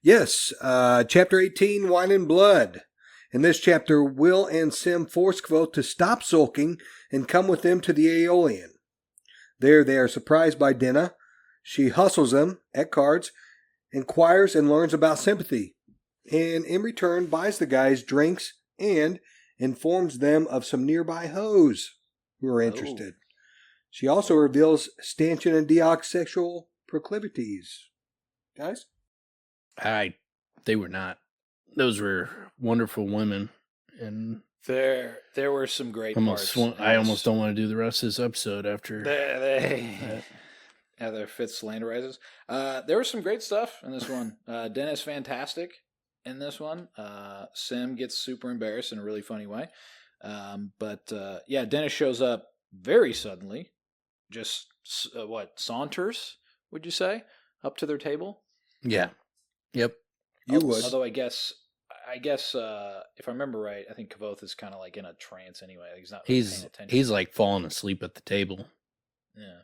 Yes, chapter 18, Wine and Blood. In this chapter, Will and Sim force Kvothe to stop sulking and come with them to the Aeolian. There they are surprised by Denna. She hustles them at cards, inquires and learns about sympathy, and in return buys the guys drinks and informs them of some nearby hoes who are interested. She also reveals Stanchion and Diok's sexual proclivities. Guys? They were not. Those were wonderful women, and there were some great parts. I almost don't want to do the rest of this episode after their fifth slanderizes. There was some great stuff in this one. Denna's fantastic in this one. Sim gets super embarrassed in a really funny way. But Denna shows up very suddenly. Just saunters? Would you say up to their table? Yeah. Yep. You would. Although I guess if I remember right, I think Kvothe is kind of like in a trance anyway. He's not really paying attention. He's like falling asleep at the table. Yeah.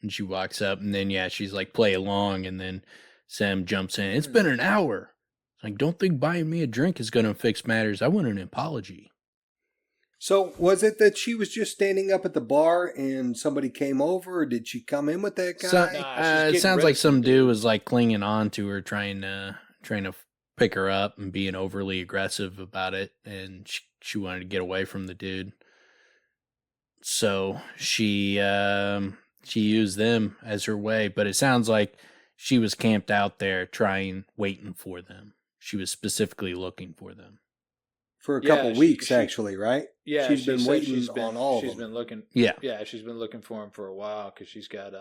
And she walks up, and then she's like, play along, and then Sam jumps in. It's been an hour. Like, don't think buying me a drink is going to fix matters. I want an apology. So was it that she was just standing up at the bar and somebody came over, or did she come in with that guy? It sounds like some dude was like clinging on to her, trying to pick her up and being overly aggressive about it, and she wanted to get away from the dude. So she used them as her way, but it sounds like she was camped out there waiting for them. She was specifically looking for them. For a couple weeks, actually, right? Yeah, she's been waiting on all of them. She's been looking. Yeah, she's been looking for him for a while because she's got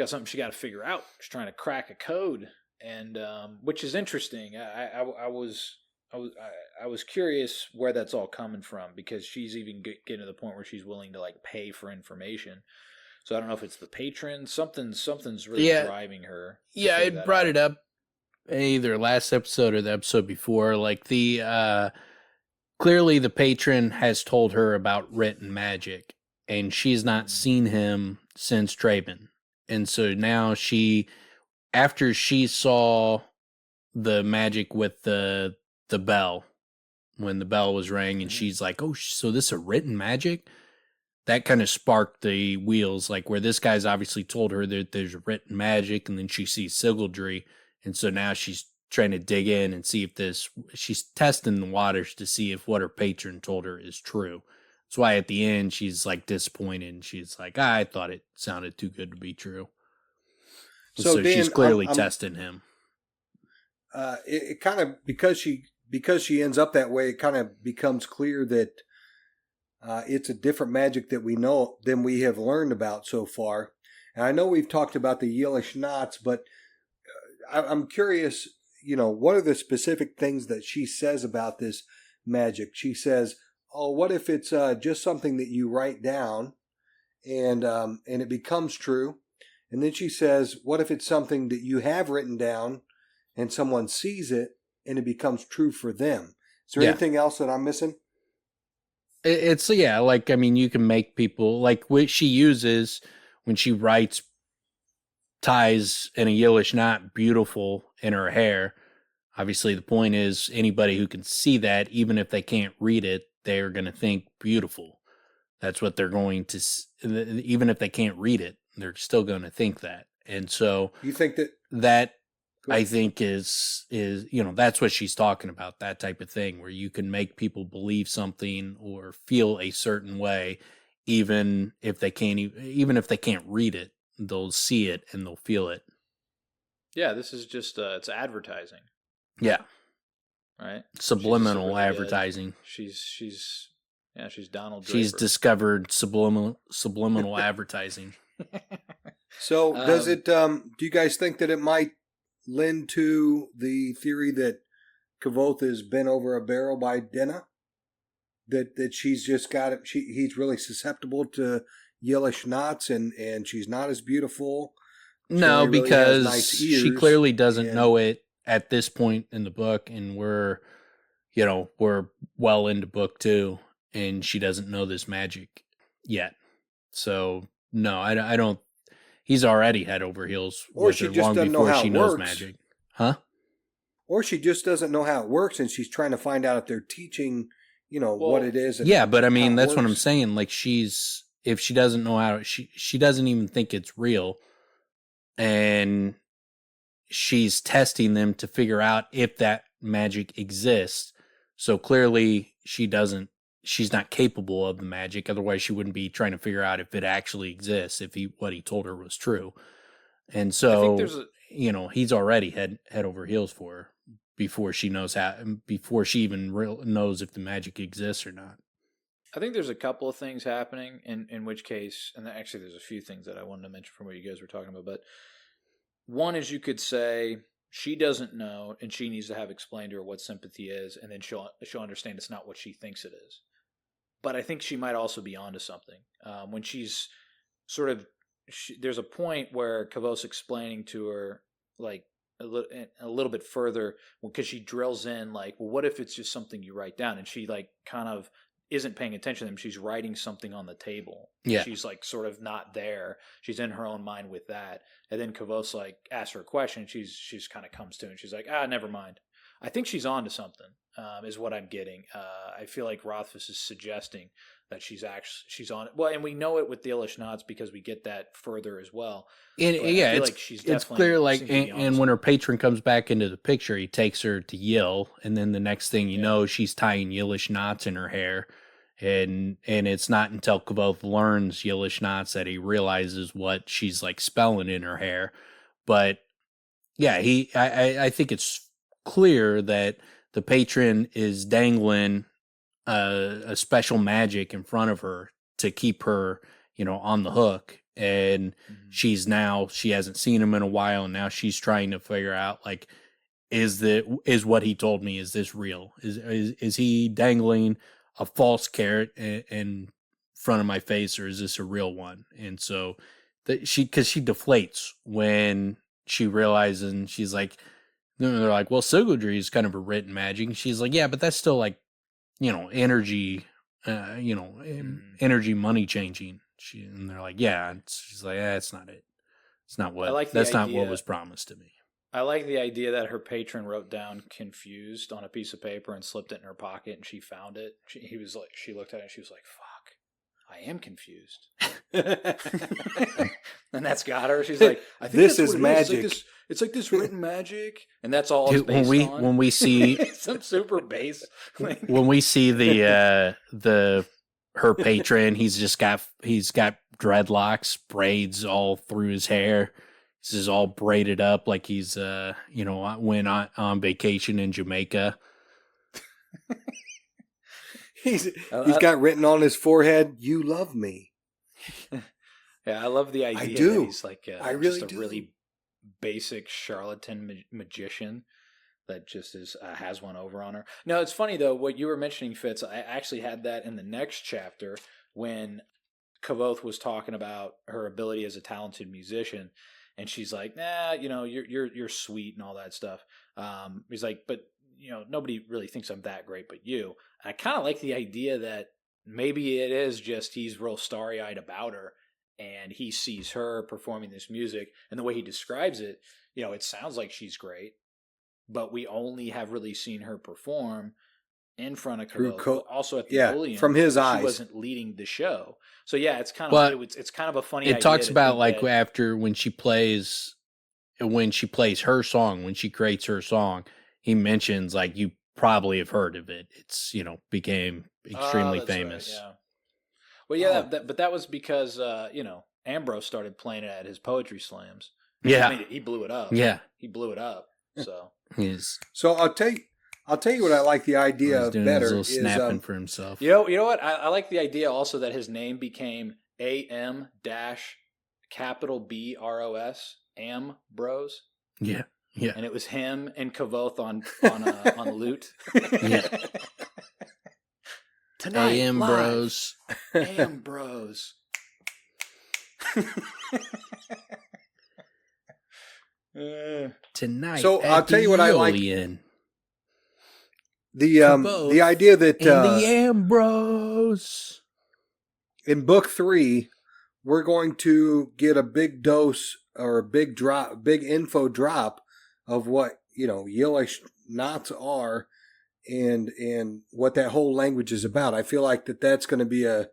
something she got to figure out. She's trying to crack a code, and which is interesting. I was curious where that's all coming from because she's even getting to the point where she's willing to like pay for information. So I don't know if it's the patron. Something's really driving her. Yeah, I brought it up either last episode or the episode before. Like clearly the patron has told her about written magic, and she's not seen him since Traben. And so now after she saw the magic with the bell, when the bell was rang, and she's like, oh, so this is a written magic? That kind of sparked the wheels, like where this guy's obviously told her that there's written magic, and then she sees sigildry. And so now she's trying to dig in and see if she's testing the waters to see if what her patron told her is true. That's why at the end she's like disappointed. And she's like, I thought it sounded too good to be true. So Dan, she's clearly testing him. It kind of, because she ends up that way, it kind of becomes clear that it's a different magic that we know than we have learned about so far. And I know we've talked about the Yelish knots, but I'm curious, what are the specific things that she says about this magic? She says, oh, what if it's just something that you write down and it becomes true? And then she says, what if it's something that you have written down and someone sees it and it becomes true for them? Is there anything else that I'm missing? It's, you can make people, like what she uses when she writes ties in a Yelish knot beautiful in her hair. Obviously, the point is anybody who can see that, even if they can't read it, they're going to think beautiful. That's what they're going to, even if they can't read it, they're still going to think that. And so you think that I think is that's what she's talking about, that type of thing where you can make people believe something or feel a certain way, even if they can't read it. They'll see it and they'll feel it. Yeah, this is just it's advertising. Yeah. Right? Subliminal really advertising. She's Donald Draper. She's discovered subliminal advertising. So does it do you guys think that it might lend to the theory that Kvothe has been over a barrel by Denna? That she's just got it, he's really susceptible to Yelish knots and she's not as beautiful? No, really because she clearly doesn't know it at this point in the book, and we're well into book 2, and she doesn't know this magic yet. So no, I don't. He's already head over heels or she just long doesn't before know how she it knows works. magic, huh? or she just doesn't know how it works, and she's trying to find out if they're teaching, what it is. Yeah, but I mean, that's what I'm works. saying. Like, if she doesn't know how, she doesn't even think it's real, and she's testing them to figure out if that magic exists. So clearly, she's not capable of the magic. Otherwise, she wouldn't be trying to figure out if it actually exists, if what he told her was true. And so, he's already head over heels for her before she even knows if the magic exists or not. I think there's a couple of things happening, in which case, and actually there's a few things that I wanted to mention from what you guys were talking about, but one is you could say she doesn't know and she needs to have explained to her what sympathy is, and then she'll understand it's not what she thinks it is. But I think she might also be onto something. When she's sort of, there's a point where Kavos explaining to her, like, a little bit further, because she drills in, like, well, what if it's just something you write down? And she, like, kind of isn't paying attention to them. She's writing something on the table. Yeah. She's, like, sort of not there. She's in her own mind with that. And then Kavos, like, asks her a question. She's kind of comes to, and she's like, never mind. I think she's on to something, is what I'm getting. I feel like Rothfuss is suggesting that she's on it. Well, and we know it with the Ilishnats because we get that further as well. And yeah, it's clear. Like, and when her patron comes back into the picture, he takes her to Yil, and then the next thing you know, she's tying Yilish knots in her hair, and it's not until Kavoth learns Yilish knots that he realizes what she's, like, spelling in her hair. But yeah, I think it's clear that the patron is dangling a special magic in front of her to keep her, on the hook. And she hasn't seen him in a while, and now she's trying to figure out, like, is what he told me, is this real? Is he dangling a false carrot in front of my face, or is this a real one? And so because she deflates when she realizes, and she's like, they're like, well, Sigildry is kind of a written magic. And she's like, yeah, but that's still, like, energy, energy money changing. And they're like, yeah. And she's like, it's not it. It's not what, that's not what was promised to me. I like the idea that her patron wrote down confused on a piece of paper and slipped it in her pocket, and she found it. She looked at it and she was like, fuck, I am confused. And that's got her. She's like, I think this that's is what magic. It's like this written magic, and that's all it's Dude, based on. When we see some super base, when we see her patron, he's got dreadlocks, braids all through his hair. He's just all braided up like he's went on vacation in Jamaica. He's got written on his forehead, "You love me." Yeah, I love the idea. I do. That he's like just a do. really basic charlatan magician that just has one over on her. No, it's funny though what you were mentioning, Fitz. I actually had that in the next chapter when Kavoth was talking about her ability as a talented musician, and she's like, "Nah, you're sweet and all that stuff." He's like, "But nobody really thinks I'm that great, but you." And I kind of like the idea that maybe it is just he's real starry-eyed about her, and he sees her performing this music, and the way he describes it, it sounds like she's great, but we only have really seen her perform in front of Kavoth, also at the Bullion. From his eyes. She wasn't leading the show. So yeah, it's kind of it's kind of a funny idea. It talks about, like, after when she plays her song, when she creates her song, he mentions, like, you probably have heard of it. It's, became extremely famous. Right, yeah. Well, yeah, but that was because Ambrose started playing it at his poetry slams. Yeah, I mean, he blew it up. Yeah, he blew it up. So So I'll tell you what I like the idea of better is snapping for himself. You know what? I like the idea also that his name became AM capital BROS, Ambrose. Yeah. Yeah. And it was him and Kavoth on lute. Yeah. Tonight, AM live. Bros. AM Bros. Tonight. So I'll tell you what I like. The idea that the Ambrose in book 3, we're going to get a big dose or a big info drop of what Yillish knots are, and what that whole language is about. I feel like that's going to be a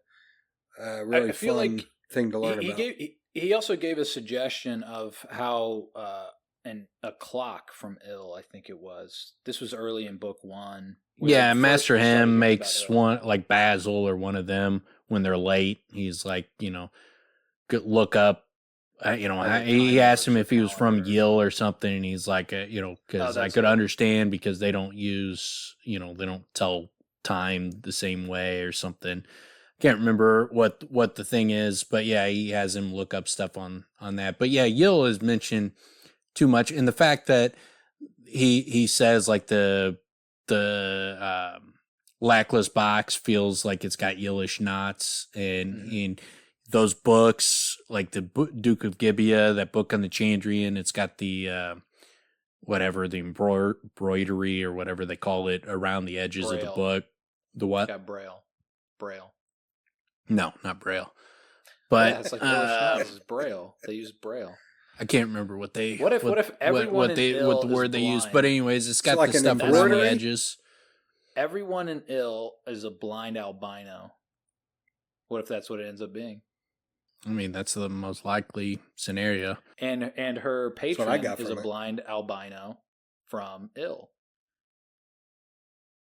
really fun thing to learn about. He also gave a suggestion of how a clock from Ill, I think it was. This was early in book 1. Yeah, Master Him makes one, like Basil or one of them, when they're late. He's like, look up. He asked him if he was from Yil or something, and he's like, because I could understand because they don't use, they don't tell time the same way or something. Can't remember what the thing is, but yeah, he has him look up stuff on that. But yeah, Yil is mentioned too much, and the fact that he says like the lackless box feels like it's got Yillish knots, and those books, like the Duke of Gibeah, that book on the Chandrian, it's got the whatever, the embroidery or whatever they call it around the edges of the book. The what? It's got Braille. No, not Braille. But it's like this is Braille. They use Braille. I can't remember what they. What if everyone what the word they use? But anyways, it's got the stuff around the edges. Everyone in Ill is a blind albino. What if that's what it ends up being? I mean, that's the most likely scenario. And her patron is a blind albino from Ill.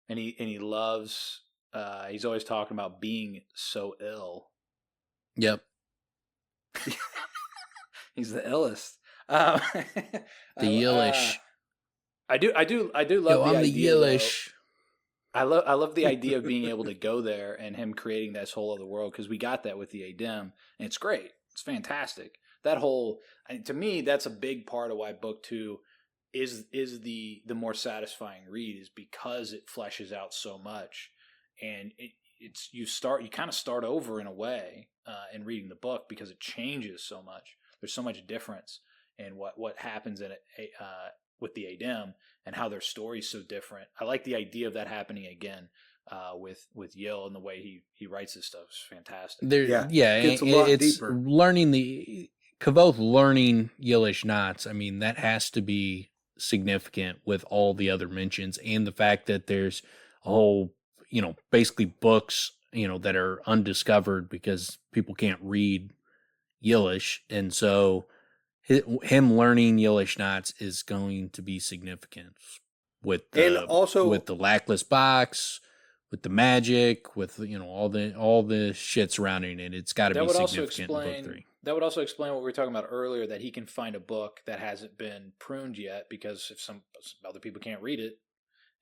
And he loves. He's always talking about being so ill. Yep. He's the illest. The Yillish. I do love the idea. Yillish. I love the idea of being able to go there and him creating this whole other world, because we got that with the Adem, and it's great. It's fantastic. That whole, to me, that's a big part of why book 2 is the more satisfying read, is because it fleshes out so much, and you kind of start over in a way in reading the book, because it changes so much. There's so much difference in what happens in it with the Adem, and how their story's so different. I like the idea of that happening again with Yil, and the way he writes his stuff is fantastic. It's a lot deeper. Learning Kavoth learning Yillish knots. I mean, that has to be significant with all the other mentions, and the fact that there's a whole, basically books, that are undiscovered because people can't read Yillish, and so him learning Yillish knots is going to be significant with the lackless box, with the magic, with all the shit surrounding it. It's got to be significant in book 3. That would also explain what we were talking about earlier, that he can find a book that hasn't been pruned yet, because if some other people can't read it,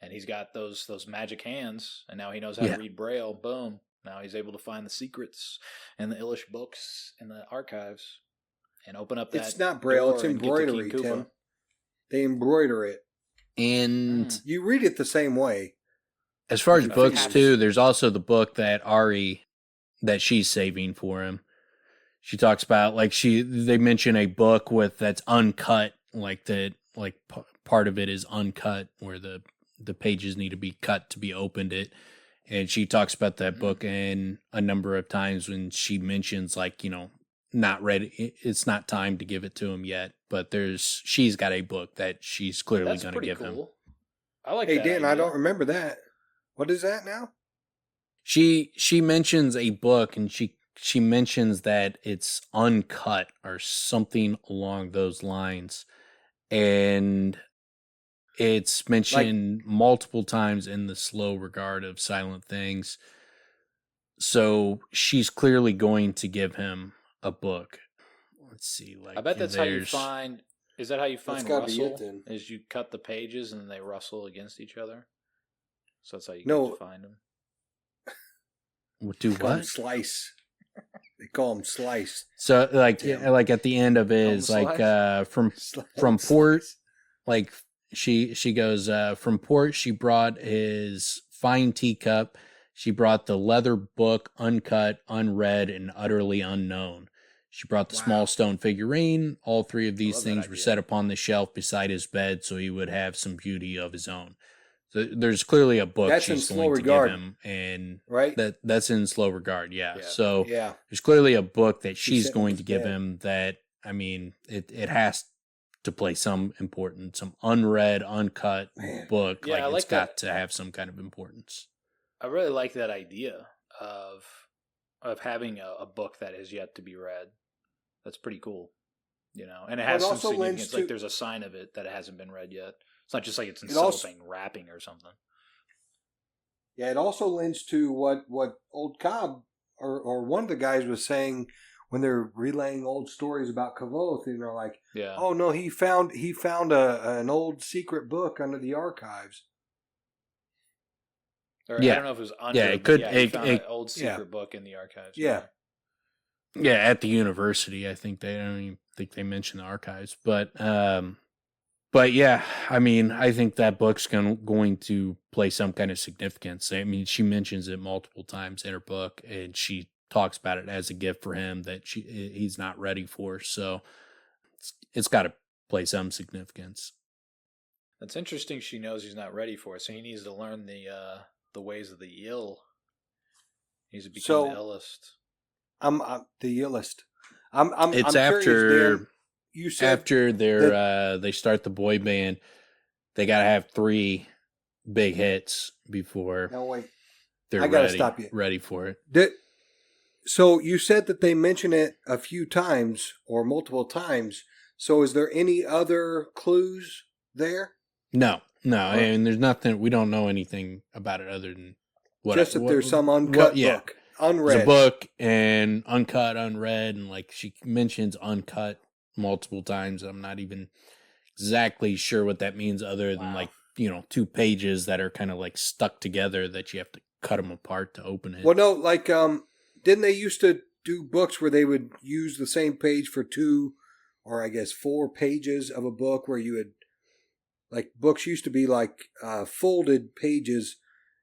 and he's got those magic hands, and now he knows how to read Braille, boom. Now he's able to find the secrets and the Illish books in the archives and open up that. It's not Braille, it's embroidery, Tim. They embroider it. And you read it the same way. As far as books too, there's also the book that Ari, that she's saving for him. She talks about, they mention a book that's uncut, part of it is uncut, where the pages need to be cut to be opened it. And she talks about that book and a number of times when she mentions, not ready. It's not time to give it to him yet, but she's got a book that she's clearly going to give him. I like that. Hey, Dan, I don't remember that. What is that now? She mentions a book, and she mentions that it's uncut or something along those lines. And it's mentioned multiple times in the slow regard of Silent Things. So she's clearly going to give him a book. Let's see. I bet that's how you find. Is that how you find rustle? Is you cut the pages and then they rustle against each other? So that's how you get to find them. Do what? Slice. They call them slice. So like at the end of it is from port, she goes from port. She brought his fine teacup. She brought the leather book, uncut, unread, and utterly unknown. She brought the small stone figurine. All 3 of these things were set upon the shelf beside his bed, so he would have some beauty of his own. So there's clearly a book she's going to give him, and that's in slow regard. Yeah. So there's clearly a book that she's going to give him that, I mean, it has to play some importance, some unread, uncut book. Yeah, like I it's like got that. to have some kind of importance. I really like that idea of having a book that is yet to be read. That's pretty cool, and it has some significance. Like there's a sign of it that it hasn't been read yet. It's not just like it's in cellophane wrapping or something. Yeah, it also lends to what old Cobb or one of the guys was saying when they're relaying old stories about Kavoth, and they're like, yeah, oh no, he found an old secret book under the archives. Or I don't know if it was under. Yeah, it could. He found an old secret book in the archives. Yeah. Yeah, at the university, I don't even think they mentioned the archives, but yeah, I mean, I think that book's going to play some kind of significance. I mean, she mentions it multiple times in her book, and she talks about it as a gift for him that he's not ready for. So it's got to play some significance. That's interesting. She knows he's not ready for it, so he needs to learn the ways of the ill. He needs to become the illest. I'm the illest. It's I'm after curious, Dan, you said after they start the boy band. They got to have 3 big hits before. No wait, they're I gotta stop you. Ready for it. So you said that they mention it a few times or multiple times. So is there any other clues there? No. I mean, there's nothing. We don't know anything about it other than there's some uncut book, unread. There's a book and uncut, unread, and like she mentions uncut multiple times. I'm not even exactly sure what that means, other than 2 pages that are kind of like stuck together that you have to cut them apart to open it. Well, no, like didn't they used to do books where they would use the same page for 2 or I guess 4 pages of a book, where you would, like, books used to be like folded pages,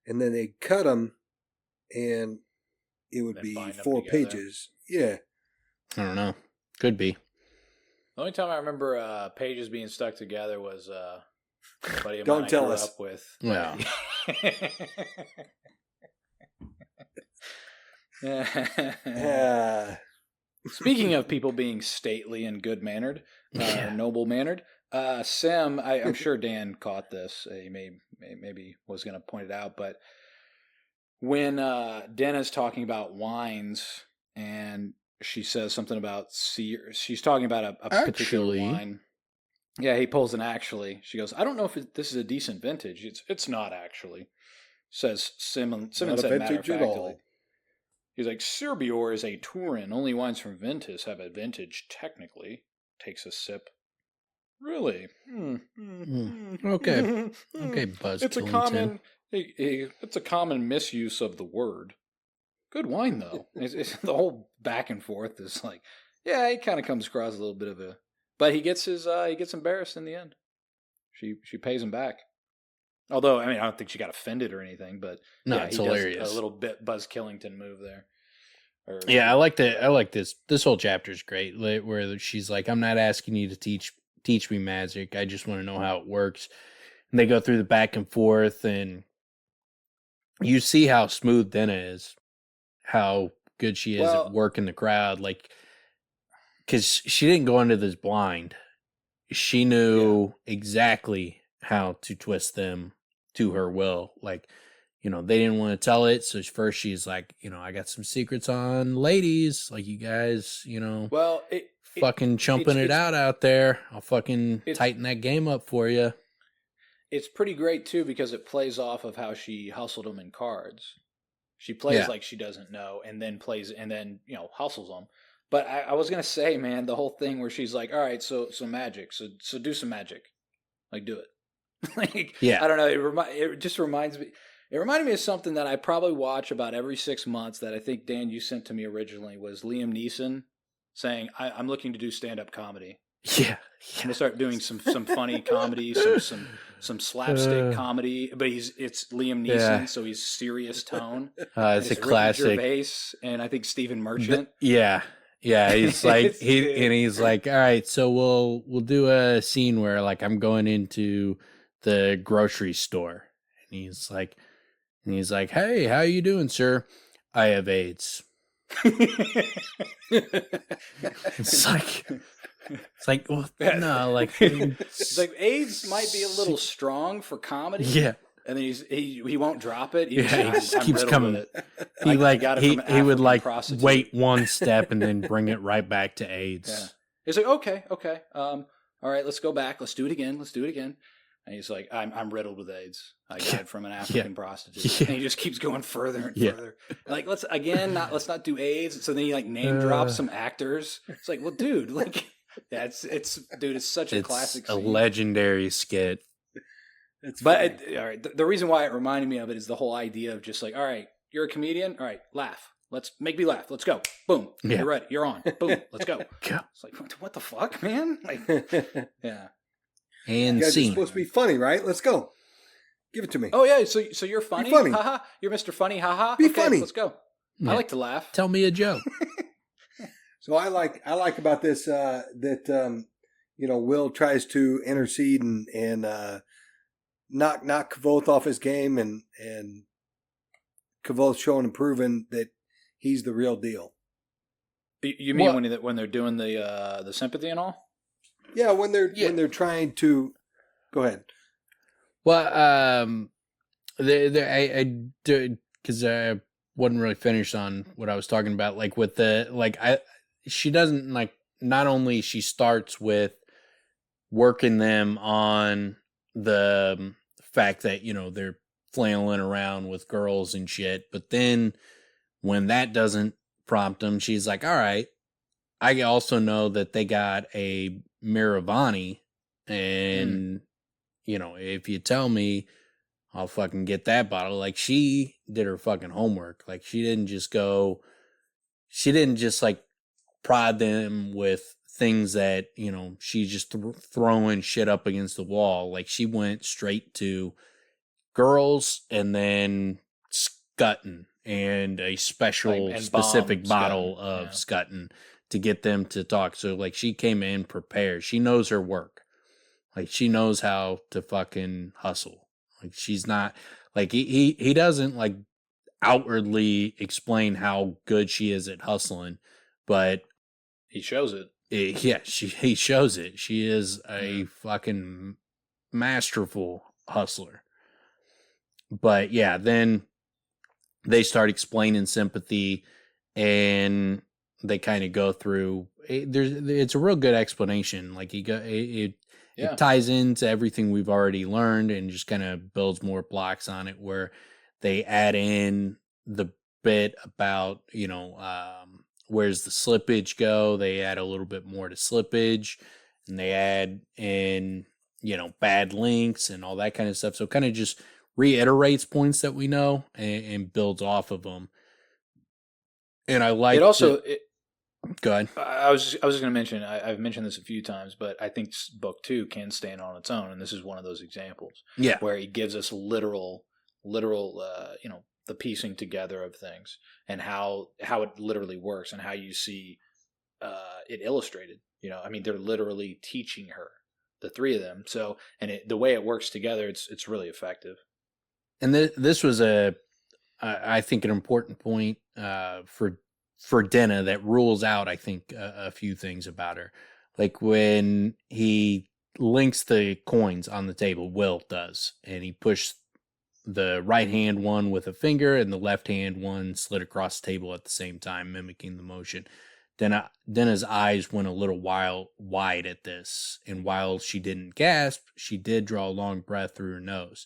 and then they'd cut them and it would be 4 pages. Yeah. I don't know. Could be. The only time I remember pages being stuck together was a buddy of mine I grew up with. Well. Speaking of people being stately and good-mannered, noble-mannered, Sim, I'm sure Dan caught this. He maybe was going to point it out, but when Denna's talking about wines and she says something about she's talking about a particular wine. Yeah, he pulls an actually. She goes, I don't know if this is a decent vintage. It's not actually, says Simon said matter-of-factly. He's like, Serbior is a Turin. Only wines from Ventus have a vintage technically. Takes a sip. Really? Okay. Okay, Buzz. It's a common misuse of the word. Good wine, though. The whole back and forth is like, yeah, he kind of comes across a little bit of a... But he gets embarrassed in the end. She pays him back. Although, I mean, I don't think she got offended or anything, but no, it's hilarious. Does a little bit Buzz Killington move there. I like this. This whole chapter is great, where she's like, I'm not asking you to teach me magic. I just want to know how it works. And they go through the back and forth, and you see how smooth Denna is, how good she is at working the crowd. Like, because she didn't go into this blind. She knew exactly how to twist them to her will. Like, they didn't want to tell it. So first she's like, I got some secrets on ladies. Like, you guys, fucking chumping it out there. I'll fucking tighten that game up for you. It's pretty great, too, because it plays off of how she hustled them in cards. She plays like she doesn't know and then hustles them. But I was going to say, man, the whole thing where she's like, all right, so magic. So do some magic. Like, do it. I don't know. It just reminds me. It reminded me of something that I probably watch about every 6 months that I think, Dan, you sent to me originally, was Liam Neeson saying, I'm looking to do stand-up comedy. Yeah. I'm going to start doing some funny comedy, some slapstick comedy, but it's Liam Neeson, so he's serious tone. It's a classic. Gervais and I think Stephen Merchant. Yeah, he's like he's like, all right, so we'll do a scene where, like, I'm going into the grocery store, and he's like, hey, how you doing, sir? I have AIDS. It's like, It's like, well, no, like It's like AIDS might be a little strong for comedy. yeah. And then he won't drop it. Yeah, he just keeps riddled coming. with it. He I got it from an he would African like prostitute. wait one step and then bring it right back to AIDS. Yeah. He's like, okay. All right, let's go back. Let's do it again. And he's like, I'm riddled with AIDS. I got it from an African prostitute. Yeah. And he just keeps going further and further. Like, let's not do AIDS. So then he like name drops some actors. It's like, well, dude, like, it's such a classic scene. A legendary skit. But all right, the reason why it reminded me of it is the whole idea of just like, all right, you're a comedian. All right, laugh. Let's make me laugh. Let's go. Boom. Yeah. You're ready. You're on. Boom. Let's go. Yeah. It's like, what the fuck, man? Like, yeah. And you guys are scene. supposed to be funny, right? Let's go. Give it to me. Oh yeah. So you're funny. Be funny. Haha. You're Mr. Funny. Haha. Be okay, funny. Let's go. Yeah. I like to laugh. Tell me a joke. So I like about this that Will tries to intercede and knock Kavoth off his game, and Kavoth showing and proving that he's the real deal. You mean when they're doing the sympathy and all? Yeah, when they're trying to go ahead. Well, because I wasn't really finished on what I was talking about. Like with she doesn't like. Not only she starts with working them on the fact that they're flailing around with girls and shit, but then when that doesn't prompt them, she's like, all right, I also know that they got a Miravani, and if you tell me, I'll fucking get that bottle. Like, she did her fucking homework. Like, she didn't just like prod them with things that she's just throwing shit up against the wall. Like, she went straight to girls and then scutting and a special and specific bottle scutting, of scutting to get them to talk. So like, she came in prepared. She knows her work. Like, she knows how to fucking hustle. Like, she's not like he doesn't like outwardly explain how good she is at hustling, but He shows it. He shows it. She is a fucking masterful hustler. But yeah, then they start explaining sympathy, and they kind of go through. It's a real good explanation. Like, it ties into everything we've already learned, and just kind of builds more blocks on it. Where they add in the bit about where's the slippage go? They add a little bit more to slippage, and they add in, bad links and all that kind of stuff. So it kind of just reiterates points that we know and builds off of them. And I like it. Also, go ahead. I was just going to mention. I've mentioned this a few times, but I think book 2 can stand on its own, and this is one of those examples. Yeah, where he gives us literal, the piecing together of things and how it literally works and how you see it illustrated. They're literally teaching her, the three of them. So, and the way it works together, it's really effective. And this was I think an important point for Denna that rules out, I think, a few things about her. Like when he links the coins on the table, Will does, and he pushed the right hand one with a finger and the left hand one slid across the table at the same time, mimicking the motion. Denna's eyes went a little wide at this, and while she didn't gasp, she did draw a long breath through her nose.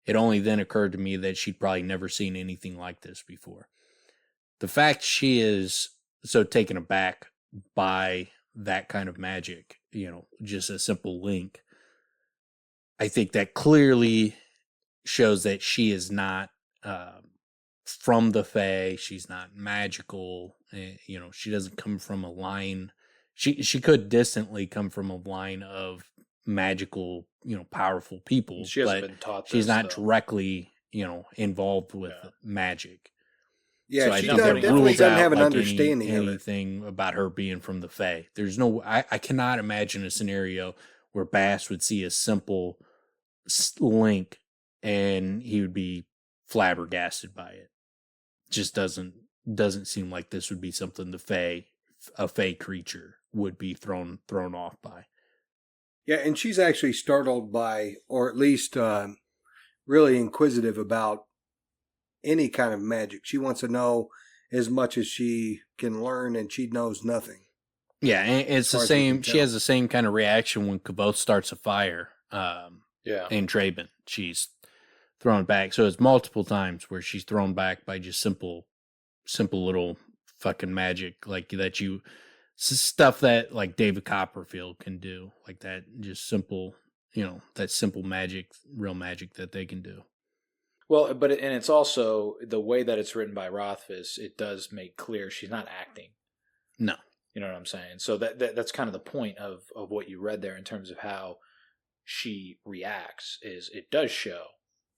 It only then occurred to me that she'd probably never seen anything like this before. The fact she is so taken aback by that kind of magic, just a simple link, I think that clearly shows that she is not from the Fae. She's not magical. She doesn't come from a line. She could distantly come from a line of magical, powerful people. She hasn't been taught. She's not directly, involved with magic. Yeah, so I she think that definitely rules doesn't out have an like understanding of it. anything about her being from the Fae. There's no. I cannot imagine a scenario where Bass would see a simple link and he would be flabbergasted by it. Just doesn't seem like this would be something the Fae a fey creature would be thrown off by. Yeah, and she's actually startled by, or at least really inquisitive about any kind of magic. She wants to know as much as she can learn, and she knows nothing. Yeah, and it's the same. She has the same kind of reaction when Kavoth starts a fire. In Traben, she's thrown back. So it's multiple times where she's thrown back by just simple little fucking magic like that. Stuff that like David Copperfield can do, like that. Just simple, that simple magic, real magic that they can do. Well, and it's also the way that it's written by Rothfuss. It does make clear she's not acting. No. You know what I'm saying? So that's kind of the point of what you read there in terms of how she reacts. Is it does show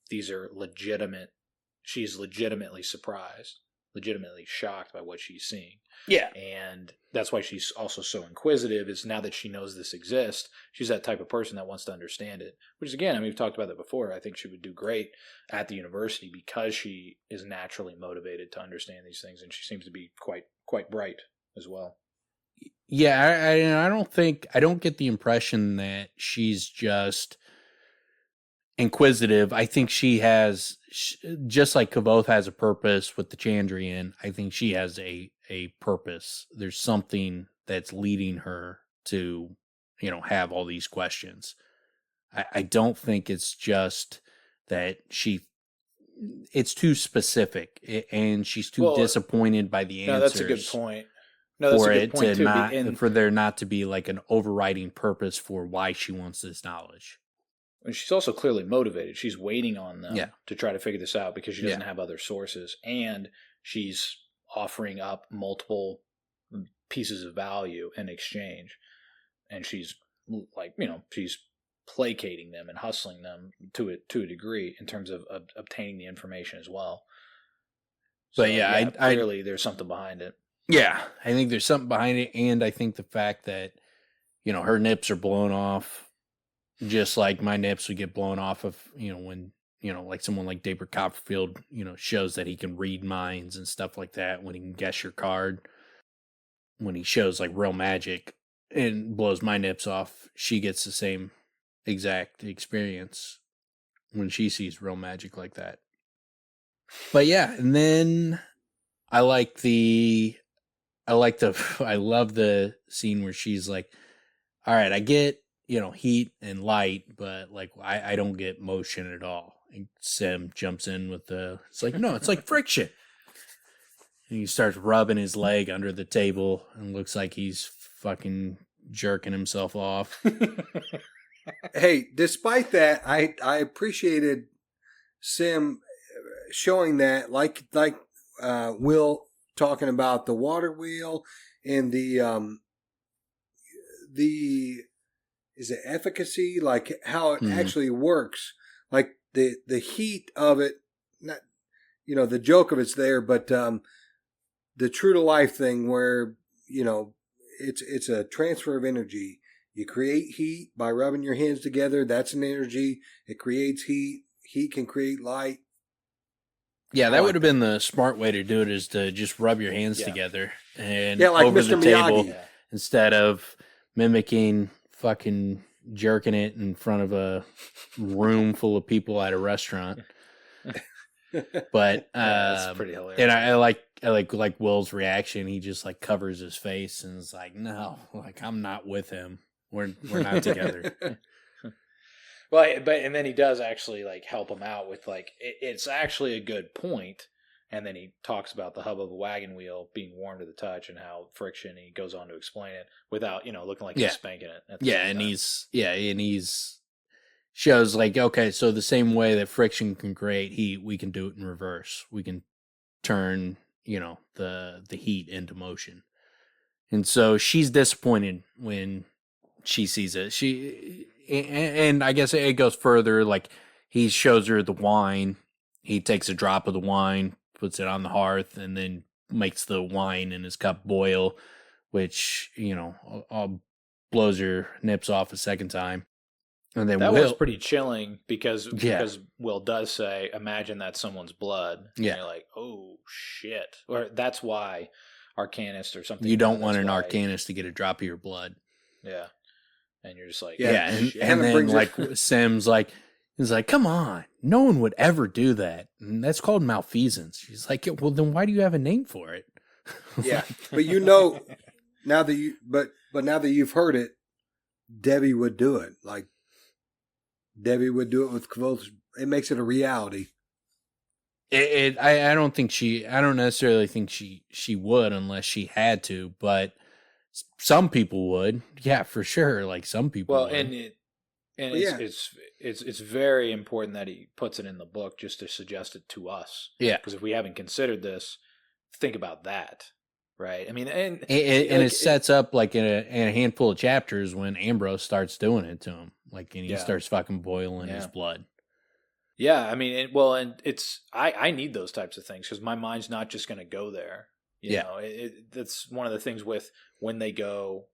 these are legitimate. She's legitimately surprised, legitimately shocked by what she's seeing. Yeah, and that's why she's also so inquisitive. Is now that she knows this exists, she's that type of person that wants to understand it. Which is, again, I mean, we've talked about that before. I think she would do great at the university because she is naturally motivated to understand these things, and she seems to be quite bright as well. Yeah, I don't get the impression that she's just inquisitive. I think she has, just like Kavoth has a purpose with the Chandrian, I think she has a purpose. There's something that's leading her to, have all these questions. I don't think it's just that it's too specific and she's too disappointed by the answers. No, that's a good point. No, that's a good point too. For there not to be like an overriding purpose for why she wants this knowledge. And she's also clearly motivated. She's waiting on them to try to figure this out because she doesn't have other sources. And she's offering up multiple pieces of value in exchange. And she's like, she's placating them and hustling them to a degree in terms of obtaining the information as well. So, but clearly there's something behind it. Yeah, I think there's something behind it, and I think the fact that, her nips are blown off, just like my nips would get blown off of, when, like someone like David Copperfield, shows that he can read minds and stuff like that, when he can guess your card, when he shows like real magic and blows my nips off, she gets the same exact experience when she sees real magic like that. But yeah, and then I love the scene where she's like, all right, I get, heat and light, but like, I don't get motion at all. And Sim jumps in with it's like, no, it's like friction. And he starts rubbing his leg under the table and looks like he's fucking jerking himself off. Hey, despite that, I appreciated Sim showing that, like Will talking about the water wheel and the is it efficacy, like how it actually works, like the heat of it, not the joke of it's there, but the true to life thing where it's a transfer of energy. You create heat by rubbing your hands together. That's an energy. It creates heat. Heat can create light. Yeah, that would have been the smart way to do it, is to just rub your hands together and like over Mr. the table Miyagi. Instead of mimicking fucking jerking it in front of a room full of people at a restaurant. But that's pretty hilarious. And I like Will's reaction. He just like covers his face and is like, "No, like I'm not with him. We're not together." Well, and then he does actually like help him out with like it's actually a good point, and then he talks about the hub of a wagon wheel being warm to the touch and how friction. He goes on to explain it without looking like he's spanking it. And he's shows like, okay, so the same way that friction can create heat, we can do it in reverse. We can turn the heat into motion. And so she's disappointed when she sees it. And I guess it goes further. Like he shows her the wine. He takes a drop of the wine, puts it on the hearth, and then makes the wine in his cup boil, which blows her nips off a second time. And then that was pretty chilling because Will does say, "Imagine that's someone's blood." Yeah, and you're like, "Oh shit!" Or that's why arcanist or something. You don't want that's an why- arcanist to get a drop of your blood. Yeah. And you're just like, Yeah, and shit. then brings like it- Sim's like, he's like, come on, no one would ever do that. And that's called malfeasance. She's like, yeah, well, then why do you have a name for it? Yeah, but you know, now that you but now that you've heard it, Debbie would do it. Like Debbie would do it with Kvothe. It makes it a reality. I don't think I don't necessarily think she would unless she had to, but some people would. Yeah, for sure. Like some people Well, would. and it's very important that he puts it in the book just to suggest it to us. Yeah. Because if we haven't considered this, think about that, right? I mean, and it sets up like in a handful of chapters when Ambrose starts doing it to him, like, and he starts fucking boiling his blood. Yeah, I mean, and it's I need those types of things because my mind's not just going to go there. You know, that's one of the things with when they go,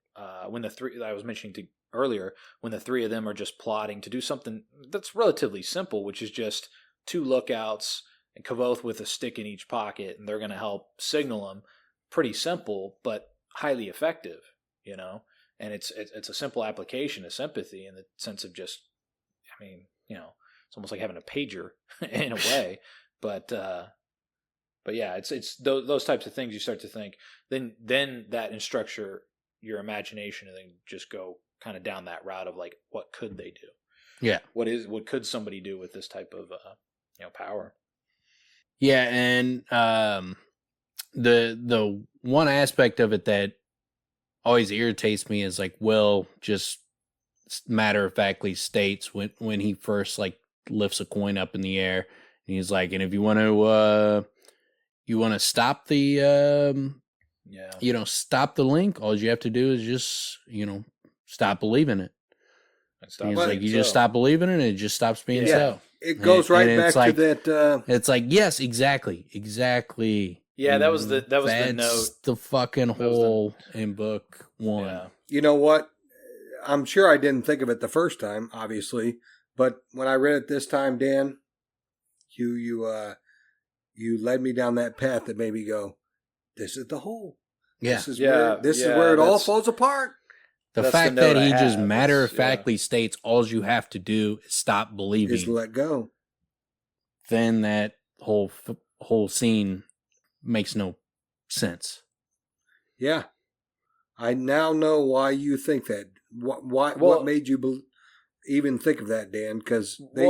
when the three that I was mentioning to earlier, when the three of them are just plotting to do something that's relatively simple, which is just 2 lookouts and Kvothe with a stick in each pocket, and they're going to help signal them. Pretty simple, but highly effective, you know. And it's a simple application of sympathy in the sense of just, I mean, you know, it's almost like having a pager in a way, but yeah, it's those types of things you start to think. Then that instructs your imagination, and then just go kind of down that route of like, what could they do? Yeah, what could somebody do with this type of power? Yeah, and the one aspect of it that always irritates me is like Will just matter of factly states when he first like lifts a coin up in the air, and he's like, and if you want to stop the stop the link, all you have to do is just stop believing it. He's like, you just stop believing it, and it just stops being so. It goes right back to that. It's like, yes, exactly. Yeah, that was the note. The fucking hole in book 1. Yeah. You know what? I'm sure I didn't think of it the first time, obviously, but when I read it this time, Dan, you led me down that path that made me go, "This is the hole. Yeah, this is where it all falls apart." The fact that he just matter of factly states all you have to do is stop believing, is let go. Then that whole scene makes no sense. Yeah, I now know why you think that. What made you even think of that, Dan? Because they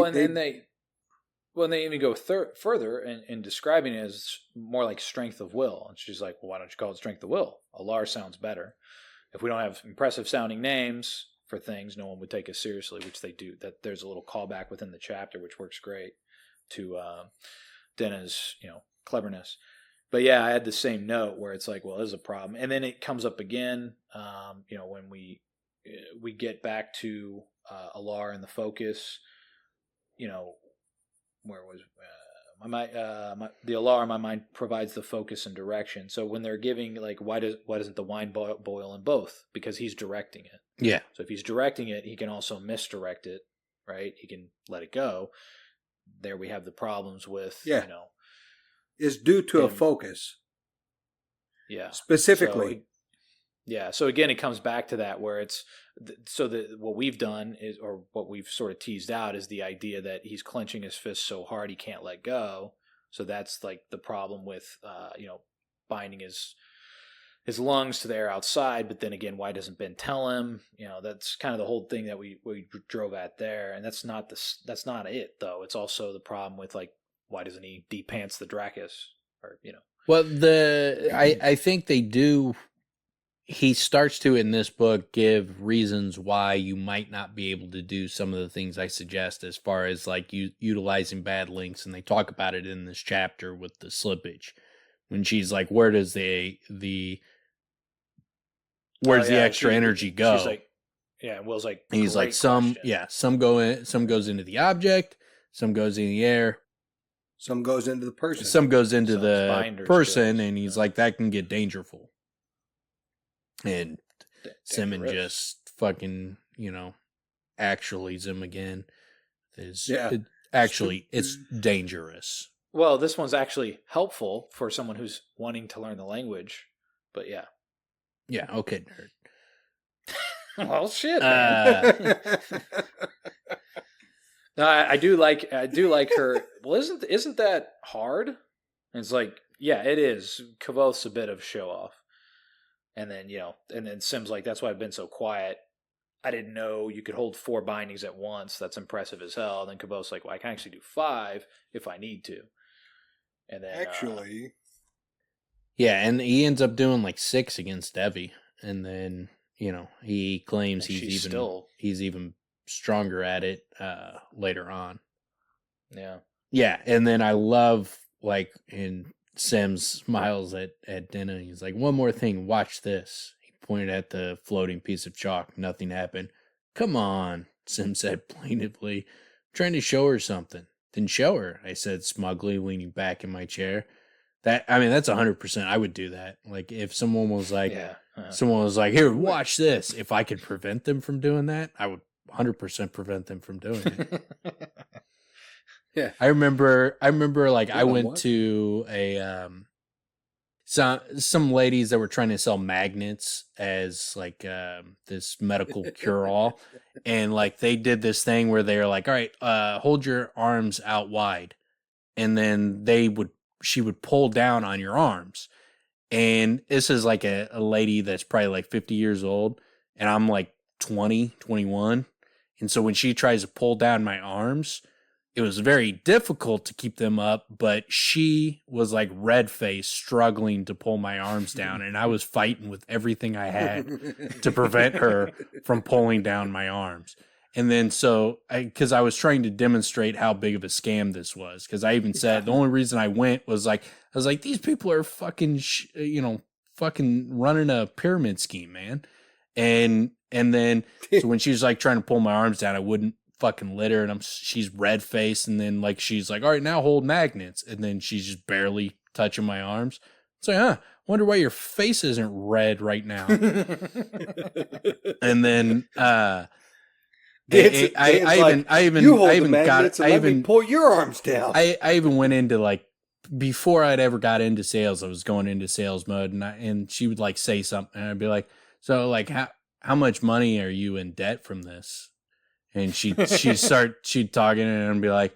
even go further in describing it as more like strength of will. And she's like, well, why don't you call it strength of will? Alar sounds better. If we don't have impressive sounding names for things, no one would take us seriously, which they do. That there's a little callback within the chapter, which works great to Denna's cleverness. But yeah, I had the same note where it's like, well, there's a problem, and then it comes up again. When we get back to Alar and the focus. Where was the Alar in my mind provides the focus and direction. So when they're giving like, why doesn't the wine boil in both? Because he's directing it. Yeah. So if he's directing it, he can also misdirect it, right? He can let it go. There we have the problems with, is due to a focus. Yeah. Specifically. So again, it comes back to that where it's what we've done is, or what we've sort of teased out is the idea that he's clenching his fist so hard he can't let go. So that's like the problem with, binding his lungs to the air outside. But then again, why doesn't Ben tell him? That's kind of the whole thing that we drove at there. And that's not it though. It's also the problem with like, why doesn't he de-pants the Dracus or, Well, I think they do. He starts to, in this book, give reasons why you might not be able to do some of the things I suggest as far as like utilizing bad links. And they talk about it in this chapter with the slippage. When she's like, where does the extra energy go? She's like, yeah, Will's like, and he's like, some goes into the object, some goes in the air. Some goes into the person. Some goes into the person, and he's like, that can get dangerful. And Simon just fucking, actuallys him again. It's dangerous. Well, this one's actually helpful for someone who's wanting to learn the language But yeah. Yeah, okay, nerd. Well, shit, man. No, I do like her. Well, isn't that hard? And it's like, yeah, it is. Kavoth's a bit of show off. And then, and then Sim's like, that's why I've been so quiet. I didn't know you could hold 4 bindings at once. That's impressive as hell. And then Kavoth's like, well, I can actually do 5 if I need to. And then actually, yeah, and he ends up doing like 6 against Devi, and then he claims he's even stronger at it later on. Yeah, and then I love in Sim smiles at Denna. He's like, one more thing, watch this. He pointed at the floating piece of chalk. Nothing happened. Come on, Sim said plaintively. I'm trying to show her something. Then show her, I said smugly, leaning back in my chair. That's 100%. I would do that. Like if someone was like, here, watch this. If I could prevent them from doing that, I would 100% prevent them from doing it. Yeah. I remember like I went to a some ladies that were trying to sell magnets as like this medical cure all, and like they did this thing where they were like, all right, hold your arms out wide, and then she would pull down on your arms. And this is like a lady that's probably like 50 years old, and I'm like 20, 21. And so when she tries to pull down my arms, it was very difficult to keep them up, but she was like red-faced, struggling to pull my arms down, and I was fighting with everything I had to prevent her from pulling down my arms. And then because I was trying to demonstrate how big of a scam this was, because I even said the only reason I went was like, I was like, these people are fucking, fucking running a pyramid scheme, man. And then, so when she was like trying to pull my arms down, I wouldn't fucking let her, and she's red faced, and then like she's like, all right, now hold magnets, and then she's just barely touching my arms. It's like, wonder why your face isn't red right now. And then I even pull your arms down. I even went into like, before I'd ever got into sales, I was going into sales mode, and she would like say something, and I'd be like, so like how much money are you in debt from this? And she'd talking, and I'd be like,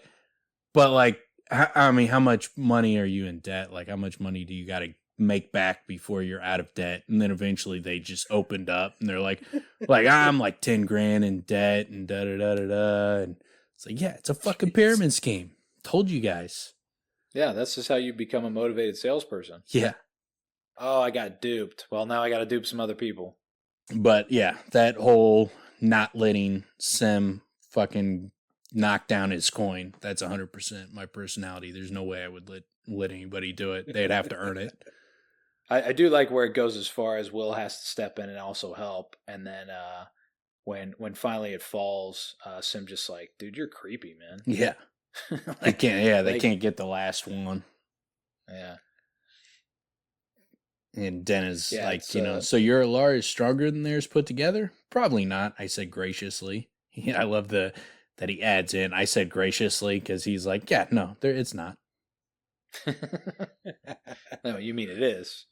but like, how much money are you in debt? Like, how much money do you got to make back before you're out of debt? And then eventually they just opened up, and they're like I'm like 10 grand in debt, and da da da da da. And it's like, yeah, it's a fucking pyramid scheme. Told you guys. Yeah, that's just how you become a motivated salesperson. Yeah. Oh, I got duped. Well, now I got to dupe some other people. But yeah, that whole not letting Sim fucking knock down his coin, that's 100% my personality. There's no way I would let anybody do it. They'd have to earn it. I do like where it goes as far as Will has to step in and also help. And then when finally it falls, Sim just like, dude, you're creepy, man. Yeah. They can't get the last one. Yeah. And Denna's like, so your Alar is stronger than theirs put together? Probably not, I said graciously. I love that he adds in, I said graciously, because he's like, yeah, no, it's not. No, you mean it is.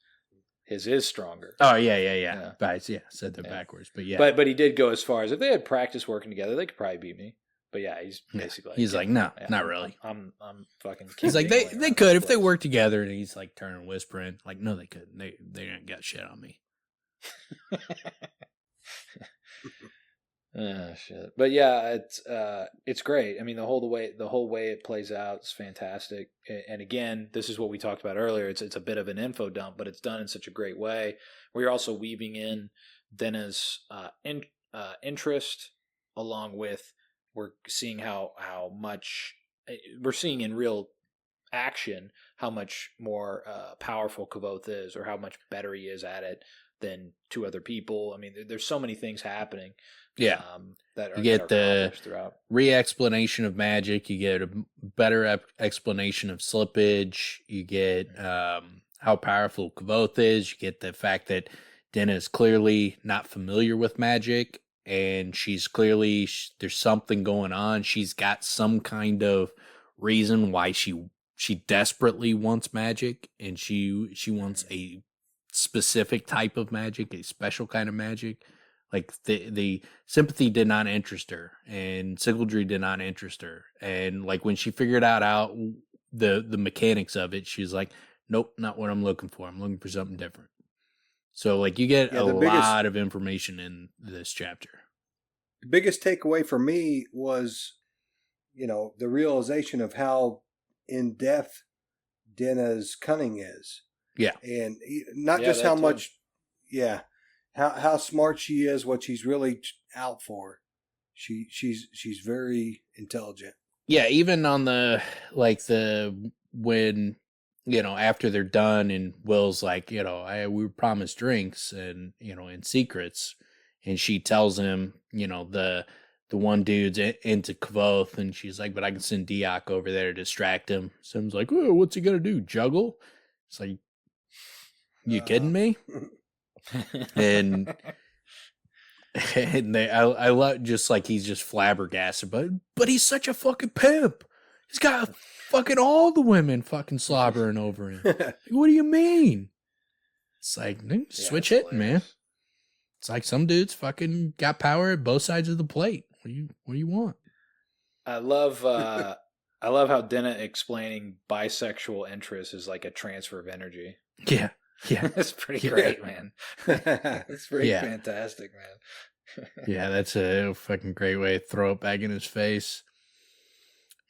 His is stronger. Oh, yeah. But said that backwards. But yeah. But he did go as far as, if they had practiced working together, they could probably beat me. But yeah, he's basically he's like, no, not really. I'm fucking. He's like, they could if they work together, and he's like turning whispering, like, no, they couldn't. They ain't got shit on me. Oh shit! But yeah, it's great. I mean, the whole way it plays out is fantastic. And again, this is what we talked about earlier. It's a bit of an info dump, but it's done in such a great way where you're also weaving in Denna's interest, along with, we're seeing how much we're seeing in real action how much more powerful Kavoth is, or how much better he is at it than 2 other people. I mean, there's so many things happening. Yeah, that you get the throughout. Re-explanation of magic. You get a better explanation of slippage. You get how powerful Kavoth is. You get the fact that Denna is clearly not familiar with magic, and she's clearly, there's something going on. She's got some kind of reason why she desperately wants magic, and she wants a specific type of magic, a special kind of magic. Like the sympathy did not interest her, and Sigildry did not interest her. And like when she figured out the mechanics of it, she's like, nope, not what I'm looking for. I'm looking for something different. So like you get a lot of information in this chapter. The biggest takeaway for me was, the realization of how in depth Denna's cunning is. Yeah. And not just how much, how smart she is, what she's really out for. She's very intelligent. Yeah, even on when, after they're done and Will's like, we were promised drinks and, and secrets. And she tells him, the one dude's into Kvoth, and she's like, but I can send Diak over there to distract him. Sim's like, oh, what's he gonna do? Juggle? It's like, you kidding me? and I love just like he's just flabbergasted, but he's such a fucking pimp. He's got fucking all the women fucking slobbering over him. What do you mean? It's like switch hitting, man. It's like some dudes fucking got power at both sides of the plate. What do you want? I love how Denna explaining bisexual interest is like a transfer of energy. Yeah. That's pretty great, man. That's pretty fantastic, man. Yeah, that's a fucking great way to throw it back in his face.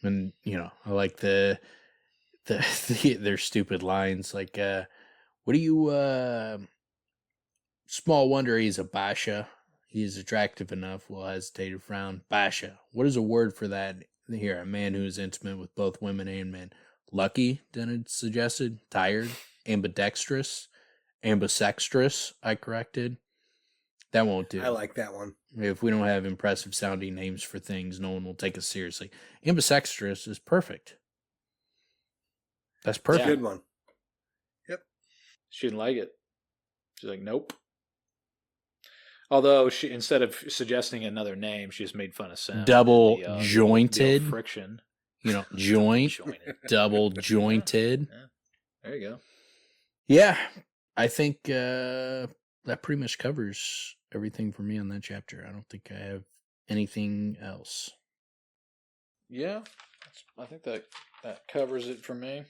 And I like their stupid lines like, what do you small wonder he's a basha. He is attractive enough. Will hesitate or frown. Basha. What is a word for that here? A man who is intimate with both women and men. Lucky, Denna suggested. Tired. Ambidextrous. Ambisextrous, I corrected. That won't do. I like that one. If we don't have impressive sounding names for things, no one will take us seriously. Ambisextrous is perfect. That's perfect. Good one. Yep. She didn't like it. She's like, nope. Although she, instead of suggesting another name, she just made fun of Sam. Double jointed. Friction. Joint. Double jointed. Yeah. There you go. Yeah. I think that pretty much covers everything for me on that chapter. I don't think I have anything else. Yeah. I think that covers it for me.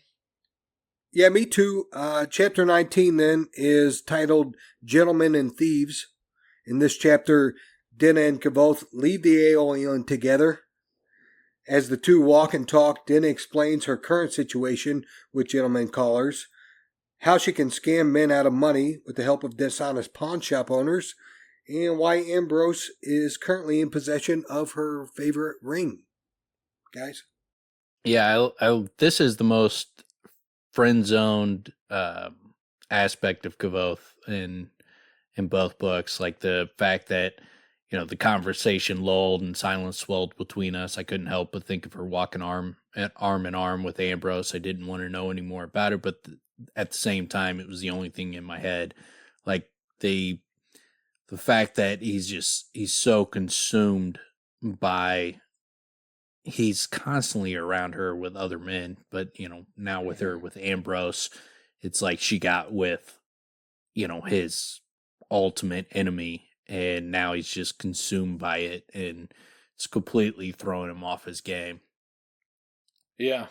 Yeah, me too. Chapter 19 then is titled Gentlemen and Thieves. In this chapter, Denna and Kvoth leave the Aeolian together. As the two walk and talk, Denna explains her current situation with gentlemen callers, how she can scam men out of money with the help of dishonest pawn shop owners, and why Ambrose is currently in possession of her favorite ring. Guys? Yeah, this is the most friend-zoned aspect of Kvoth in both books. Like the fact that, the conversation lulled and silence swelled between us. I couldn't help but think of her walking arm in arm with Ambrose. I didn't want to know any more about her, but at the same time, it was the only thing in my head. Like the fact that he's so consumed by, he's constantly around her with other men, but now with her, with Ambrose, it's like she got with, his ultimate enemy, and now he's just consumed by it, and it's completely throwing him off his game. Yeah.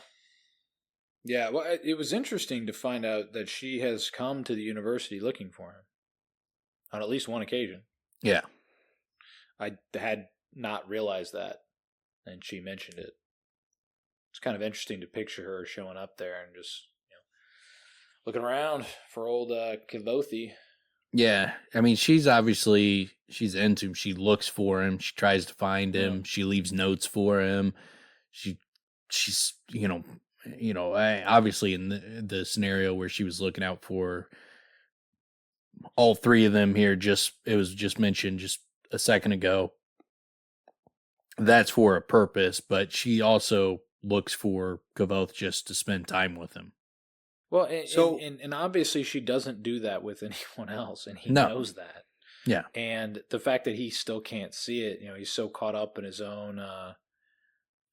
Yeah, well, it was interesting to find out that she has come to the university looking for him on at least one occasion. Yeah. I had not realized that, and she mentioned it. It's kind of interesting to picture her showing up there and just, looking around for old Kvothi. Yeah, I mean, she's into him. She looks for him. She tries to find him. She leaves notes for him. She's obviously in the scenario where she was looking out for all three of them here. It was just mentioned just a second ago. That's for a purpose, but she also looks for Kvoth just to spend time with him. Well, and obviously she doesn't do that with anyone else, and he knows that. Yeah. And the fact that he still can't see it, he's so caught up in his own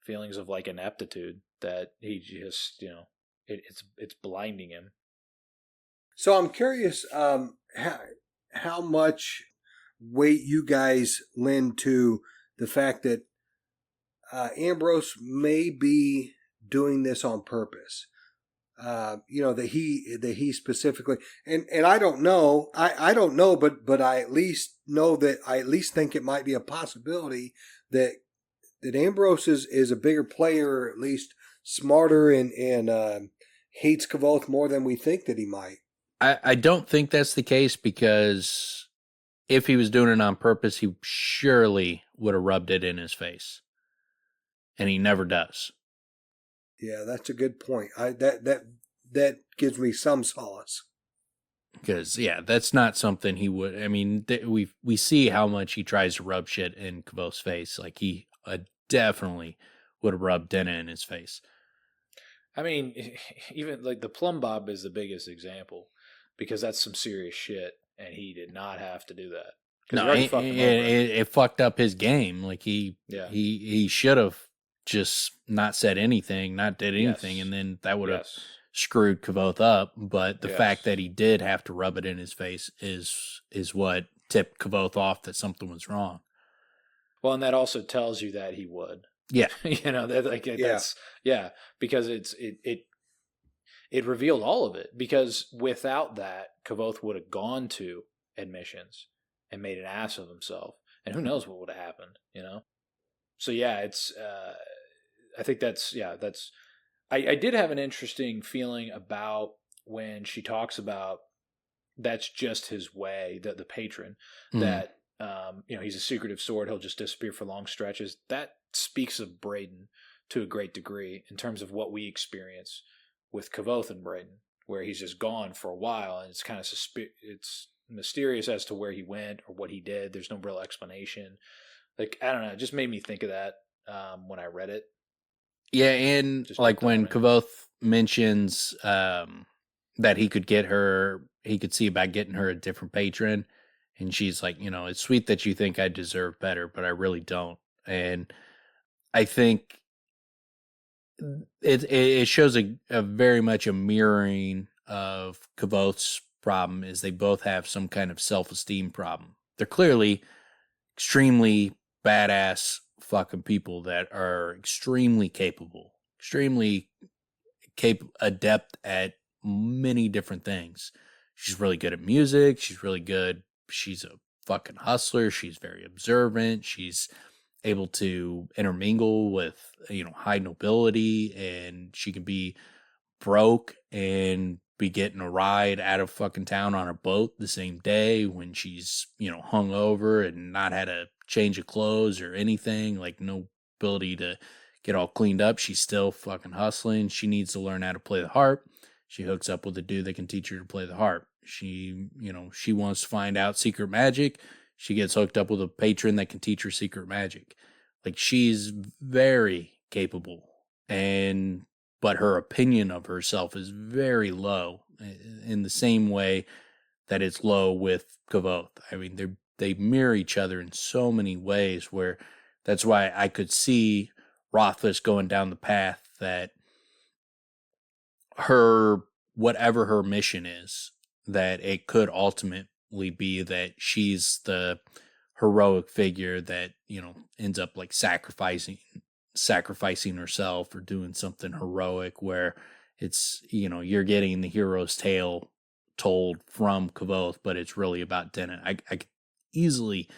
feelings of like ineptitude that he just, it's blinding him. So I'm curious how much weight you guys lend to the fact that Ambrose may be doing this on purpose. That he specifically, and I don't know, I don't know, but I at least know that I at least think it might be a possibility that Ambrose is a bigger player, or at least smarter, and hates Kavoth more than we think that he might. I don't think that's the case, because if he was doing it on purpose, he surely would have rubbed it in his face. And he never does. Yeah, that's a good point. That gives me some solace. Because, yeah, that's not something he would. I mean, we see how much he tries to rub shit in Kavoth's face. Like, he definitely would have rubbed Denna in his face. I mean, even like the plumb bob is the biggest example, because that's some serious shit, and he did not have to do that. No, it fucked up his game. Like, he should have just not said anything, not did anything, and then that would have screwed Kavoth up. But the fact that he did have to rub it in his face is what tipped Kavoth off that something was wrong. Well, and that also tells you that he would. Yeah. That's because it revealed all of it, because without that, Kavoth would have gone to admissions and made an ass of himself, and who knows what would have happened, So it's I think that's I did have an interesting feeling about when she talks about that's just his way, the patron, that he's a secretive sword, he'll just disappear for long stretches. That speaks of Braden to a great degree in terms of what we experience with Kavoth and Braden, where he's just gone for a while, and it's kind of it's mysterious as to where he went or what he did. There's no real explanation. Like, I don't know, it just made me think of that when I read it. Yeah, and just like when Kavoth mentions that he could see about getting her a different patron, and she's like, it's sweet that you think I deserve better, but I really don't. And I think it shows a very much a mirroring of Kavoth's problem, is they both have some kind of self-esteem problem. They're clearly extremely badass fucking people that are extremely capable, adept at many different things. She's really good at music. She's a fucking hustler. She's very observant. She's able to intermingle with, high nobility, and she can be broke and be getting a ride out of fucking town on a boat the same day when she's, hung over and not had a change of clothes or anything, like no ability to get all cleaned up. She's still fucking hustling. She needs to learn how to play the harp. She hooks up with a dude that can teach her to play the harp. She wants to find out secret magic. She gets hooked up with a patron that can teach her secret magic. Like, she's very capable, but her opinion of herself is very low, in the same way that it's low with Kavoth. I mean, they mirror each other in so many ways, where that's why I could see Rothfuss going down the path that whatever her mission is, that it could ultimately be that she's the heroic figure that, ends up like sacrificing herself or doing something heroic, where it's, you're getting the hero's tale told from Kavoth, but it's really about Denna. I could easily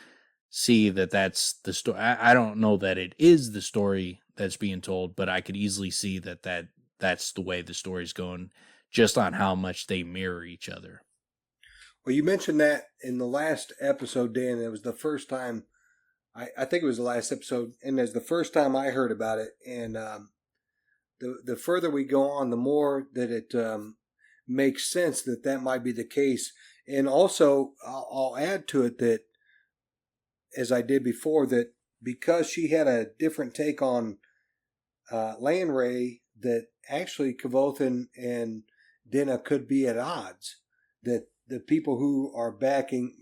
see that that's the story. I don't know that it is the story that's being told, but I could easily see that's the way the story's going, just on how much they mirror each other. Well, you mentioned that in the last episode, Dan. It was the first time, I think it was the last episode, and it's the first time I heard about it. And the further we go on, the more that it makes sense that might be the case. And also, I'll add to it that, as I did before, that because she had a different take on Lanray, that actually Kavoth and Denna could be at odds. That the people who are backing,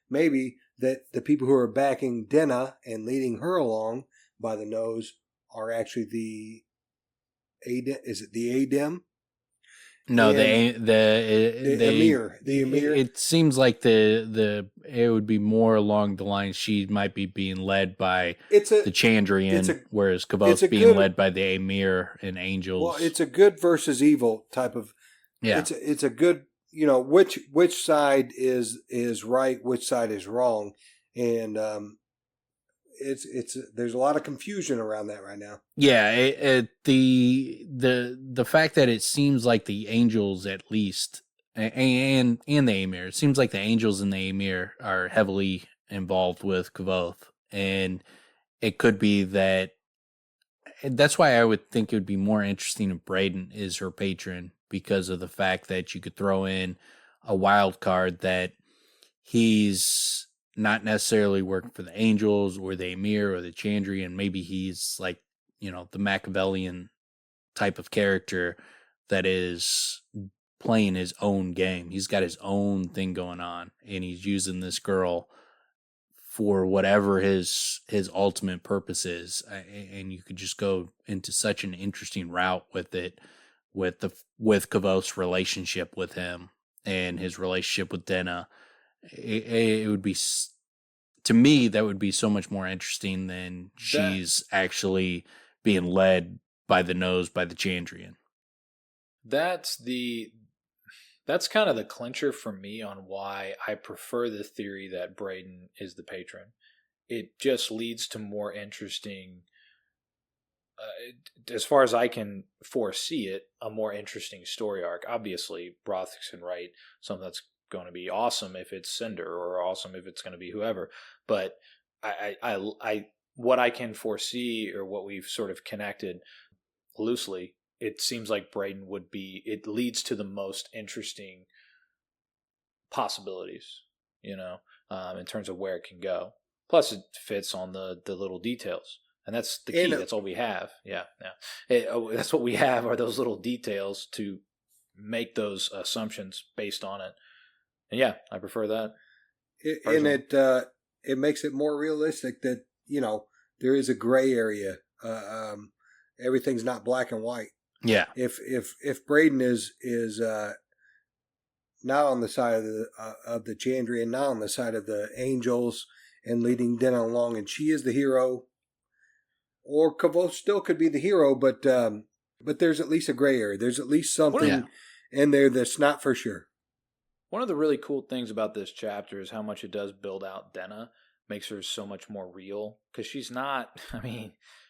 maybe that the people who are backing Denna and leading her along by the nose are actually the Adem? No, and the Emir. The Emir. It seems like it would be more along the lines she might be being led by the Chandrian, whereas Kavoth's being led by the Emir and Angels. Well, it's a good versus evil type of. Yeah, it's a good. Which side is right, which side is wrong, and there's a lot of confusion around that right now. Yeah, the fact that it seems like the Angels at least and the Emir, it seems like the Angels and the Emir are heavily involved with Kavoth, and it could be that. That's why I would think it would be more interesting if Braden is her patron, because of the fact that you could throw in a wild card that he's not necessarily working for the Angels or the Emir or the Chandrian. Maybe he's like, the Machiavellian type of character that is playing his own game. He's got his own thing going on, and he's using this girl for whatever his ultimate purpose is. And you could just go into such an interesting route with it, with Kavoth's relationship with him and his relationship with Denna. It would be, to me, that would be so much more interesting than she's actually being led by the nose by the Chandrian. That's kind of the clincher for me on why I prefer the theory that Braden is the patron. It just leads to more interesting, as far as I can foresee it, a more interesting story arc. Obviously, Roth can write something that's going to be awesome if it's Cinder, or awesome if it's going to be whoever. But I what I can foresee, or what we've sort of connected loosely, it seems like Braden would be. It leads to the most interesting possibilities, in terms of where it can go. Plus, it fits on the little details. And that's the key. That's all we have. Yeah. That's what we have, are those little details to make those assumptions based on it. And yeah, I prefer that. It makes it more realistic that, there is a gray area. Everything's not black and white. Yeah. If Braden is not on the side of the Chandrian, not on the side of the Angels and leading Denna along, and she is the hero, or Kavoth still could be the hero, but there's at least a gray area. There's at least something in there that's not for sure. One of the really cool things about this chapter is how much it does build out Denna, makes her so much more real, because she's not,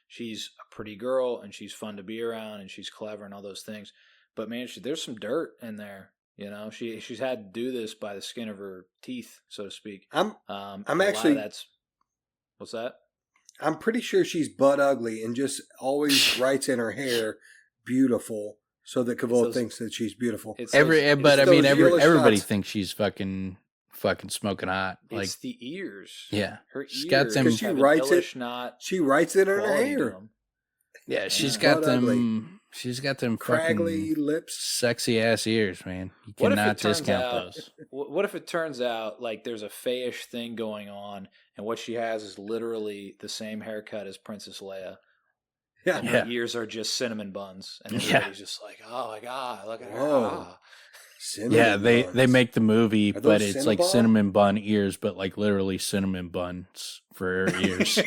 she's a pretty girl and she's fun to be around and she's clever and all those things, but man, there's some dirt in there. She's had to do this by the skin of her teeth, so to speak. I'm actually, what's that? I'm pretty sure she's butt ugly and just always writes in her hair beautiful, so that Kavoth thinks that she's beautiful. Everybody thinks she's fucking smoking hot. Like, it's the ears. Yeah, her she's ears. got them. She writes it. She writes it in her hair. Yeah, she's got them. Ugly. She's got them craggy lips, sexy ass ears, man. You cannot discount those. What if it turns out like there's a fayish thing going on, and what she has is literally the same haircut as Princess Leia? Yeah, and her ears are just cinnamon buns, and everybody's just like, "Oh my god, look at her!" Oh. They make the movie, but it's like cinnamon bun ears, but like literally cinnamon buns for her ears.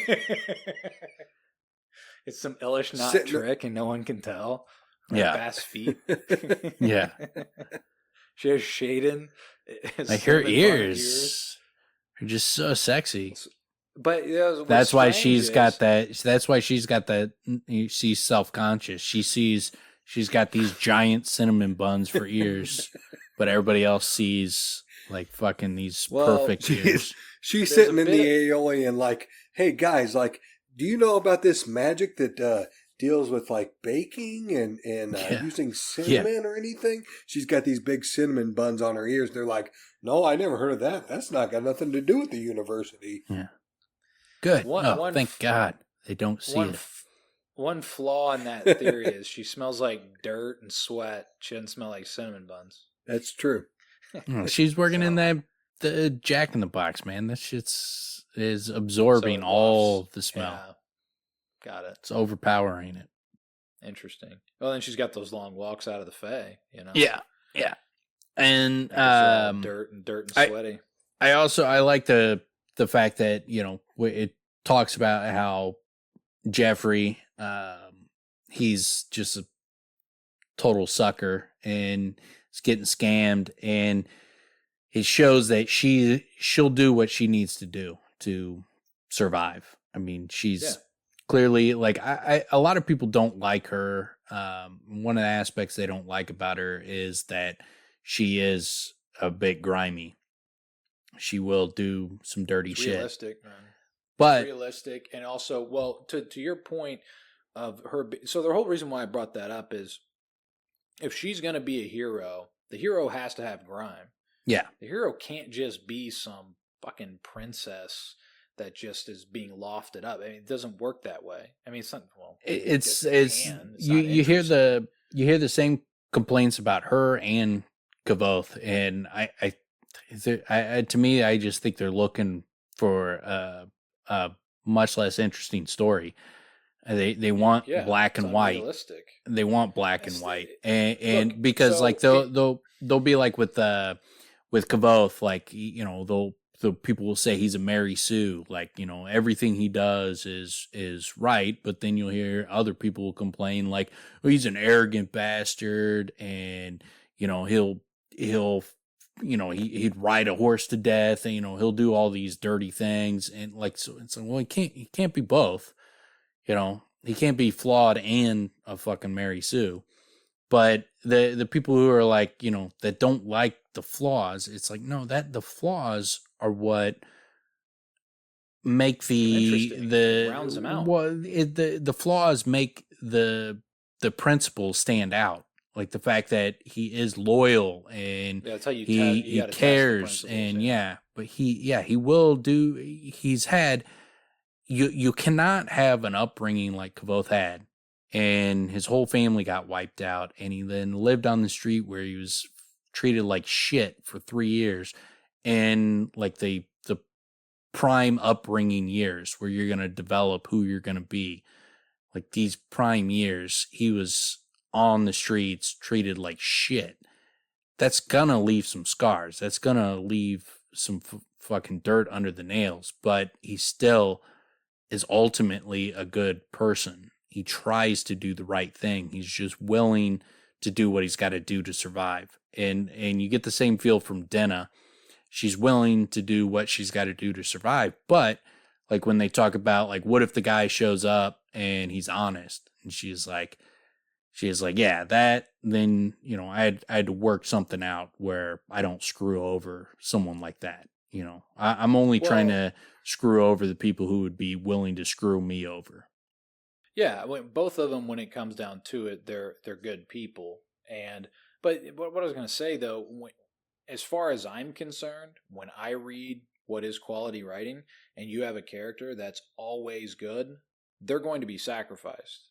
It's some illish knot trick, and no one can tell. Bass feet. Yeah. She has Shaden. Like her ears are just so sexy. But that's why she's got that. That's why she's got that. She's self-conscious. She's got these giant cinnamon buns for ears, but everybody else sees like fucking these perfect ears. She's sitting in the aioli and like, hey guys, like, do you know about this magic that deals with like baking and using cinnamon or anything? She's got these big cinnamon buns on her ears. They're like, no, I never heard of that. That's not got nothing to do with the university. Yeah. Good. Thank God they don't see it. One flaw in that theory is she smells like dirt and sweat. She doesn't smell like cinnamon buns. That's true. She's working in the Jack in the Box, man. That shit's is absorbing all the smell. Yeah. Got it. It's overpowering it. Interesting. Well, then she's got those long walks out of the Fae, you know? Yeah. And dirt and sweaty. I like the fact that, you know, it talks about how Jeffrey, he's just a total sucker and is getting scammed, and it shows that she'll do what she needs to do to survive. I mean, she's clearly like, a lot of people don't like her. One of the aspects they don't like about her is that she is a bit grimy. She will do some dirty shit. Realistic, man. But realistic, and also, well, to your point of her. So the whole reason why I brought that up is, if she's going to be a hero, the hero has to have grime. Yeah, the hero can't just be some fucking princess that just is being lofted up. I mean, it doesn't work that way. I mean, it's not. Well, it's you hear the same complaints about her and Kavoth, and I to me, I just think they're looking for a much less interesting story. They want black and white. They want black and white, and look, because so like they'll be like with Kavoth, like, you know, the people will say he's a Mary Sue, like, you know, everything he does is right, but then you'll hear other people complain like, oh, he's an arrogant bastard, and, you know, he'll you know, he'd ride a horse to death, and, you know, he'll do all these dirty things, and like, so it's like, well, he can't be both, you know, he can't be flawed and a fucking Mary Sue. But the people who are like, you know, that don't like the flaws, it's like, no, that the flaws are what make the rounds them out. Well, the flaws make the principles stand out. Like the fact that he is loyal and that's how he cares, and but he will do. He's had you cannot have an upbringing like Kavoth had, and his whole family got wiped out, and he then lived on the street where he was treated like shit for 3 years, and like the prime upbringing years where you're gonna develop who you're gonna be, like these prime years, he was on the streets, treated like shit. That's gonna leave some scars. That's gonna leave some fucking dirt under the nails. But he still is ultimately a good person. He tries to do the right thing. He's just willing to do what he's got to do to survive. And you get the same feel from Denna. She's willing to do what she's got to do to survive. But like when they talk about like, what if the guy shows up and he's honest? And she's like, yeah, that, then, you know, I had to work something out where I don't screw over someone like that. You know, I'm only trying to screw over the people who would be willing to screw me over. Yeah, both of them, when it comes down to it, they're good people. But what I was going to say, though, as far as I'm concerned, when I read what is quality writing and you have a character that's always good, they're going to be sacrificed.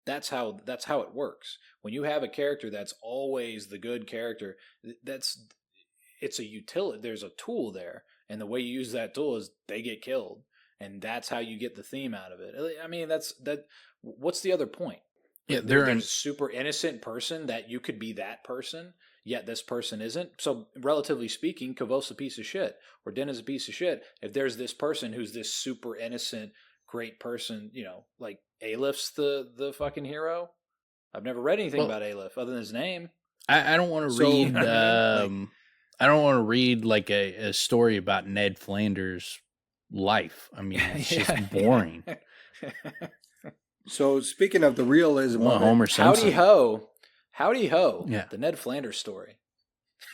That's how it works. When you have a character that's always the good character, it's a utility. There's a tool there, and the way you use that tool is they get killed, and that's how you get the theme out of it. I mean, that. What's the other point? Yeah, there's a super innocent person that you could be that person, yet this person isn't. So, relatively speaking, Kavoth's a piece of shit, or Denna's a piece of shit. If there's this person who's this super innocent, great person, you know, like Aelif's the fucking hero. I've never read anything about Aelif other than his name. I don't want to read. I don't want to read like a story about Ned Flanders' life. I mean, it's just boring. So speaking of the realism of Homer Simpson. Howdy ho. Yeah. The Ned Flanders story.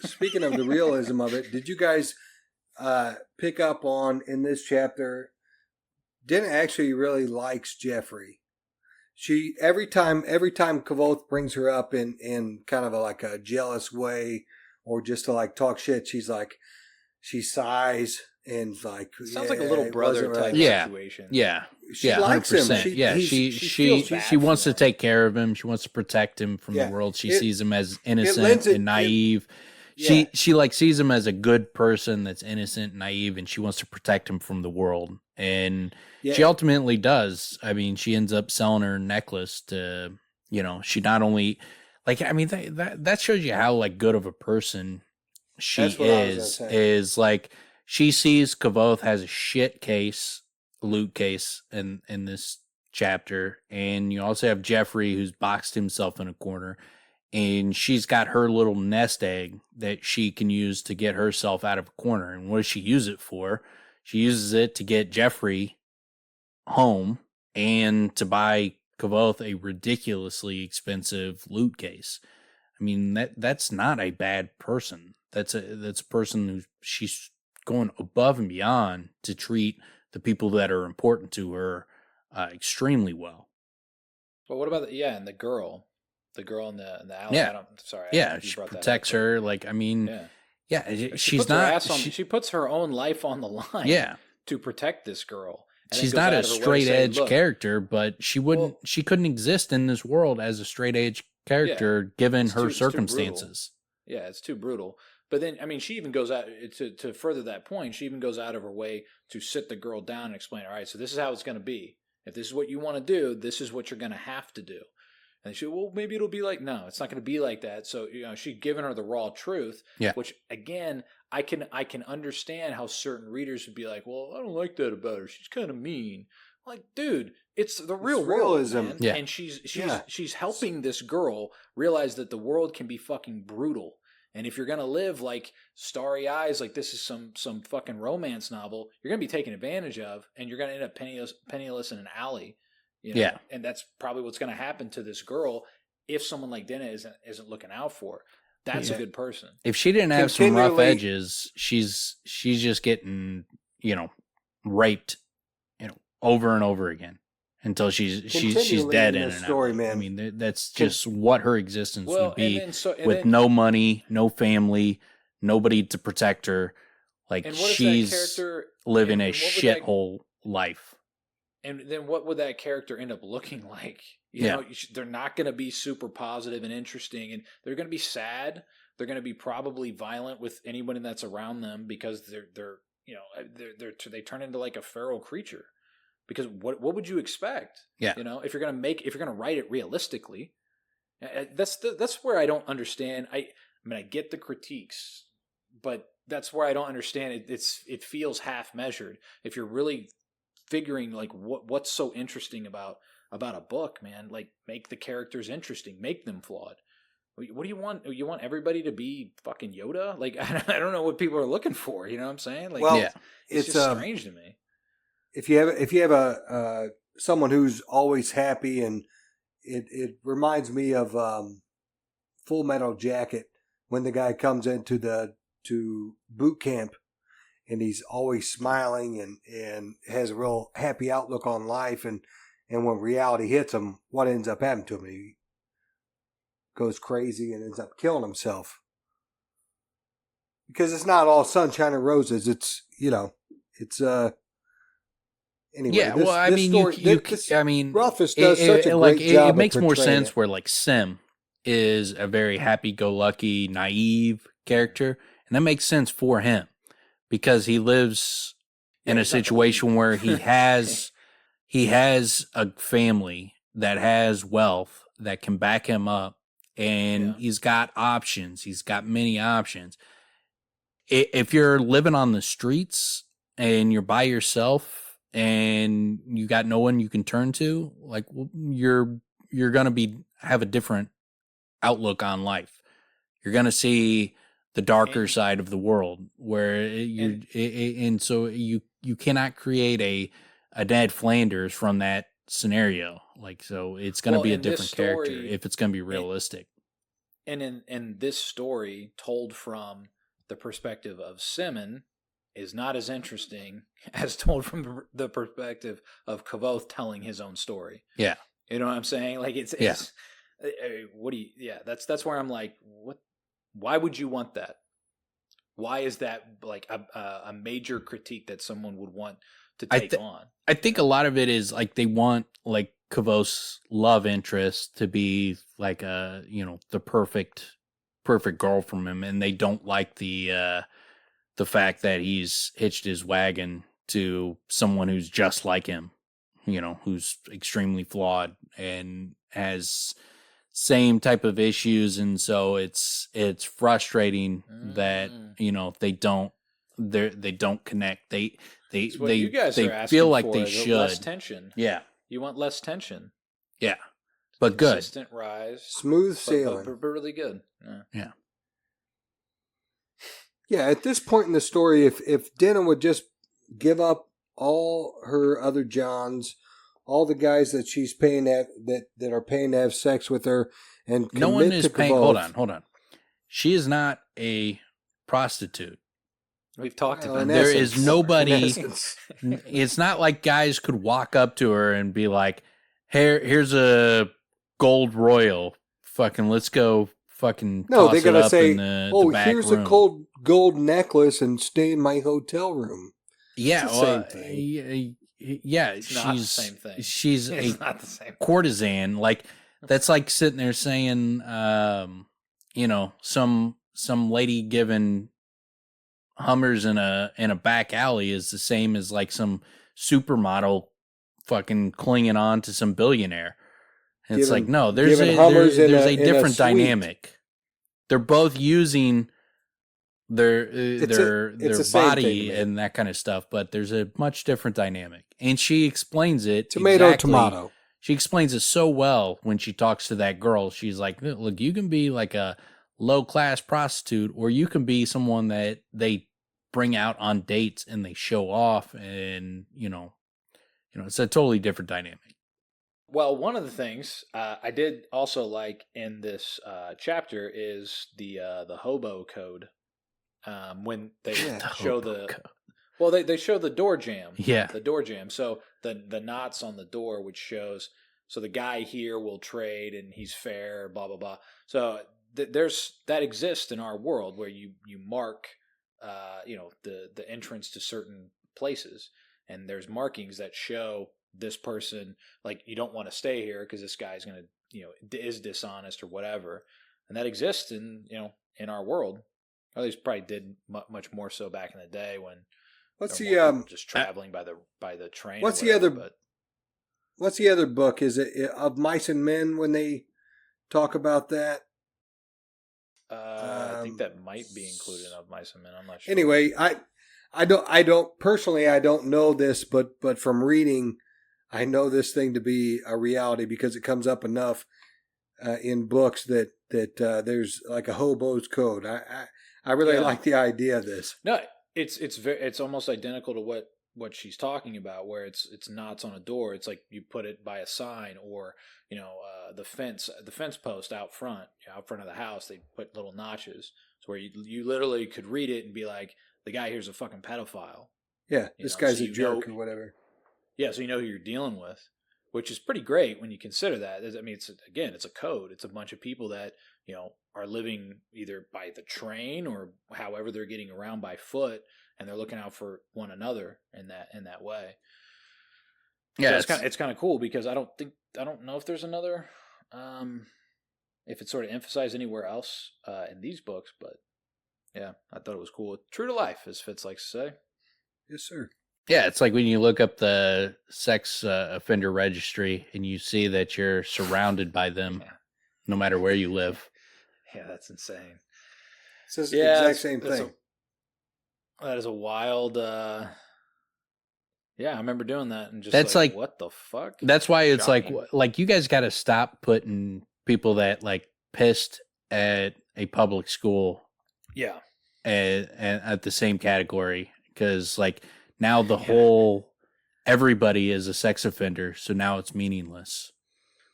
Speaking of the realism of it, did you guys pick up on in this chapter? Denna actually really likes Jeffrey. She every time Kavoth brings her up in kind of like a jealous way, or just to like talk shit, she sighs and like sounds like a little brother type situation. Yeah. She likes 100%. him. She wants to take care of him. She wants to protect him from the world. She sees him as innocent and naive. She sees him as a good person that's innocent and naive, and she wants to protect him from the world. And she ultimately does. I mean, she ends up selling her necklace to You know, she not only like I mean that shows you how like good of a person she That's what I was gonna say. is like she sees Kavoth has a shit case, loot case in this chapter, and you also have Jeffrey who's boxed himself in a corner, and she's got her little nest egg that she can use to get herself out of a corner. And what does she use it for? She uses it to get Jeffrey home and to buy Kavoth a ridiculously expensive loot case. I mean that's not a bad person. That's a person who she's going above and beyond to treat the people that are important to her extremely well. But what about and the girl in the alley? Yeah. I don't know if you She brought that protects up, her. Like I mean, she she's puts her not. ass on, she puts her own life on the line. Yeah. To protect this girl. And She's then goes not out a of her way to straight say, edge "Look, character, but she couldn't exist in this world as a straight edge character given it's her too circumstances. Yeah, it's too brutal. But then, I mean, she even goes out to further that point. She even goes out of her way to sit the girl down and explain, all right, so this is how it's going to be. If this is what you want to do, this is what you're going to have to do. And she, well, maybe it'll be like, no, it's not going to be like that. So, she'd given her the raw truth, which again, I can understand how certain readers would be like, well, I don't like that about her. She's kind of mean. Like, dude, it's the real world, man. Yeah. And she's helping this girl realize that the world can be fucking brutal. And if you're gonna live like starry eyes, like this is some fucking romance novel, you're gonna be taken advantage of, and you're gonna end up penniless in an alley. Yeah. And that's probably what's gonna happen to this girl if someone like Denna isn't looking out for her. That's a good person. If she didn't have some rough edges, she's just getting, raped, over and over again until she's dead in an story, man. I mean, that's just what her existence would be with no money, no family, nobody to protect her. Like she's living a shithole life. And then what would that character end up looking like? They're not going to be super positive and interesting, and they're going to be sad. They're going to be probably violent with anybody that's around them because they turn into like a feral creature. Because what would you expect? Yeah. If you're gonna write it realistically, that's where I don't understand. I get the critiques, but that's where I don't understand it. It feels half measured. If you're really figuring like what's so interesting about a book, man, like make the characters interesting, make them flawed. What do you want? You want everybody to be fucking Yoda? Like I don't know what people are looking for. You know what I'm saying? Like, it's just strange to me. If you have a someone who's always happy, and it reminds me of Full Metal Jacket when the guy comes into to boot camp and he's always smiling and has a real happy outlook on life, and when reality hits him, what ends up happening to him? He goes crazy and ends up killing himself. Because it's not all sunshine and roses. It's anyway, Rothfuss does such a great job. It makes more sense where like Sim is a very happy-go-lucky, naive character, and that makes sense for him because he lives in a situation where he has a family that has wealth that can back him up, and he's got options. He's got many options. If you're living on the streets and you're by yourself and you got no one you can turn to, like you're gonna have a different outlook on life. You're gonna see the darker side of the world where so you cannot create a Ned Flanders from that scenario. Like, so it's gonna be a different character if it's gonna be realistic. And in this story told from the perspective of Simon is not as interesting as told from the perspective of Kavoth telling his own story. Yeah. You know what I'm saying? Like it's that's where I'm like, what, why would you want that? Why is that like a major critique that someone would want to take on? I think a lot of it is like they want like Kavoth's love interest to be like the perfect girl from him, and they don't like the fact that he's hitched his wagon to someone who's just like him, who's extremely flawed and has same type of issues, and so it's frustrating that they don't connect. They what you guys are asking feel like for, they the should. less tension. Yeah, You want less tension. yeah, but good, Consistent rise, Smooth sailing. but really good. yeah. Yeah, at this point in the story, if Denna would just give up all her other Johns, all the guys that she's paying that are paying to have sex with her, and No one is to paying. both. Hold on. She is not a prostitute. We've talked Well, about in There essence. is nobody. In essence. It's not like guys could walk up to her and be like, here's a gold royal. Fucking let's go fucking No, toss they're it gonna up say, in the "Oh, back here's room." a gold necklace, and stay in my hotel room." Yeah, It's the same thing. Yeah, It's not the same thing. She's It's a not the same. courtesan. Like that's like sitting there saying, some lady giving Hummers in a back alley is the same as like some supermodel fucking clinging on to some billionaire. And it's like, no, there's giving Hummers in there's a- a in a different suite. dynamic. They're both using their It's the same body thing, man. and that kind of stuff, but there's a much different dynamic. And she explains it Tomato. She explains it so well when she talks to that girl. She's like, look, you can be like a low class prostitute, or you can be someone that they bring out on dates and they show off, and it's a totally different dynamic. Well, one of the things I did also like in this chapter is the hobo code. When they show they show the door jam. Yeah. The door jam. So the knots on the door, which shows, so the guy here will trade and he's fair, blah, blah, blah. So that exists in our world where you mark, the entrance to certain places, and there's markings that show this person, like, you don't want to stay here because this guy's going to, is dishonest or whatever. And that exists in our world. At least probably did much more so back in the day when What's there were more the people just traveling by the train. What's or the whatever, other? But What's the other book? Is it Of Mice and Men when they talk about that? I think that might be included in Of Mice and Men. I'm not sure. Anyway, I don't personally, I don't know this, but from reading, I know this thing to be a reality because it comes up enough in books that there's like a hobo's code. I really like the idea of this. No, it's almost identical to what she's talking about, where it's knots on a door. It's like you put it by a sign, or the fence post out front of the house. They put little notches, so where you literally could read it and be like, the guy here's a fucking pedophile. Yeah, this guy's so a jerk or whatever. Yeah, so you know who you're dealing with, which is pretty great when you consider that. I mean, it's a code. It's a bunch of people that are living either by the train or however they're getting around by foot, and they're looking out for one another in that way. Yeah, so it's kind of cool because I don't know if there's another, if it's sort of emphasized anywhere else in these books, but yeah, I thought it was cool. True to life, as Fitz likes to say. Yes, sir. Yeah, it's like when you look up the sex offender registry and you see that you're surrounded by them, no matter where you live. Yeah, that's insane. It's the exact same thing. That is a wild. Yeah, I remember doing that and just That's like what the fuck. That's why it's Shocking. like you guys got to stop putting people that like pissed at a public school, Yeah, at the same category, because like now the whole everybody is a sex offender, so now it's meaningless.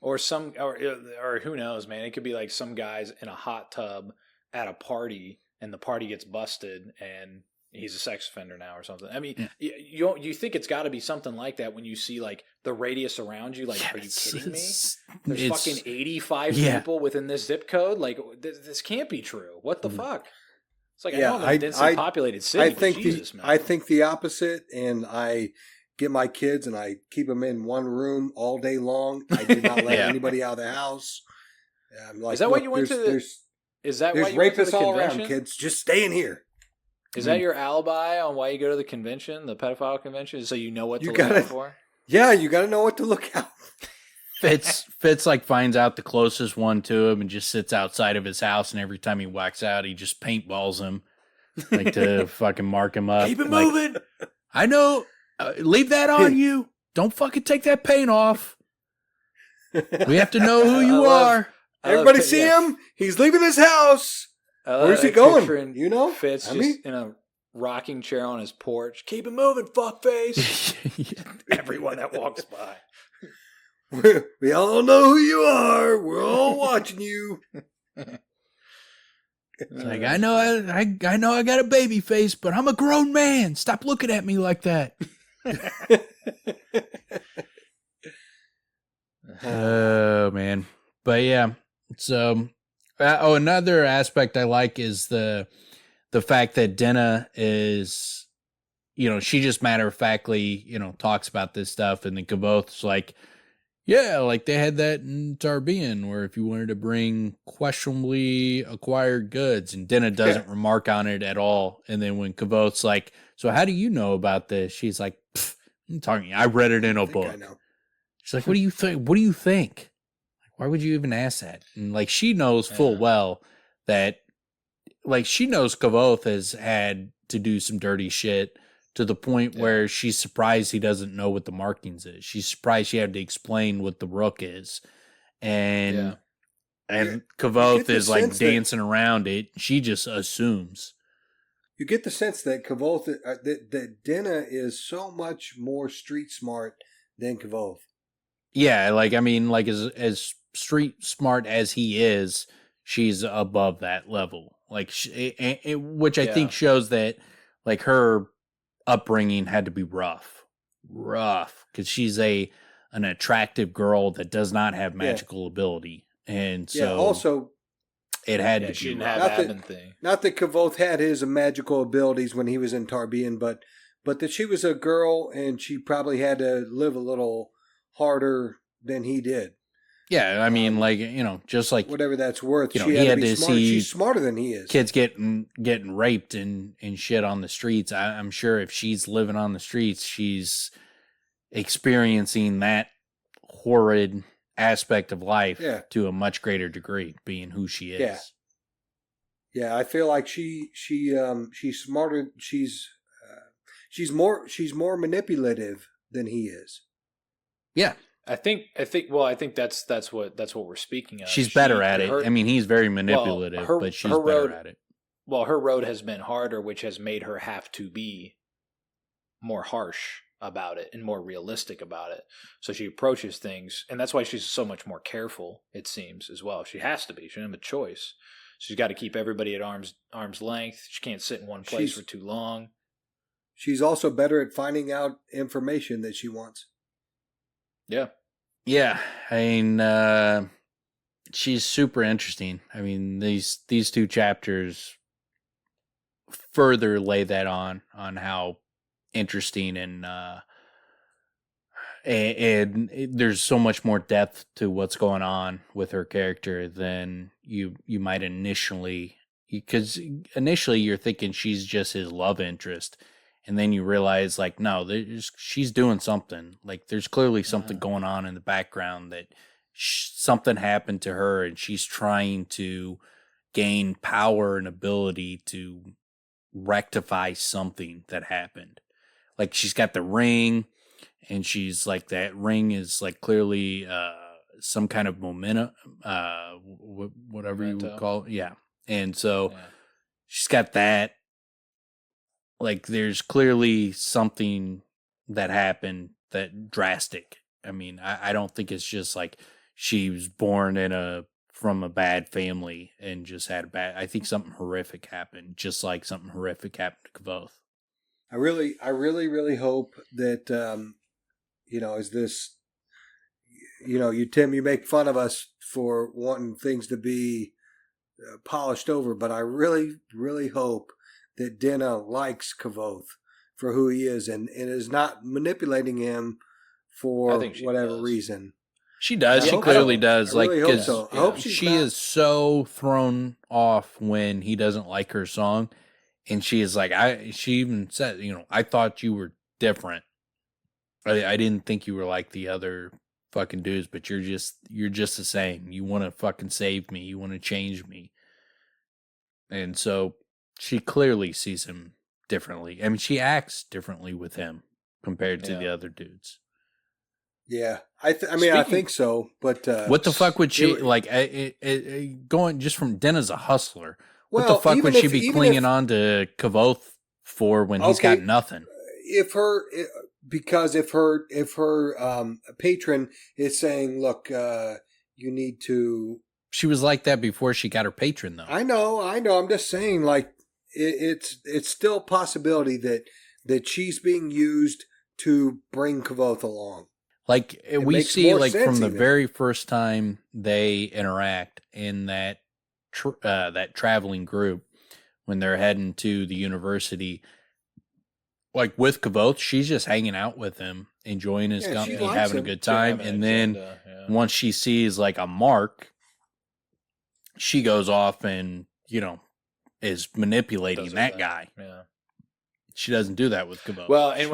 or who knows, man? It could be like some guys in a hot tub at a party, and the party gets busted, and he's a sex offender now or something. I mean, you think it's got to be something like that when you see like the radius around you. Like, are you kidding me? There's fucking 85 people within this zip code. Like, this can't be true. What the fuck? It's like, I know I'm in a densely populated city. I think the opposite, and I get my kids and I keep them in one room all day long. I do not let anybody out of the house. Like, is that why you went to the? Is that why you went to the rapists all convention? around, kids? Just stay in here. Is that your alibi on why you go to the convention, the pedophile convention, so you know what to look out for? Yeah, you got to know what to look out. Fitz like finds out the closest one to him and just sits outside of his house, and every time he walks out, he just paintballs him, like to fucking mark him up. Keep it like, moving. I know. Leave that on you. Don't fucking take that paint off. We have to know who you are. Everybody see him? He's leaving his house. Where's he going? You know? Fitz just in a rocking chair on his porch. Keep it moving, fuckface. Everyone that walks by. We all know who you are. We're all watching you. It's like, I know I got a baby face, but I'm a grown man. Stop looking at me like that. Oh man. But yeah. So another aspect I like is the fact that Denna is, she just matter of factly, talks about this stuff, and then Kavoth's like, yeah, like they had that in Tarbean, where if you wanted to bring questionably acquired goods, and Denna doesn't remark on it at all. And then when Kavoth's like, so how do you know about this? She's like, I'm talking, I read it in a book. I know. She's like, what do you think? What do you think? Why would you even ask that? And like, she knows full well that, like, she knows Kavoth has had to do some dirty shit, to the point where she's surprised he doesn't know what the markings is. She's surprised she had to explain what the rook is. And Kavoth is like dancing around it. She just assumes. You get the sense that Kavoth, that Denna is so much more street smart than Kavoth. Yeah, like, I mean, like, as street smart as he is, she's above that level. Like, which I think shows that, like, her upbringing had to be rough, because she's an attractive girl that does not have magical ability, and so also it had to she be didn't rough. have thing. Not that Kavoth had his magical abilities when he was in Tarbean, but that she was a girl and she probably had to live a little harder than he did. Yeah, I mean, like, just like whatever that's worth. He had to see she's smarter than he is. Kids getting raped and shit on the streets. I'm sure if she's living on the streets, she's experiencing that horrid aspect of life to a much greater degree, being who she is. Yeah, I feel like she's smarter. She's more manipulative than he is. Yeah. I think that's what we're speaking of. She's better at it. I mean, he's very manipulative, but she's better at it. Well, her road has been harder, which has made her have to be more harsh about it and more realistic about it. So she approaches things, and that's why she's so much more careful, it seems, as well. She has to be. She doesn't have a choice. She's got to keep everybody at arm's length. She can't sit in one place for too long. She's also better at finding out information that she wants. Yeah. Yeah. I mean, she's super interesting. I mean, these two chapters further lay that on how interesting and there's so much more depth to what's going on with her character than you might initially, because initially you're thinking she's just his love interest. And then you realize, like, no, she's doing something. Like, there's clearly something going on in the background, that something happened to her, and she's trying to gain power and ability to rectify something that happened. Like, she's got the ring, and she's like, that ring is like clearly some kind of momentum, whatever you would call it. Yeah. And so she's got that. Like, there's clearly something that happened that drastic. I mean, I don't think it's just like she was born from a bad family and just had I think something horrific happened, just like something horrific happened to Kavoth. I really hope that, as this, Tim, you make fun of us for wanting things to be polished over, but I really, really hope that Denna likes Kavoth for who he is and is not manipulating him for whatever reason. She does. She clearly does. I really hope so. I hope she is so thrown off when he doesn't like her song. And she is like, she even said, I thought you were different. I didn't think you were like the other fucking dudes, but you're just the same. You want to fucking save me. You want to change me. And so she clearly sees him differently. I mean, she acts differently with him compared to the other dudes. Yeah, I think so. But what the fuck would she going just from Denna's a hustler? What the fuck would she be clinging on to Kavoth for when he's got nothing? If her patron is saying, "Look, you need to." She was like that before she got her patron, though. I know. I'm just saying, like it's still a possibility that she's being used to bring Kavoth along. Like we see, like from the very first time they interact in that that traveling group when they're heading to the university, like with Kavoth, she's just hanging out with him, enjoying his company, having a good time, and then once she sees like a mark, she goes off and is manipulating that guy. Yeah, she doesn't do that with Kavoth. Well, and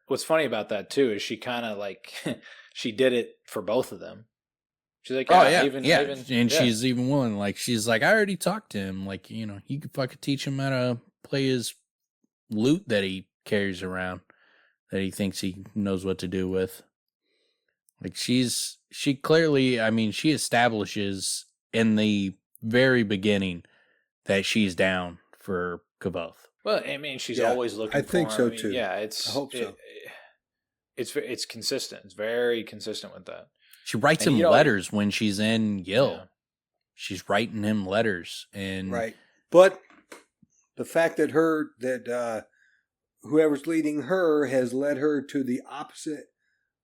what's funny about that too is she kind of like she did it for both of them. She's like, she's even willing. Like she's like, I already talked to him. Like you could fucking teach him how to play his lute that he carries around, that he thinks he knows what to do with. Like she clearly, I mean, she establishes in the very beginning that she's down for Kavoth. Well, I mean, she's always looking. I think so too. Yeah, I hope so. It's consistent. It's very consistent with that. She writes him letters when she's in Yale. Yeah. She's writing him letters, and right. But the fact that whoever's leading her has led her to the opposite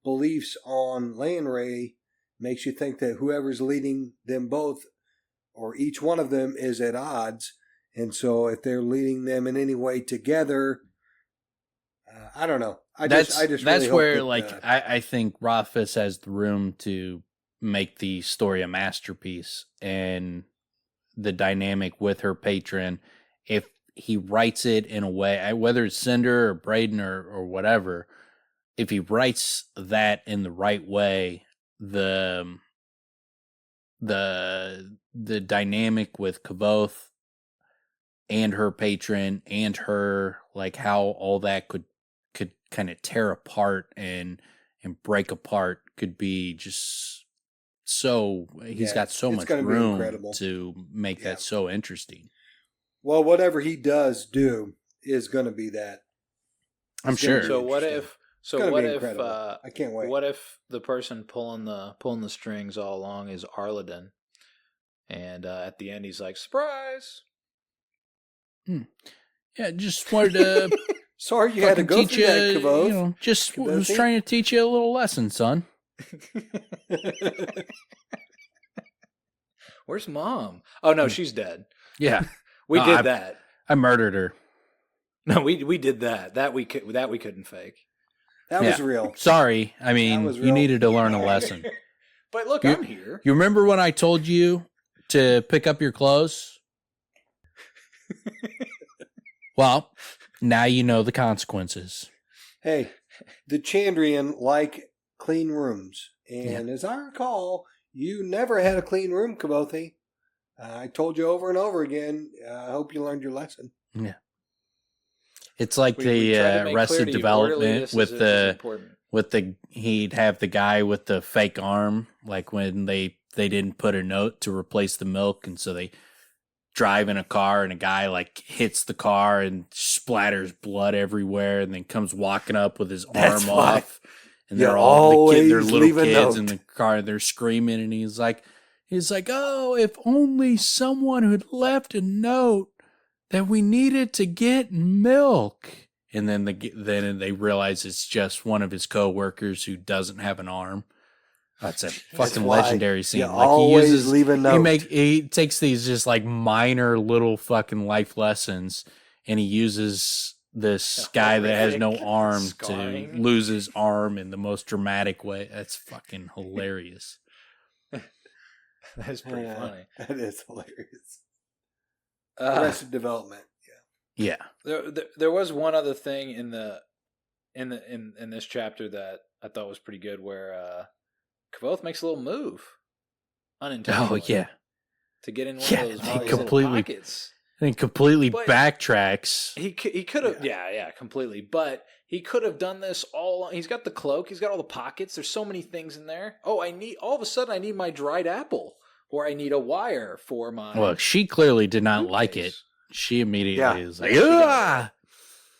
beliefs on Lanray makes you think that whoever's leading them both, or each one of them, is at odds. And so if they're leading them in any way together, I don't know. That's really where I think Rothfuss has the room to make the story a masterpiece, and the dynamic with her patron. If he writes it in a way, whether it's Cinder or Braden or whatever, if he writes that in the right way, the dynamic with Kavoth and her patron and her, like how all that could kind of tear apart and break apart could be just so, he's got so much room to make that so interesting. Well, whatever he does do is going to be that. I'm sure. So what if I can't wait. What if the person pulling the strings all along is Arladin, and at the end he's like, surprise. Yeah, just wanted to. Sorry, you had to go through that, Kavoth. Just was trying to teach you a little lesson, son. Where's Mom? Oh no, she's dead. Yeah, we did that. I murdered her. No, we did that. That we couldn't fake. That was real. Sorry, I mean you needed to learn a lesson. But look, I'm here. You remember when I told you to pick up your clothes? Well, now you know the consequences. Hey, the Chandrian like clean rooms. And as I recall, you never had a clean room, Kavothi. I told you over and over again, I hope you learned your lesson. Yeah. It's like the Arrested Development he'd have the guy with the fake arm, like when they didn't put a note to replace the milk, and so they drive in a car and a guy like hits the car and splatters blood everywhere, and then comes walking up with his arm off, and they're all they're little kids in the car, they're screaming, and he's like, oh, if only someone had left a note that we needed to get milk. And then they realize it's just one of his coworkers who doesn't have an arm. That's a fucking legendary scene. Like he takes these just like minor little fucking life lessons, and he uses this guy that has no arm to lose his arm in the most dramatic way. That's fucking hilarious. That's pretty funny. That is hilarious. Arrested Development. Yeah. There was one other thing in this chapter that I thought was pretty good, where Kvoth makes a little move unintentionally. Oh yeah, to get in one of those he little completely pockets. and completely But backtracks. He could have, yeah, completely. But he could have done this all. He's got the cloak. He's got all the pockets. There's so many things in there. Oh, all of a sudden I need my dried apple, or I need a wire for my. Well, she clearly did not loot like case. it. She immediately was like, Yeah,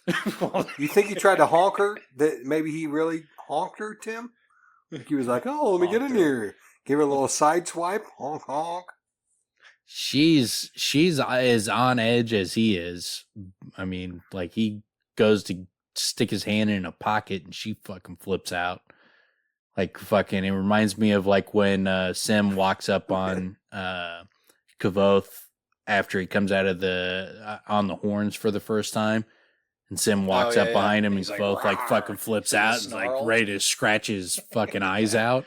"Ah!" You think he tried to honk her? That maybe he really honked her, Tim? Like he was like, "Oh, let me get in here." Give her a little side swipe. Honk, honk. She's as on edge as he is. I mean, like he goes to stick his hand in a pocket and she fucking flips out. Like fucking, it reminds me of like when Sim walks up on Kavoth after he comes out of the on the horns for the first time, and Sim walks up behind him and Kavoth like fucking flips out and like ready to scratch his fucking eyes out.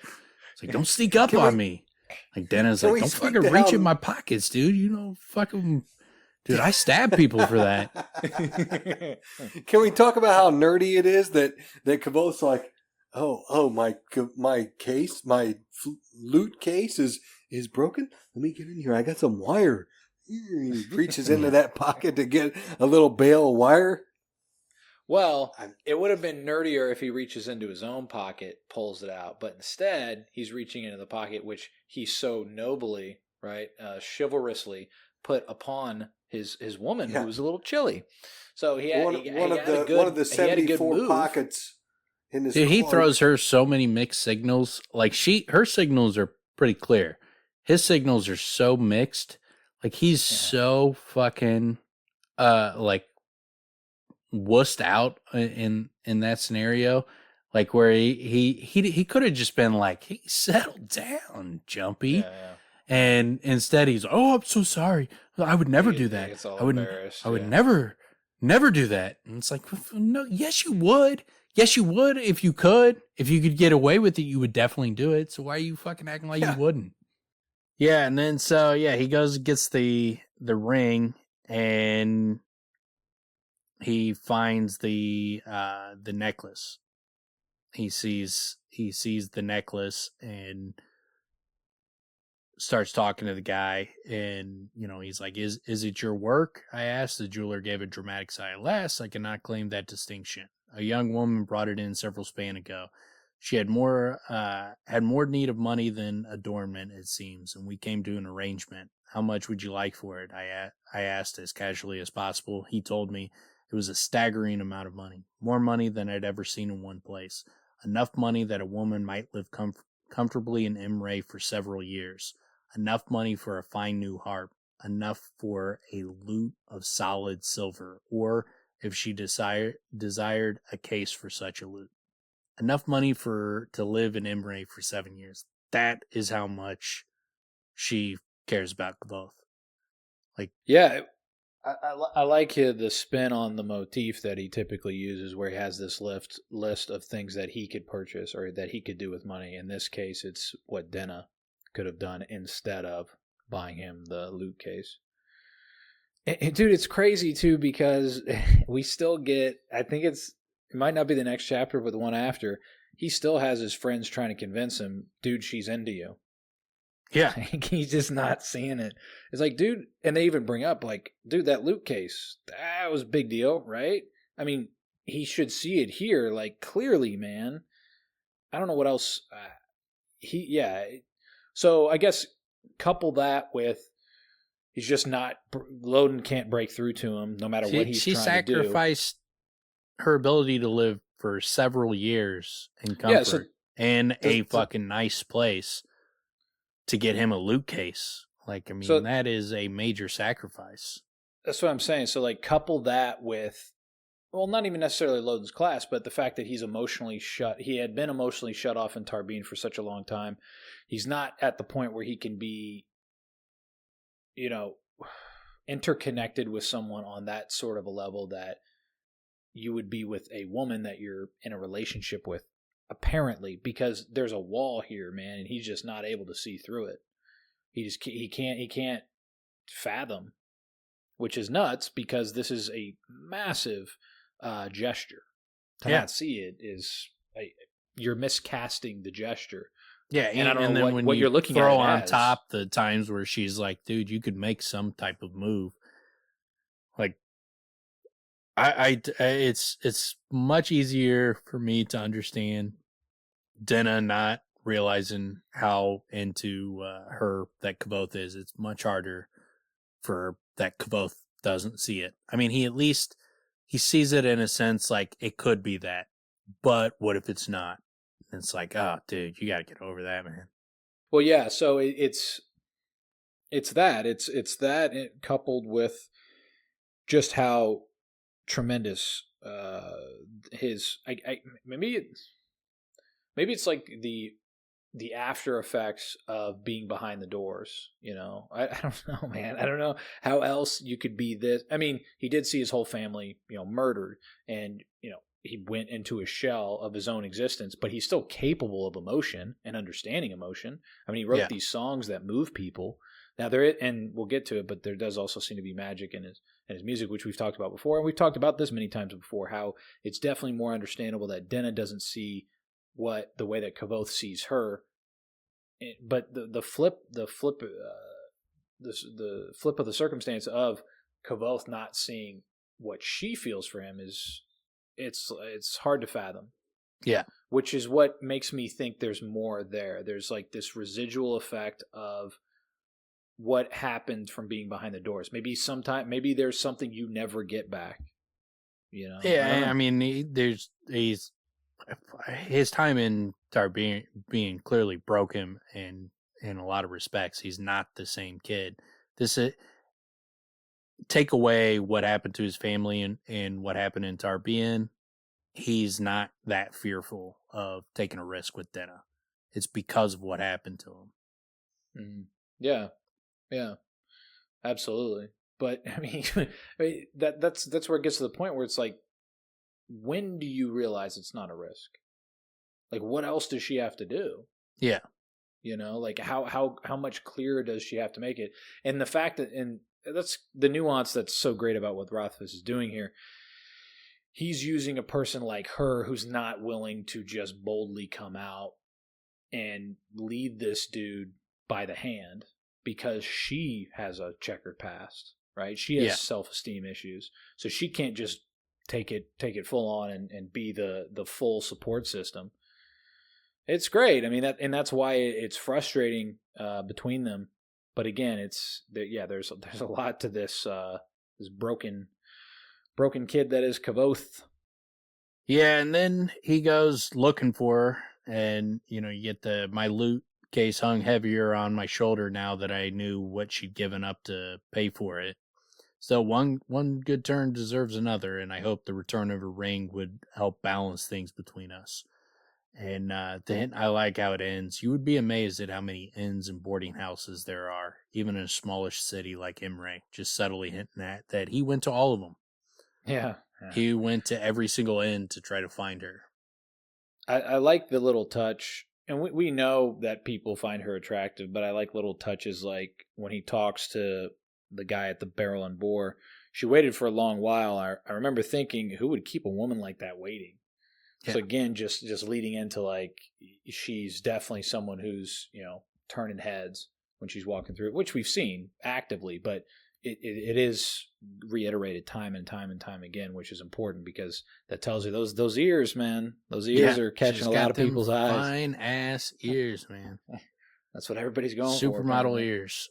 It's like, don't sneak up on me. Like Denna's like, don't fucking reach in my pockets, dude. You know, fucking, dude, I stab people for that. Can we talk about how nerdy it is that Kavoth's like, oh, my case, my loot case is broken. Let me get in here. I got some wire. He reaches into that pocket to get a little bale of wire. Well, it would have been nerdier if he reaches into his own pocket, pulls it out, but instead he's reaching into the pocket which he so nobly, right, chivalrously put upon his woman who was a little chilly. So he had one of the 74 pockets in his. Dude, he throws her so many mixed signals. Like her signals are pretty clear. His signals are so mixed. Like he's so fucking like wussed out in that scenario, like where he could have just been like, "Hey, settle down, Jumpy," and instead he's, "Oh, I'm so sorry. I would never do that. I would never do that." And it's like, no, yes you would. Yes, you would if you could. If you could get away with it, you would definitely do it. So why are you fucking acting like you wouldn't? Yeah, and then he goes and gets the ring and he finds the necklace. He sees the necklace and starts talking to the guy, and he's like, "Is it your work?" I asked. The jeweler gave a dramatic sigh. "Alas, I cannot claim that distinction. A young woman brought it in several span ago. She had more need of money than adornment, it seems, and we came to an arrangement. How much would you like for it?" I asked as casually as possible. He told me it was a staggering amount of money, more money than I'd ever seen in one place, enough money that a woman might live comfortably in Imre for several years, enough money for a fine new harp, enough for a loot of solid silver, or, if she desired a case for such a loot, enough money to live in Imre for 7 years. That is how much she cares about both. Like, yeah, I like the spin on the motif that he typically uses, where he has this list of things that he could purchase or that he could do with money. In this case, it's what Denna could have done instead of buying him the loot case. And, dude, it's crazy too, because we still get, I think it might not be the next chapter, but the one after, he still has his friends trying to convince him, dude, she's into you. Yeah. He's just not seeing it. It's like, dude, and they even bring up, like, dude, that loot case, that was a big deal, right? I mean, he should see it here, like, clearly, man. I don't know what else. So I guess couple that with he's just not, Loden can't break through to him no matter what he's trying to do. She sacrificed her ability to live for several years in comfort in a fucking nice place to get him a loot case. Like, I mean, that is a major sacrifice. That's what I'm saying. So, like, couple that with, well, not even necessarily Loden's class, but the fact that he's he had been emotionally shut off in Tarbine for such a long time. He's not at the point where he can be, interconnected with someone on that sort of a level that you would be with a woman that you're in a relationship with, apparently, because there's a wall here, man, and he's just not able to see through it. He can't fathom, which is nuts, because this is a massive gesture. To not see it is you're miscasting the gesture. Yeah, and I don't and know then when what you you're looking throw at it on as. top the times where she's like, dude, you could make some type of move. Like, it's much easier for me to understand Denna not realizing how into her that Kavoth is. It's much harder for that Kavoth doesn't see it. I mean, he sees it in a sense like it could be that, but what if it's not? And it's like, oh, dude, you got to get over that, man. Well, yeah. So it's that coupled with just how tremendous his maybe it's like the after effects of being behind the doors. I don't know, man. I don't know how else you could be this. I mean, he did see his whole family murdered, and he went into a shell of his own existence, but he's still capable of emotion and understanding emotion. I mean, he wrote these songs that move people. Now and we'll get to it, but there does also seem to be magic in his music, which we've talked about before, and we've talked about this many times before. How it's definitely more understandable that Denna doesn't see the way that Kavoth sees her, but the flip of the circumstance of Kavoth not seeing what she feels for him is it's hard to fathom. Yeah. Which is what makes me think there's more there. There's like this residual effect of what happened from being behind the doors. Maybe there's something you never get back. Yeah, I mean, his time in being clearly broke him, and in a lot of respects, he's not the same kid. Take away what happened to his family and what happened in Tarbean, he's not that fearful of taking a risk with Denna. It's because of what happened to him. Mm. Yeah, absolutely. But I mean, that's where it gets to the point where it's like, when do you realize it's not a risk? Like, what else does she have to do? Yeah. Like how much clearer does she have to make it? And the fact that, and that's the nuance that's so great about what Rothfuss is doing here. He's using a person like her who's not willing to just boldly come out and lead this dude by the hand because she has a checkered past, right? She has self-esteem issues. So she can't just take it full on and be the full support system. It's great. I mean, that's why it's frustrating between them. But again, there's a lot to this broken kid that is Kavoth. Yeah, and then he goes looking for her, and you get my loot case hung heavier on my shoulder now that I knew what she'd given up to pay for it. So one good turn deserves another, and I hope the return of her ring would help balance things between us. And then I like how it ends. You would be amazed at how many inns and boarding houses there are, even in a smallish city like Imre, just subtly hinting at that he went to all of them. Yeah. He went to every single inn to try to find her. I like the little touch, and we know that people find her attractive, but I like little touches like when he talks to the guy at the Barrel and Boar. She waited for a long while. I remember thinking, who would keep a woman like that waiting? Yeah. So again, just leading into like, she's definitely someone who's, turning heads when she's walking through it, which we've seen actively, but it is reiterated time and time and time again, which is important because that tells you those ears, man, those ears are catching a lot of people's eyes. Fine ass ears, man. That's what everybody's going for. Supermodel ears.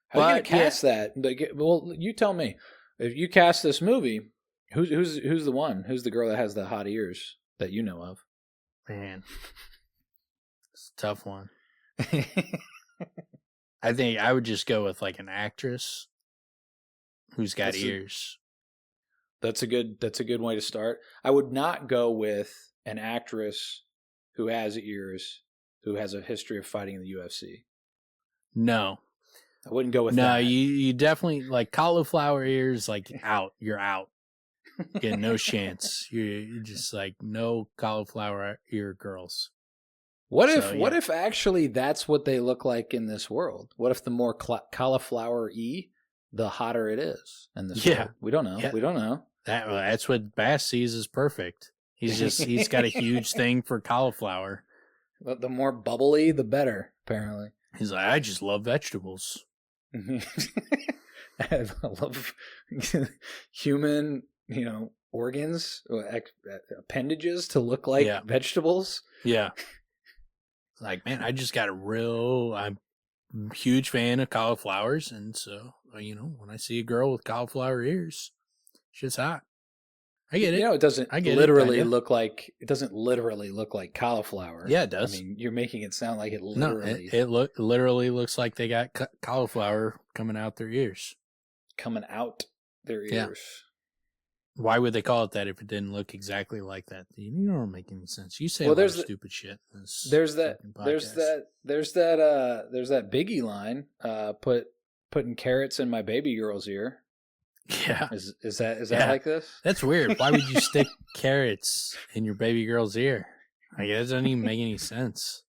How are you going to cast that? Well, you tell me. If you cast this movie, who's the one? Who's the girl that has the hot ears that you know of? Man, it's a tough one. I think I would just go with like an actress who's got ears. That's a good way to start. I would not go with an actress who has ears, who has a history of fighting in the UFC. No. I wouldn't go with that. No, you definitely, like, cauliflower ears, like, out. You're out. Get no chance. You're just like, no cauliflower ear girls. What if actually that's what they look like in this world? What if the more cauliflower-y, the hotter it is in this world? We don't know. Yeah. We don't know. That's what Bass sees as perfect. He's got a huge thing for cauliflower. The more bubbly, the better, apparently. He's like, I just love vegetables. I love human, organs, appendages to look like vegetables. Yeah. Like, man, I'm a huge fan of cauliflowers. And so, when I see a girl with cauliflower ears, shit's hot. I get it. It doesn't literally look like cauliflower. Yeah, it does. I mean, you're making it sound like it literally. No, it literally looks like they got cauliflower coming out their ears. Coming out their ears. Yeah. Why would they call it that if it didn't look exactly like that? You don't make any sense. You say a lot of stupid shit. There's that Biggie line. Putting carrots in my baby girl's ear. Yeah. Is that like this? That's weird. Why would you stick carrots in your baby girl's ear? It doesn't even make any sense.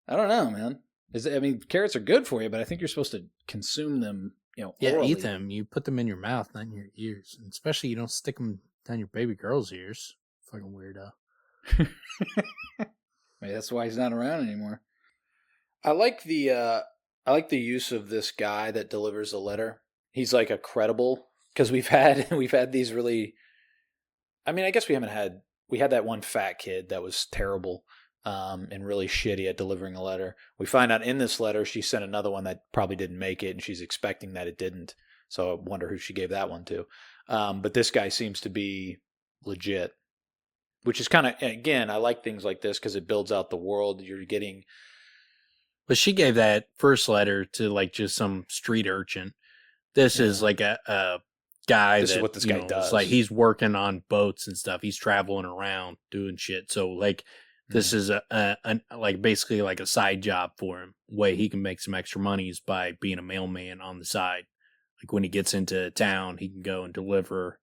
I don't know, man. Carrots are good for you, but I think you're supposed to consume them. Orally. Eat them. You put them in your mouth, not in your ears. And especially you don't stick them down your baby girl's ears. Fucking weirdo. Maybe that's why he's not around anymore. I like the use of this guy that delivers the letter. He's like a credible, because we've had these really. I mean, I guess we had that one fat kid that was terrible. And really shitty at delivering a letter. We find out in this letter she sent another one that probably didn't make it, and she's expecting that it didn't. So I wonder who she gave that one to. But this guy seems to be legit, which is kind of, again, I like things like this because it builds out the world. You're getting. But she gave that first letter to like just some street urchin. This is like a guy. This is what this guy does. It's like he's working on boats and stuff. He's traveling around doing shit. So like. This is basically like a side job for him. Way he can make some extra monies by being a mailman on the side. Like when he gets into town, he can go and deliver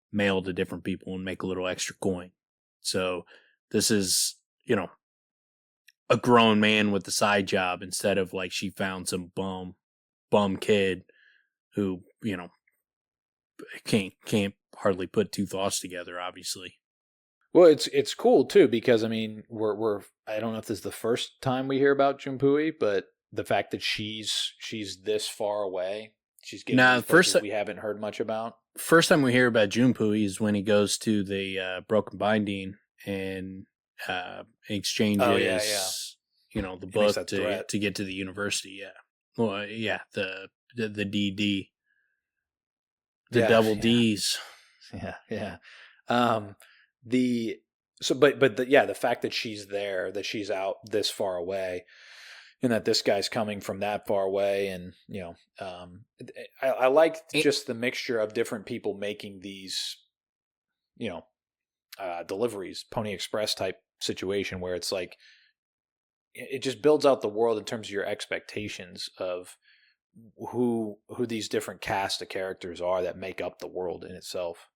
mail to different people and make a little extra coin. So this is, a grown man with the side job instead of like she found some bum kid who, can't hardly put two thoughts together, obviously. Well, it's cool too because we're I don't know if this is the first time we hear about Junpei, but the fact that she's this far away, she's getting first we haven't heard much about. First time we hear about Junpei is when he goes to the Broken Binding and exchanges, the book to get to the university. Yeah, well, yeah, the DD, double D's. Yeah. The fact that she's there, that she's out this far away, and that this guy's coming from that far away, and I like just the mixture of different people making these, deliveries, Pony Express type situation where it's like it just builds out the world in terms of your expectations of who these different cast of characters are that make up the world in itself.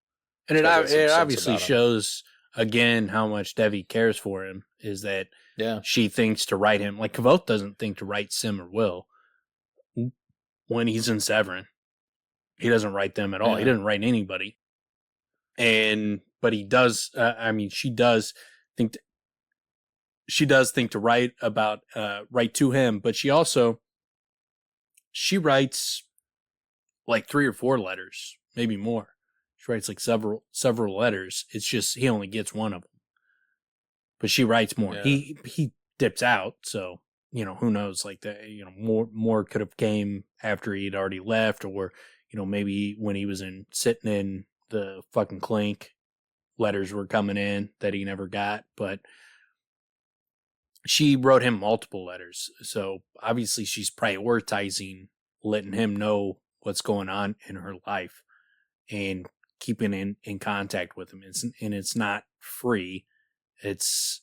And it obviously shows, again, how much Devi cares for him, is that she thinks to write him. Like, Kavoth doesn't think to write Sim or Will when he's in Severen. He doesn't write them at all. He doesn't write anybody. But he does, she does think to write to him, but she writes like 3 or 4 letters, maybe more. She writes like several letters. It's just he only gets one of them. But she writes more. Yeah. He dips out, so who knows? Like that, more could have came after he'd already left, or maybe when he was sitting in the fucking clink, letters were coming in that he never got. But she wrote him multiple letters, so obviously she's prioritizing letting him know what's going on in her life and keeping in contact with him. It's not free. It's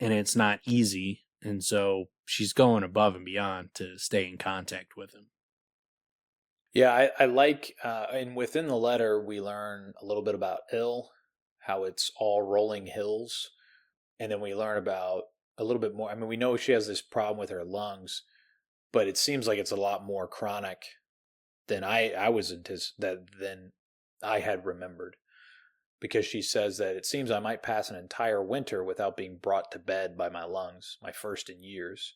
not easy. And so she's going above and beyond to stay in contact with him. Yeah, I like, and within the letter, we learn a little bit about Ill, how it's all rolling hills. And then we learn about a little bit more. We know she has this problem with her lungs, but it seems like it's a lot more chronic than I had remembered. because she says that it seems I might pass an entire winter without being brought to bed by my lungs, my first in years.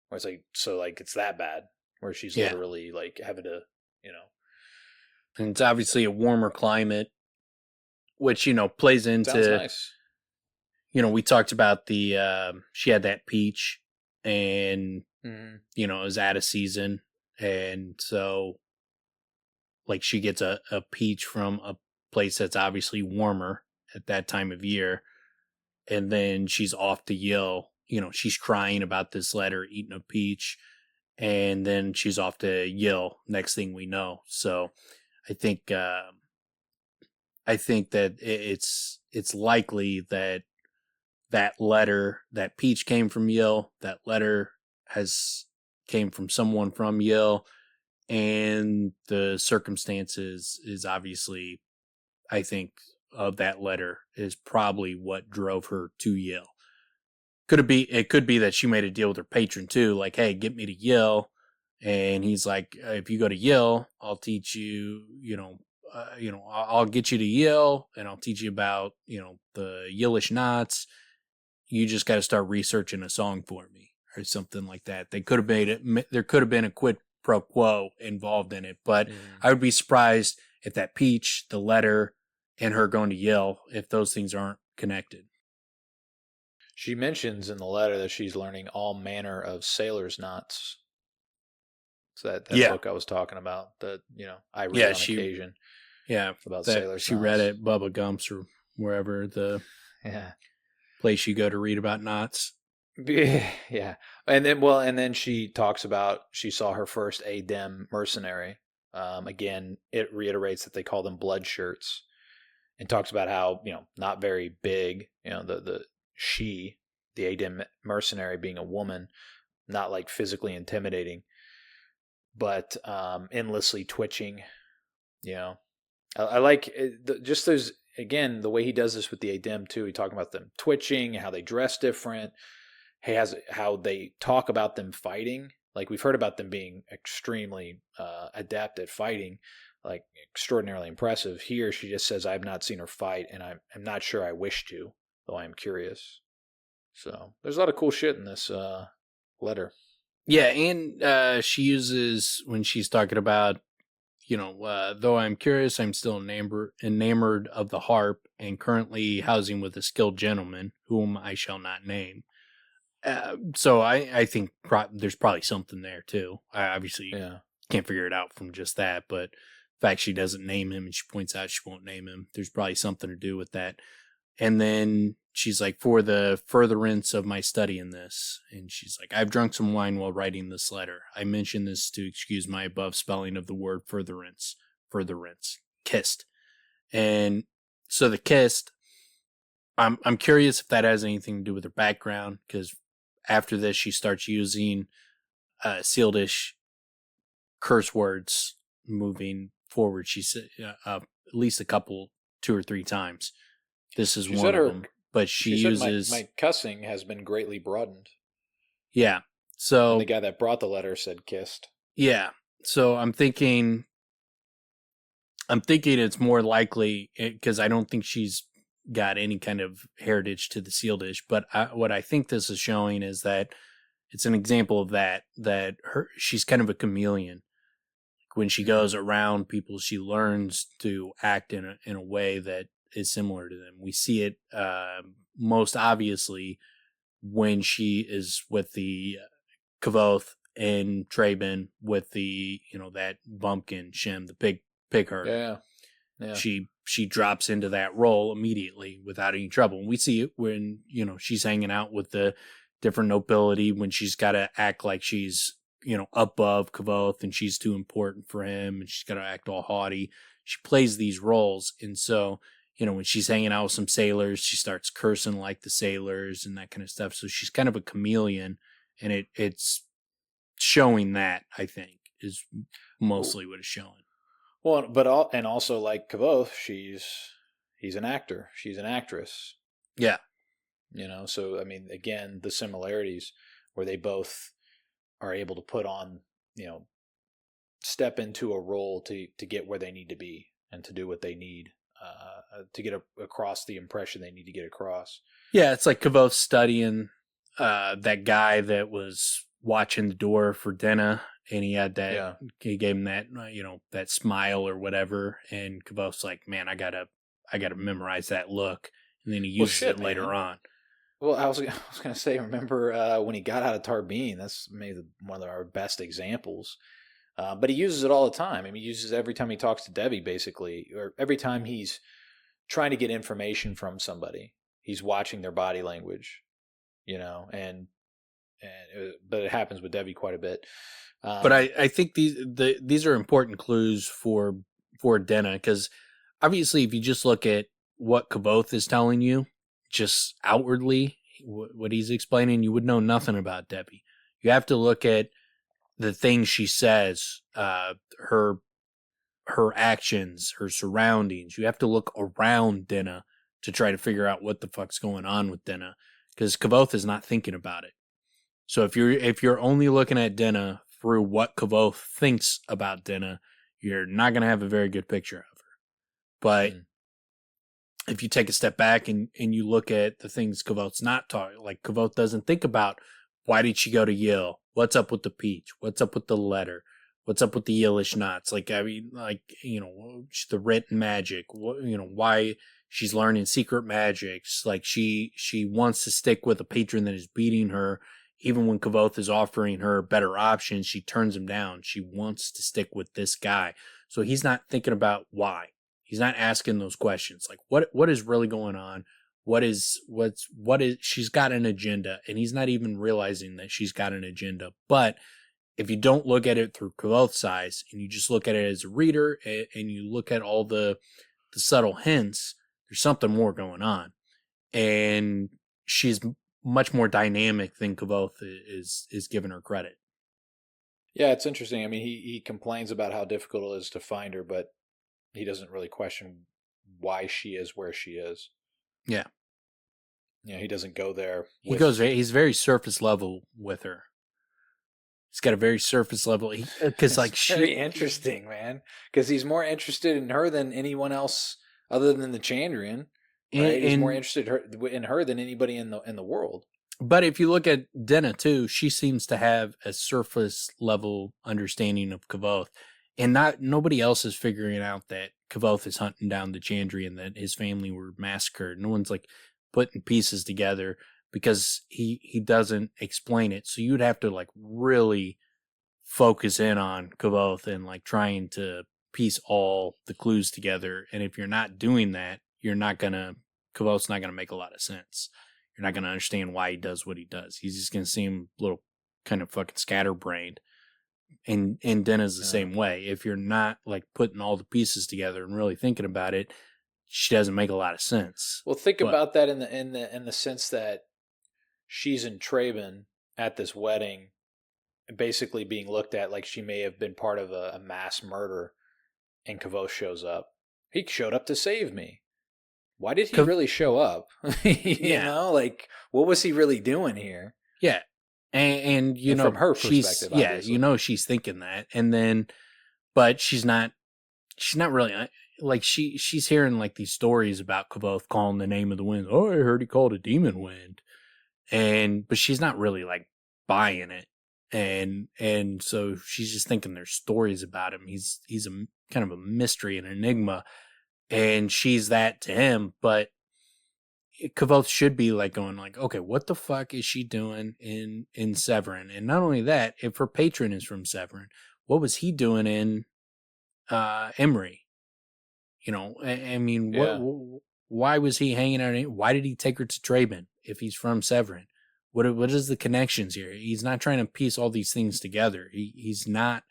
Where it's like, so like it's that bad, where she's literally like having to, And it's obviously a warmer climate, which, plays into. Sounds nice. We talked about she had that peach and, it was out of season. And so, like, she gets a peach from a place that's obviously warmer at that time of year. And then she's off to Yale. She's crying about this letter, eating a peach. And then she's off to Yale, next thing we know. So I think that it's likely that letter, that peach came from Yale. That letter came from someone from Yale, and the circumstances is obviously, I think, of that letter is probably what drove her to Yale. It could be that she made a deal with her patron too, like, hey, get me to Yale, and he's like, if you go to Yale, I'll teach you, I'll get you to Yale, and I'll teach you about, the Yalish knots. You just got to start researching a song for me, or something like that. They could have made it. There could have been a quid pro quo involved in it, but I would be surprised if that peach, the letter, and her going to Yale, if those things aren't connected. She mentions in the letter that she's learning all manner of sailor's knots. So that book I was talking about, that I read on occasion. Yeah, about sailor's she knots. read at Bubba Gump's or wherever the place you go to read about knots. Yeah, and then she talks about she saw her first ADEM mercenary. Again, it reiterates that they call them blood shirts, and talks about how not very big. The ADEM mercenary being a woman, not like physically intimidating, but endlessly twitching. I like just those, again, the way he does this with the ADEM too. He talking about them twitching, how they dress different. How they talk about them fighting. Like, we've heard about them being extremely adept at fighting, like extraordinarily impressive. Here, she just says, "I've not seen her fight, and I'm not sure I wish to, though I am curious." So there's a lot of cool shit in this letter. Yeah, and she uses, when she's talking about, though I'm curious, I'm still enamored of the harp, and currently housing with a skilled gentleman, whom I shall not name. So I think there's probably something there too. I obviously can't figure it out from just that, but the fact she doesn't name him and she points out she won't name him, there's probably something to do with that. And then she's like, for the furtherance of my study in this, and she's like, I've drunk some wine while writing this letter. I mention this to excuse my above spelling of the word furtherance, kissed. And so the kissed, I'm curious if that has anything to do with her background, because after this, she starts using Sealdish curse words moving forward. She said at least 2 or 3 times. This is one of them. But she uses... My cussing has been greatly broadened. Yeah. So... And the guy that brought the letter said kissed. Yeah. So I'm thinking it's more likely, because I don't think she's got any kind of heritage to the Sealdish, but what I think this is showing is that it's an example of that she's kind of a chameleon. When she goes around people, she learns to act in a way that is similar to them. We see it most obviously when she is with the Kavoth and Traben with the that bumpkin Shem, the pig herd. Yeah. She drops into that role immediately without any trouble. And we see it when, she's hanging out with the different nobility, when she's got to act like she's, above Kavoth and she's too important for him and she's got to act all haughty. She plays these roles. And so, when she's hanging out with some sailors, she starts cursing like the sailors and that kind of stuff. So she's kind of a chameleon, and it's showing that, I think, is mostly what it's showing. Well, and also like Kavoth, he's an actor. She's an actress. Yeah. So I mean, again, the similarities where they both are able to put on, step into a role to get where they need to be and to do what they need. to get across the impression they need to get across. Yeah, it's like Kavoth studying that guy that was watching the door for Denna, and he had that. He gave him that that smile or whatever, and Kavoth's like, man, I gotta memorize that look, and then he uses it later on. Well, I was gonna say, remember when he got out of Tarbine? That's maybe one of our best examples. But he uses it all the time. I mean, he uses it every time he talks to Debbie, basically, or every time he's trying to get information from somebody. He's watching their body language, but it happens with Debbie quite a bit. But I think these are important clues for Denna, because obviously, if you just look at what Kavoth is telling you, just outwardly, what he's explaining, you would know nothing about Debbie. You have to look at the things she says, her actions, her surroundings. You have to look around Denna to try to figure out what the fuck's going on with Denna, because Kavoth is not thinking about it. So if you're only looking at Denna through what Kavoth thinks about Denna, you're not going to have a very good picture of her. But if you take a step back and you look at the things Kavoth's not talking, like Kavoth doesn't think about, why did she go to Yale? What's up with the peach? What's up with the letter? What's up with the Yalish knots? Like, I mean, the written magic, why she's learning secret magics. Like she wants to stick with a patron that is beating her. Even when Kavoth is offering her better options, she turns him down. She wants to stick with this guy. So he's not thinking about why. He's not asking those questions. Like, what is really going on? What is she's got an agenda, and he's not even realizing that she's got an agenda. But if you don't look at it through Kavoth's eyes, and you just look at it as a reader, and you look at all the subtle hints, there's something more going on. And she's much more dynamic than Kavoth is giving her credit. Yeah, it's interesting. I mean, he complains about how difficult it is to find her, but he doesn't really question why she is where she is. Yeah. Yeah, he doesn't go there. He's very surface level with her. He's got a very surface level, because very interesting, man. Because he's more interested in her than anyone else other than the Chandrian. Right? He's more interested in her than anybody in the world. But if you look at Denna too, she seems to have a surface level understanding of Kavoth, and nobody else is figuring out that Kavoth is hunting down the Chandrian, that his family were massacred. No one's like putting pieces together, because he doesn't explain it. So you'd have to like really focus in on Kavoth and like trying to piece all the clues together. And if you're not doing that, Kavoth's not gonna make a lot of sense. You're not gonna understand why he does what he does. He's just gonna seem a little kind of fucking scatterbrained. And Denna's the same way. If you're not like putting all the pieces together and really thinking about it, she doesn't make a lot of sense. Well, think about that in the sense that she's in Traben at this wedding, basically being looked at like she may have been part of a mass murder, and Kavoth shows up. He showed up to save me. Why did he really show up? You know, like, what was he really doing here? Yeah. And from her perspective, obviously. She's thinking that. And then, but she's not really, like, she's hearing like these stories about Kavoth calling the name of the wind. Oh, I heard he called a demon wind. But she's not really like buying it. And so she's just thinking there's stories about him. He's a kind of a mystery, an enigma. And she's that to him, but Kavoth should be like going like, okay, what the fuck is she doing in Severen? And not only that, if her patron is from Severen, what was he doing in Emery? I mean, why was he hanging out? Why did he take her to Traben if he's from Severen? What is the connections here? He's not trying to piece all these things together. He's not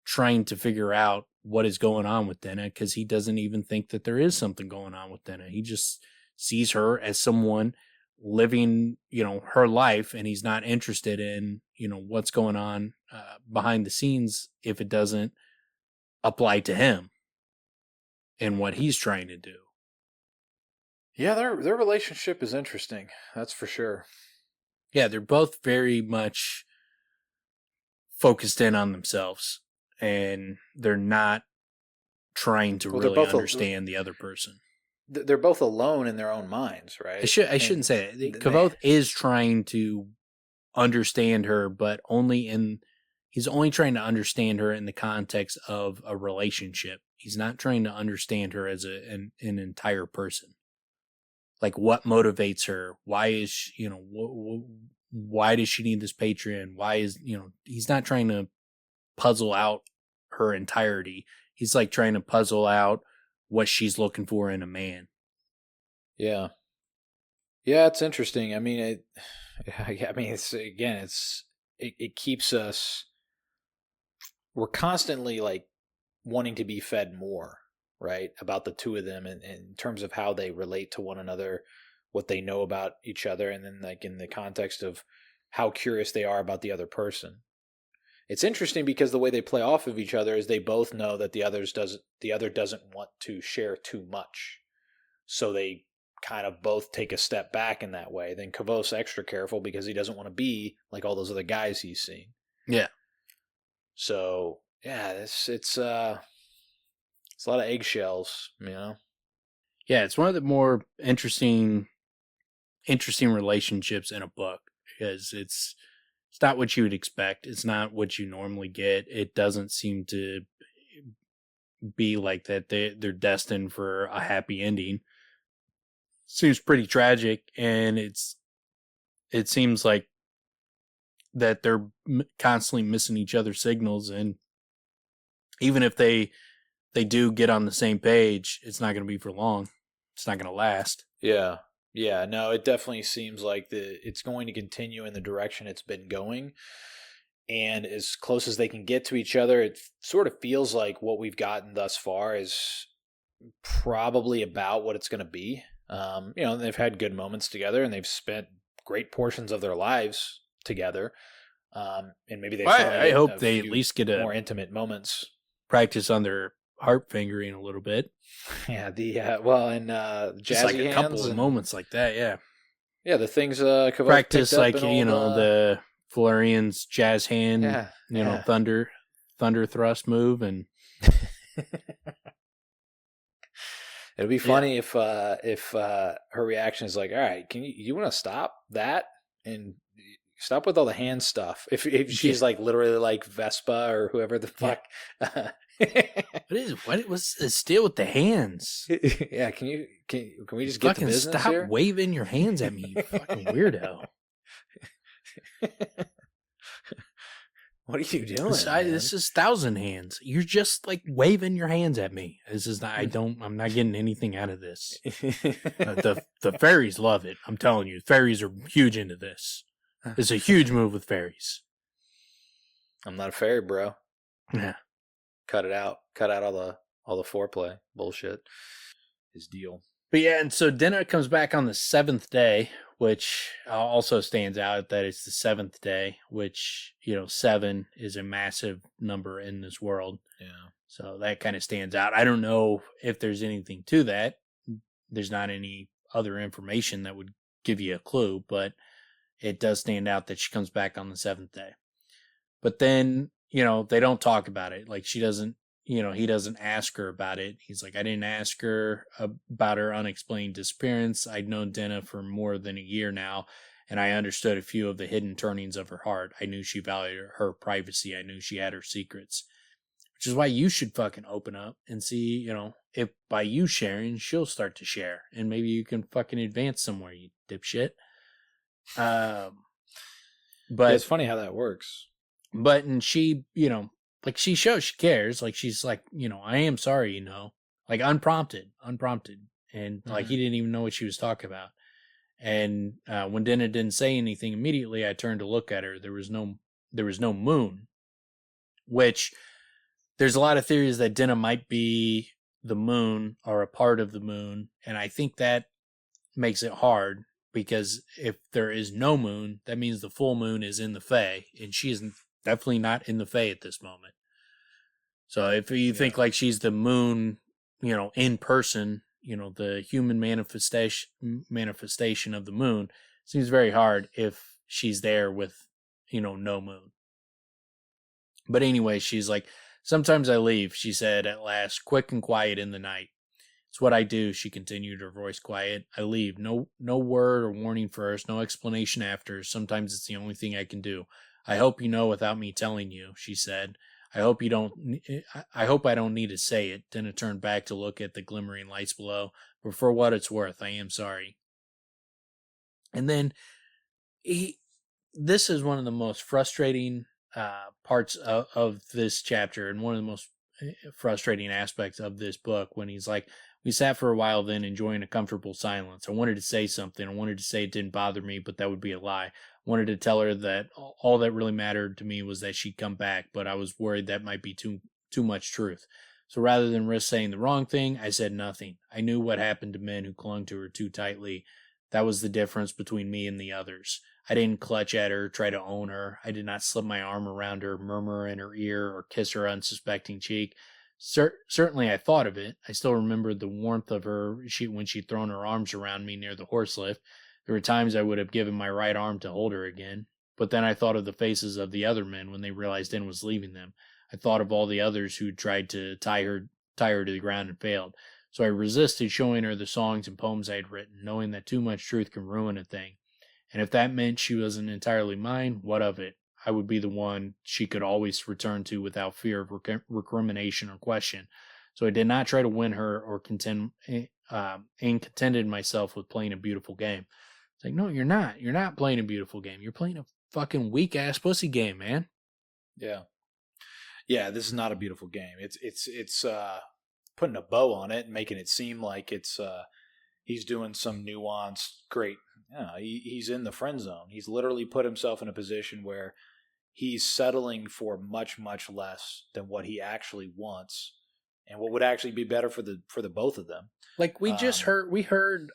trying to figure out what is going on with Denna, because he doesn't even think that there is something going on with Denna. He just sees her as someone living, her life, and he's not interested in, what's going on behind the scenes if it doesn't apply to him and what he's trying to do. Yeah, their relationship is interesting. That's for sure. Yeah, they're both very much focused in on themselves, and they're not trying to really understand the other person. they're both alone in their own minds, right? I shouldn't say that. Kavoth is trying to understand her, but he's only trying to understand her in the context of a relationship. He's not trying to understand her as an entire person. Like, what motivates her? Why is she, why does she need this Patreon? Why is, he's not trying to puzzle out her entirety. He's like trying to puzzle out what she's looking for in a man. Yeah. Yeah, it's interesting. I mean, it keeps us, we're constantly like wanting to be fed more, right? About the two of them and in terms of how they relate to one another, what they know about each other, and then like in the context of how curious they are about the other person. It's interesting because the way they play off of each other is they both know that the other doesn't want to share too much. So they kind of both take a step back in that way. Then Kavoth's extra careful because he doesn't want to be like all those other guys he's seen. Yeah. So yeah, it's a lot of eggshells, Yeah, it's one of the more interesting relationships in a book because it's not what you would expect. It's not what you normally get. It doesn't seem to be like that. They're destined for a happy ending. Seems pretty tragic, and it seems like that they're constantly missing each other's signals, and even if they do get on the same page, it's not going to be for long. It's not going to last. Yeah. Yeah, no, it definitely seems like it's going to continue in the direction it's been going. And as close as they can get to each other, it sort of feels like what we've gotten thus far is probably about what it's going to be. They've had good moments together and they've spent great portions of their lives together. And maybe they I hope they at least get more intimate moments. Practice on their harp fingering a little bit. Yeah, jazzy just like a couple of moments like that. Yeah, the things practice like the Florian's jazz hand, thunder thrust move, and it'd be funny if her reaction is like, all right, you want to stop that and stop with all the hand stuff. If she's like literally like Vespa or whoever the fuck. What was this deal with the hands? Yeah, can we just get to business stop here? Waving your hands at me, you fucking weirdo. What are you doing? This is Thousand Hands. You're just like waving your hands at me. This is not. I'm not getting anything out of this. The fairies love it. I'm telling you, fairies are huge into this. It's a huge move with fairies. I'm not a fairy, bro. Yeah. Cut it out. Cut out all the foreplay bullshit. His deal. But yeah, and so Denna comes back on the 7th day, which also stands out that it's the 7th day, which, 7 is a massive number in this world. Yeah. So that kind of stands out. I don't know if there's anything to that. There's not any other information that would give you a clue, but it does stand out that she comes back on the 7th day. But then, they don't talk about it. Like she doesn't, he doesn't ask her about it. He's like, I didn't ask her about her unexplained disappearance. I'd known Denna for more than a year now, and I understood a few of the hidden turnings of her heart. I knew she valued her privacy. I knew she had her secrets, which is why you should fucking open up and see, if by you sharing, she'll start to share, and maybe you can fucking advance somewhere, you dipshit. But it's funny how that works. But, and she, like she shows she cares. Like she's like, I am sorry, like unprompted. And like he didn't even know what she was talking about. And when Denna didn't say anything immediately, I turned to look at her. There was no moon, which there's a lot of theories that Denna might be the moon or a part of the moon. And I think that makes it hard because if there is no moon, that means the full moon is in the Fae, and she is definitely not in the Fae at this moment. So if you think like she's the moon, in person, the human manifestation of the moon, it seems very hard if she's there with, no moon. But anyway, she's like, sometimes I leave, she said at last, quick and quiet in the night. It's what I do, she continued, her voice quiet. I leave. No word or warning first, no explanation after. Sometimes it's the only thing I can do. I hope you know without me telling you, she said. I hope I don't need to say it. Denna turned back to look at the glimmering lights below. But for what it's worth, I am sorry. And then this is one of the most frustrating parts of this chapter, and one of the most frustrating aspects of this book, when he's like, we sat for a while then, enjoying a comfortable silence. I wanted to say something. I wanted to say it didn't bother me, but that would be a lie. I wanted to tell her that all that really mattered to me was that she'd come back, but I was worried that might be too much truth. So rather than risk saying the wrong thing, I said nothing. I knew what happened to men who clung to her too tightly. That was the difference between me and the others. I didn't clutch at her, try to own her. I did not slip my arm around her, murmur in her ear, or kiss her unsuspecting cheek. Certainly I thought of it. I still remembered the warmth of her when she'd thrown her arms around me near the horse lift. There were times I would have given my right arm to hold her again. But then I thought of the faces of the other men when they realized Den was leaving them. I thought of all the others who tried to tie her to the ground and failed. So I resisted showing her the songs and poems I had written, knowing that too much truth can ruin a thing. And if that meant she wasn't entirely mine, what of it? I would be the one she could always return to without fear of recrimination or question. So I did not try to win her or and contented myself with playing a beautiful game. It's like, no, you're not. You're not playing a beautiful game. You're playing a fucking weak-ass pussy game, man. Yeah. Yeah, this is not a beautiful game. It's putting a bow on it and making it seem like it's he's doing some nuanced, great. He's in the friend zone. He's literally put himself in a position where he's settling for much, much less than what he actually wants, and what would actually be better for the both of them. Like we heard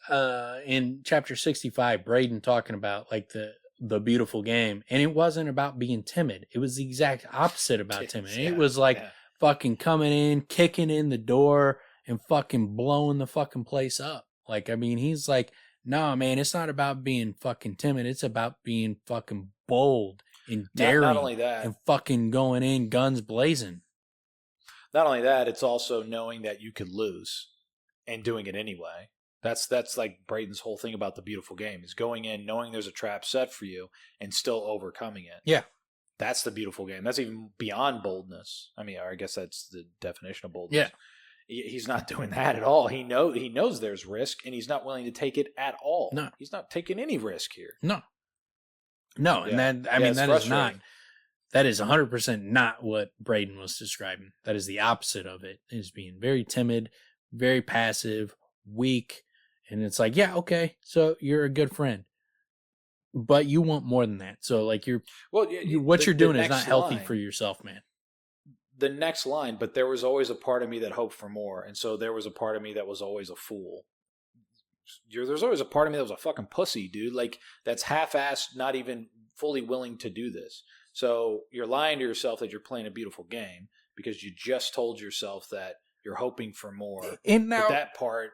in chapter 65, Braden talking about like the beautiful game, and it wasn't about being timid. It was the exact opposite about timid. It was like fucking coming in, kicking in the door, and fucking blowing the fucking place up. Like, I mean, he's like, no, man, it's not about being fucking timid. It's about being fucking bold and daring. Not only that, and fucking going in guns blazing. Not only that, it's also knowing that you could lose and doing it anyway. That's like Braden's whole thing about the beautiful game, is going in knowing there's a trap set for you and still overcoming it. Yeah. That's the beautiful game. That's even beyond boldness. I mean, I guess that's the definition of boldness. Yeah. He's not doing that at all. He knows there's risk, and he's not willing to take it at all. No. He's not taking any risk here. No. And that is 100% not what Braden was describing. That is the opposite of it. It is being very timid, very passive, weak, and it's like, yeah, okay, so you're a good friend, but you want more than that. So like what you're doing is not healthy for yourself, man. The next line, but there was always a part of me that hoped for more, and so there was a part of me that was always a fool. There's always a part of me that was a fucking pussy, dude. Like, that's half-assed, not even fully willing to do this. So you're lying to yourself that you're playing a beautiful game because you just told yourself that you're hoping for more. And now, but that part,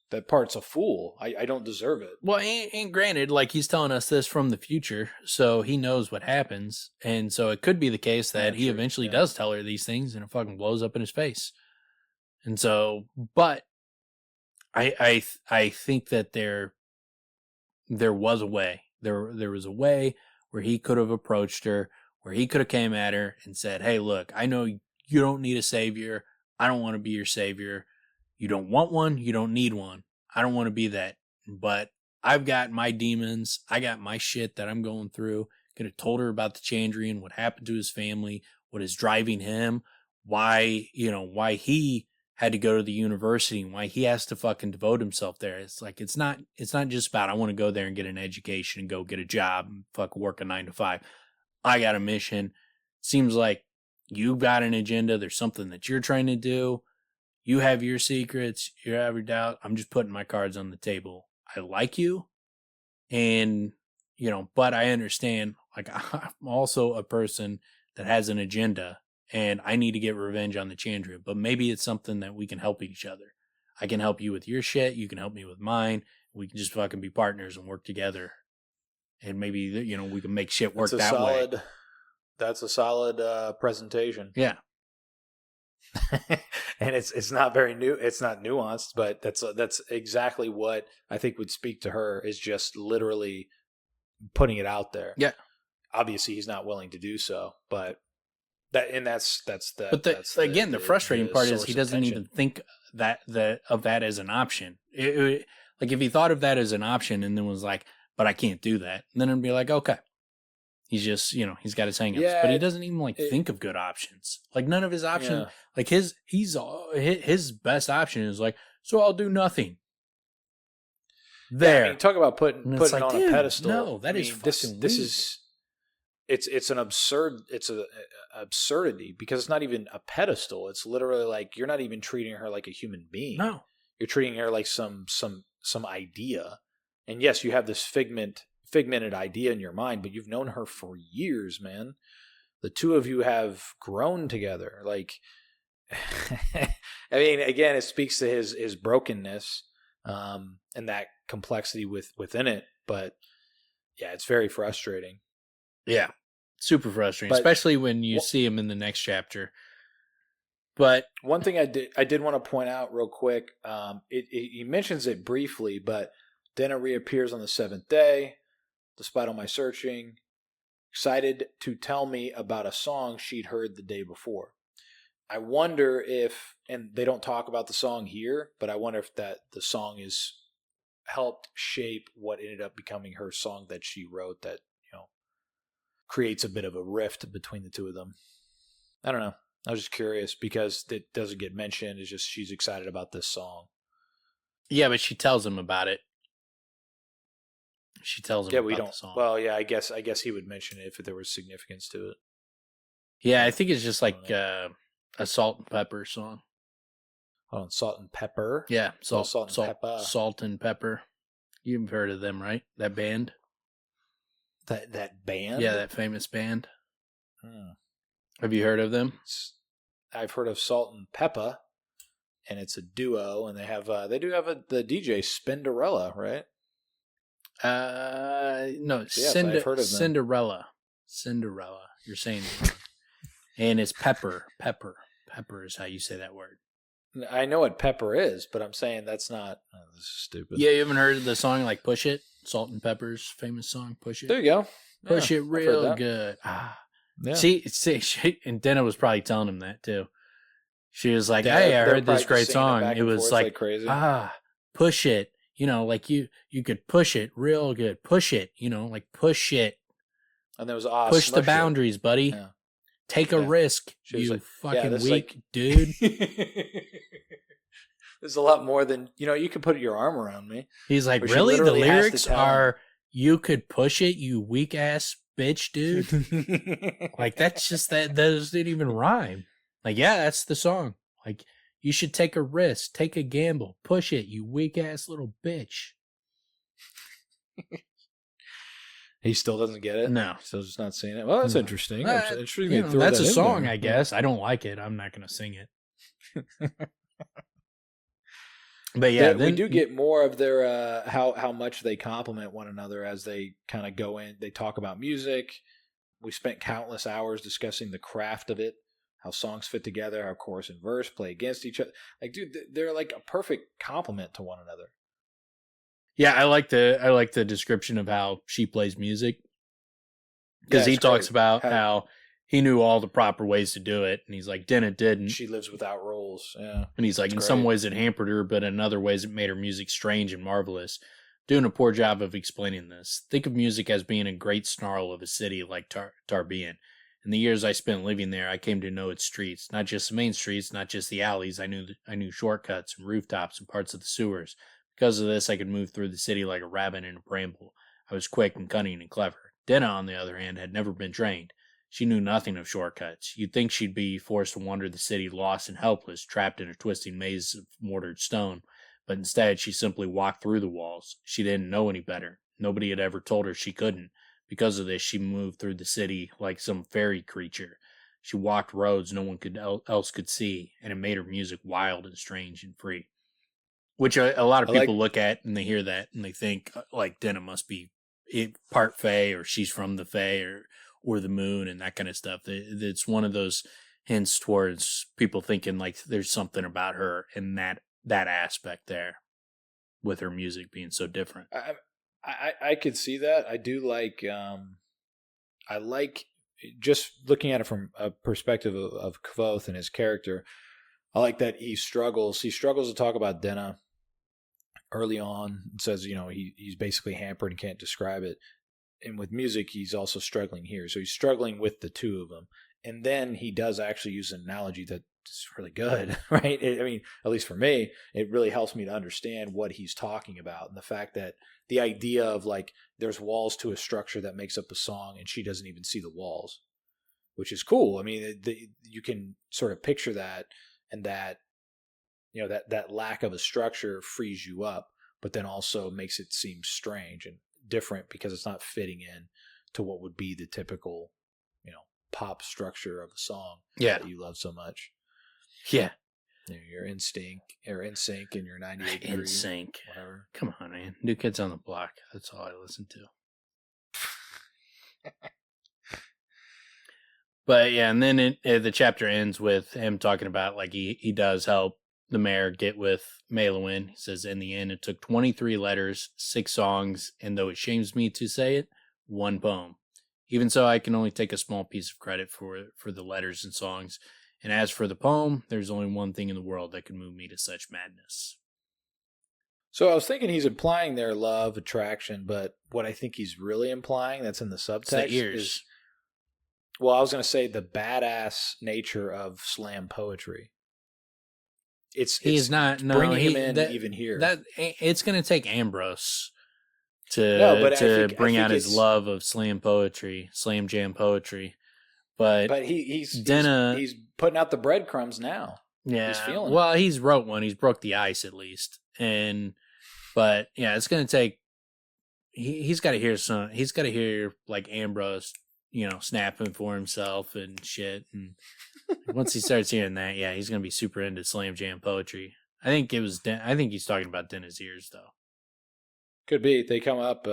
that part's a fool. I don't deserve it. Well, and granted, like, he's telling us this from the future, so he knows what happens. And so it could be the case that he eventually does tell her these things and it fucking blows up in his face. And so, but I think that there was a way. There was a way where he could have approached her, where he could have came at her and said, hey, look, I know you don't need a savior. I don't want to be your savior. You don't want one. You don't need one. I don't want to be that. But I've got my demons. I got my shit that I'm going through. Could have told her about the Chandrian, what happened to his family, what is driving him, why he had to go to the university and why he has to fucking devote himself there. It's like, it's not just about, I want to go there and get an education and go get a job and fuck work a 9 to 5. I got a mission. Seems like you got an agenda. There's something that you're trying to do. You have your secrets. You have your doubt. I'm just putting my cards on the table. I like you. And, but I understand, like, I'm also a person that has an agenda and I need to get revenge on the Chandra, but maybe it's something that we can help each other. I can help you with your shit. You can help me with mine. We can just fucking be partners and work together. And maybe, we can make shit work that way. That's a solid presentation. Yeah. and it's not very new. It's not nuanced, but that's exactly what I think would speak to her, is just literally putting it out there. Yeah. Obviously, he's not willing to do so, but that's the. But the frustrating part is he doesn't even think of that as an option. Like if he thought of that as an option and then was like, but I can't do that, then it'd be like, okay. He's just, he's got his hangups, but he doesn't even think of good options. Like none of his options, like his best option is like, so I'll do nothing. There, talk about putting it on a pedestal. No, that is fucking this is it's an absurdity, because it's not even a pedestal. It's literally like you're not even treating her like a human being. No, you're treating her like some idea. And yes, you have this figmented idea in your mind, but you've known her for years, man. The two of you have grown together. Like, I mean, again, it speaks to his brokenness, and that complexity within it. But yeah, it's very frustrating. Yeah, super frustrating, especially when you see him in the next chapter. But one thing I did want to point out real quick, he mentions it briefly, but Denna reappears on the 7th day, despite all my searching, excited to tell me about a song she'd heard the day before. I wonder if, and they don't talk about the song here, but I wonder if that the song is helped shape what ended up becoming her song that she wrote that, creates a bit of a rift between the two of them. I don't know. I was just curious because it doesn't get mentioned. It's just she's excited about this song. Yeah, but she tells him about it. She tells him about the song. Well, yeah, I guess he would mention it if there was significance to it. Yeah, I think it's just like a salt and pepper song. Oh, salt and pepper? Yeah, salt and pepper. Salt and pepper. You've heard of them, right? That band? That band? Yeah, that famous band. Have you heard of them? I've heard of Salt and Peppa, and it's a duo, and they do have the DJ Spinderella, right? No, yes, I've heard of them. Cinderella. You're saying it. And it's pepper. Pepper is how you say that word. I know what pepper is, but I'm saying that's not. Oh, this is stupid. Yeah, you haven't heard of the song like "Push It"? Salt and Pepper's famous song, "Push It." There you go. Push it real good. Yeah. See, and Denna was probably telling him that too. She was like, "Hey, I heard this great song. It was like crazy. Push it. Like you could push it real good. Push it. Like push it. And there was push the boundaries, buddy. Yeah. Take a risk. You like, fucking weak dude." There's a lot more than you can put your arm around me. He's like, really? The lyrics are, "You could push it, you weak ass bitch, dude." Like that's just that doesn't even rhyme. Like, yeah, that's the song. Like, you should take a risk, take a gamble, push it, you weak ass little bitch. He still doesn't get it? No. Still just not seeing it? Well, that's interesting. That's a song, I guess. I don't like it. I'm not going to sing it. But yeah, we do get more of their how much they compliment one another as they kind of go in. They talk about music. We spent countless hours discussing the craft of it, how songs fit together, how chorus and verse play against each other. Like, dude, they're like a perfect complement to one another. Yeah, I like the description of how she plays music, because he talks about how he knew all the proper ways to do it, and he's like, Denna didn't. She lives without roles, yeah. And he's like, in some ways it hampered her, but in other ways it made her music strange and marvelous. Doing a poor job of explaining this. Think of music as being a great snarl of a city like Tarbean. In the years I spent living there, I came to know its streets, not just the main streets, not just the alleys. I knew shortcuts and rooftops and parts of the sewers. Because of this, I could move through the city like a rabbit in a bramble. I was quick and cunning and clever. Denna, on the other hand, had never been trained. She knew nothing of shortcuts. You'd think she'd be forced to wander the city lost and helpless, trapped in a twisting maze of mortared stone. But instead, she simply walked through the walls. She didn't know any better. Nobody had ever told her she couldn't. Because of this, she moved through the city like some fairy creature. She walked roads no one else could see, and it made her music wild and strange and free. Which a lot of people look at and they hear that and they think like Denna must be part Fae, or she's from the Fae or the moon and that kind of stuff. It's one of those hints towards people thinking like there's something about her in that aspect there, with her music being so different. I could see that. I do like. I like just looking at it from a perspective of Kvothe and his character. I like that he struggles. He struggles to talk about Denna early on. It says, he's basically hampered and can't describe it. And with music, he's also struggling here. So he's struggling with the two of them. And then he does actually use an analogy that's really good, right? At least for me, it really helps me to understand what he's talking about. And the fact that the idea of like, there's walls to a structure that makes up the song and she doesn't even see the walls, which is cool. I mean, you can sort of picture that, and that, that lack of a structure frees you up, but then also makes it seem strange and different because it's not fitting in to what would be the typical, pop structure of a song that you love so much. Yeah. You're in sync and you're 98 degrees. In sync. Whatever. Come on, man. New Kids on the Block. That's all I listen to. But yeah, and then the chapter ends with him talking about like he does help the mayor get with Maelwyn. He says, in the end, it took 23 letters, 6 songs, and though it shames me to say it, 1 poem. Even so, I can only take a small piece of credit for the letters and songs. And as for the poem, there's only one thing in the world that could move me to such madness. So I was thinking he's implying their love, attraction, but what I think he's really implying, that's in the subtext, is, well, I was going to say the badass nature of slam poetry. He's not bringing him in even here. That it's going to take Ambrose to bring out his love of slam jam poetry. But he's Denna, he's putting out the breadcrumbs now. Yeah, he's feeling well, he's wrote one. He's broke the ice at least, but yeah, it's going to take. He's got to hear some. He's got to hear like Ambrose, snapping for himself and shit. And once he starts hearing that, yeah, he's going to be super into slam jam poetry. I think I think he's talking about Denna's ears though. Could be. They come up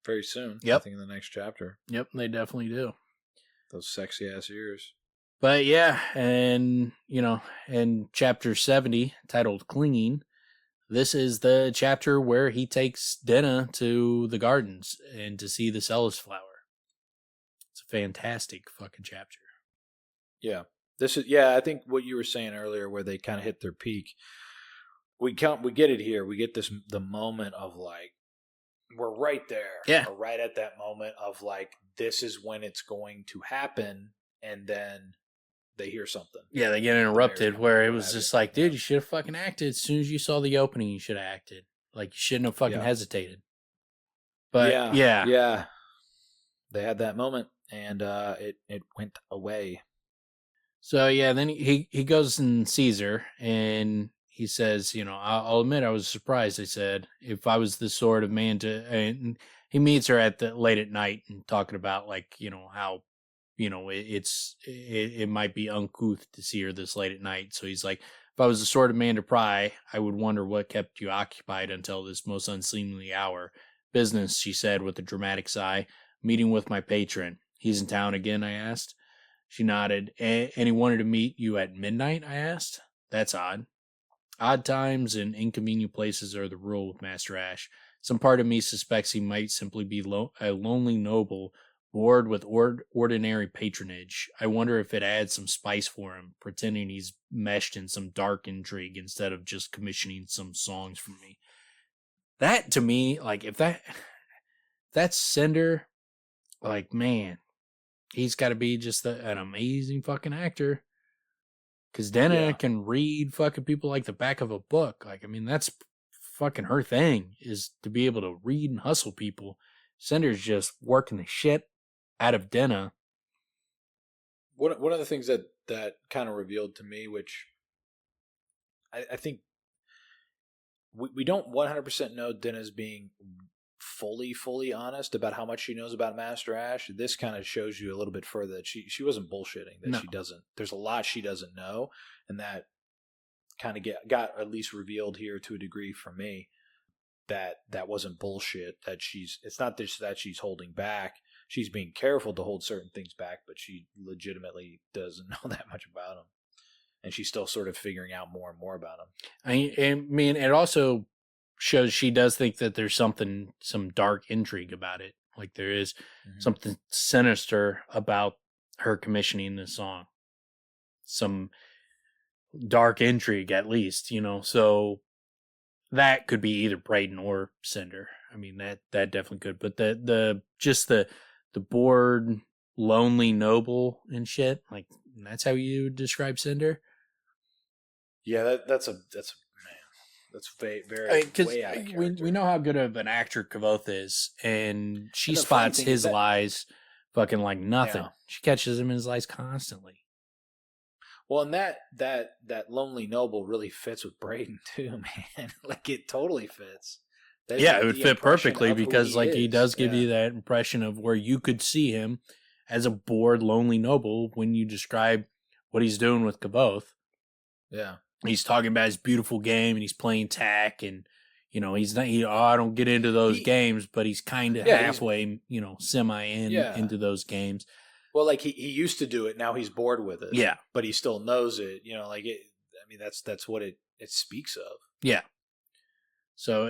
very soon. Yep. I think in the next chapter. Yep, they definitely do. Those sexy ass ears. But yeah, and in chapter 70, titled Clinging, this is the chapter where he takes Denna to the gardens and to see the Celis flower. It's a fantastic fucking chapter. Yeah. I think what you were saying earlier where they kind of hit their peak. We get it here. We get the moment of like, we're right there. Yeah. We're right at that moment of like, this is when it's going to happen. And then they hear something. Yeah, they get interrupted where it was just like, dude, you should have fucking acted. As soon as you saw the opening, you should have acted. Like, you shouldn't have fucking hesitated. But yeah. They had that moment and it went away. So yeah, then he goes and sees her and he says, I'll admit I was surprised. I said, if I was the sort of man to, and he meets her late at night and talking about like, how, it might be uncouth to see her this late at night. So he's like, if I was the sort of man to pry, I would wonder what kept you occupied until this most unseemly hour. Business, she said with a dramatic sigh. Meeting with my patron. He's in town again, I asked. She nodded. And he wanted to meet you at midnight, I asked. That's odd. Odd times and inconvenient places are the rule with Master Ash. Some part of me suspects he might simply be a lonely noble bored with ordinary patronage. I wonder if it adds some spice for him, pretending he's meshed in some dark intrigue instead of just commissioning some songs from me. That, to me, like, if that's Cinder, like, man, he's got to be just an amazing fucking actor. Because Denna can read fucking people like the back of a book. Like, I mean, that's fucking her thing, is to be able to read and hustle people. Cinder's just working the shit out of Denna. One of the things that kind of revealed to me, which I think we don't 100% know Denna's being fully honest about how much she knows about Master Ash. This kind of shows you a little bit further that she wasn't bullshitting, that she doesn't, there's a lot she doesn't know, and that kind of got at least revealed here to a degree for me, that wasn't bullshit, that it's not just that she's holding back. she's being careful to hold certain things back, but she legitimately doesn't know that much about him. And she's still sort of figuring out more and more about him. I mean, it also shows she does think that there's some dark intrigue about it. Like there is something sinister about her commissioning this song. Some dark intrigue, at least, so that could be either Brayden or Cinder. I mean, that definitely could, but the bored, lonely noble and shit, like that's how you describe Cinder. Yeah, that's very way out of character. We know how good of an actor Kavoth is, and she And the spots funny thing his is that- lies fucking like nothing. Yeah. She catches him in his lies constantly. Well, and that lonely noble really fits with Brayden too, man. Like it totally fits. It would fit perfectly because like he does give you that. that impression of where you could see him as a bored, lonely noble when you describe what he's doing with Kavoth. Yeah. He's talking about his beautiful game and he's playing tack and he's not I don't get into those games, but he's kind of halfway, semi into those games. Well, like he used to do it, now he's bored with it. Yeah. But he still knows it, like it. I mean, that's what it speaks of. Yeah. So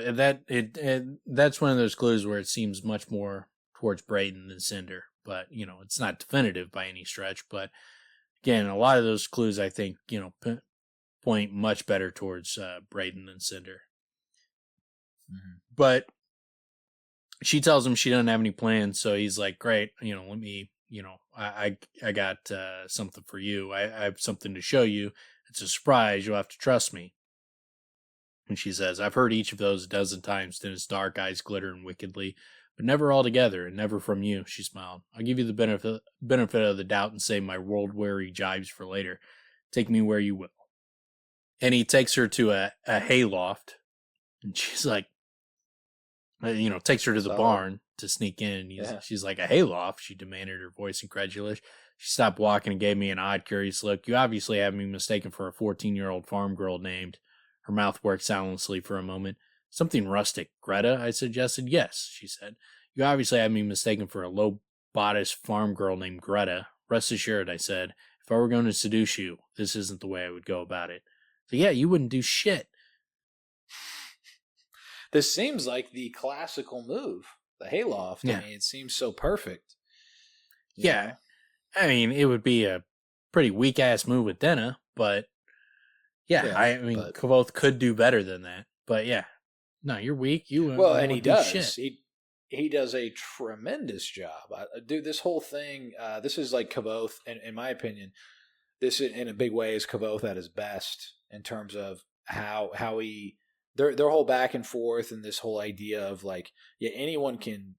that's one of those clues where it seems much more towards Brayden than Cinder, but it's not definitive by any stretch. But again, a lot of those clues I think point much better towards Brayden than Cinder. Mm-hmm. But she tells him she doesn't have any plans, so he's like, "Great, let me." I got something for you. I have something to show you. It's a surprise. You'll have to trust me. And she says, I've heard each of those a dozen times. Then his dark eyes glittering wickedly, but never all together and never from you. She smiled. I'll give you the benefit of the doubt and save my world-weary jibes for later. Take me where you will. And he takes her to a hayloft. And she's like, takes her to the barn to sneak in. She's like, a hayloft? She demanded, her voice incredulous. She stopped walking and gave me an odd, curious look. You obviously have me mistaken for a 14-year-old farm girl named... Her mouth worked soundlessly for a moment. Something rustic. Greta, I suggested. Yes, she said. You obviously have me mistaken for a low-bodice farm girl named Greta. Rest assured, I said. If I were going to seduce you, this isn't the way I would go about it. So yeah, you wouldn't do shit. This seems like the classical move, the hayloft. Yeah. I mean, it seems so perfect. Yeah. I mean, it would be a pretty weak-ass move with Denna, but I mean, Kavoth could do better than that. But yeah. No, you're weak. And he does. Shit. He does a tremendous job. Dude, this whole thing, this is like Kavoth, in my opinion, this in a big way is Kavoth at his best in terms of how he... Their whole back and forth and this whole idea of like, anyone can,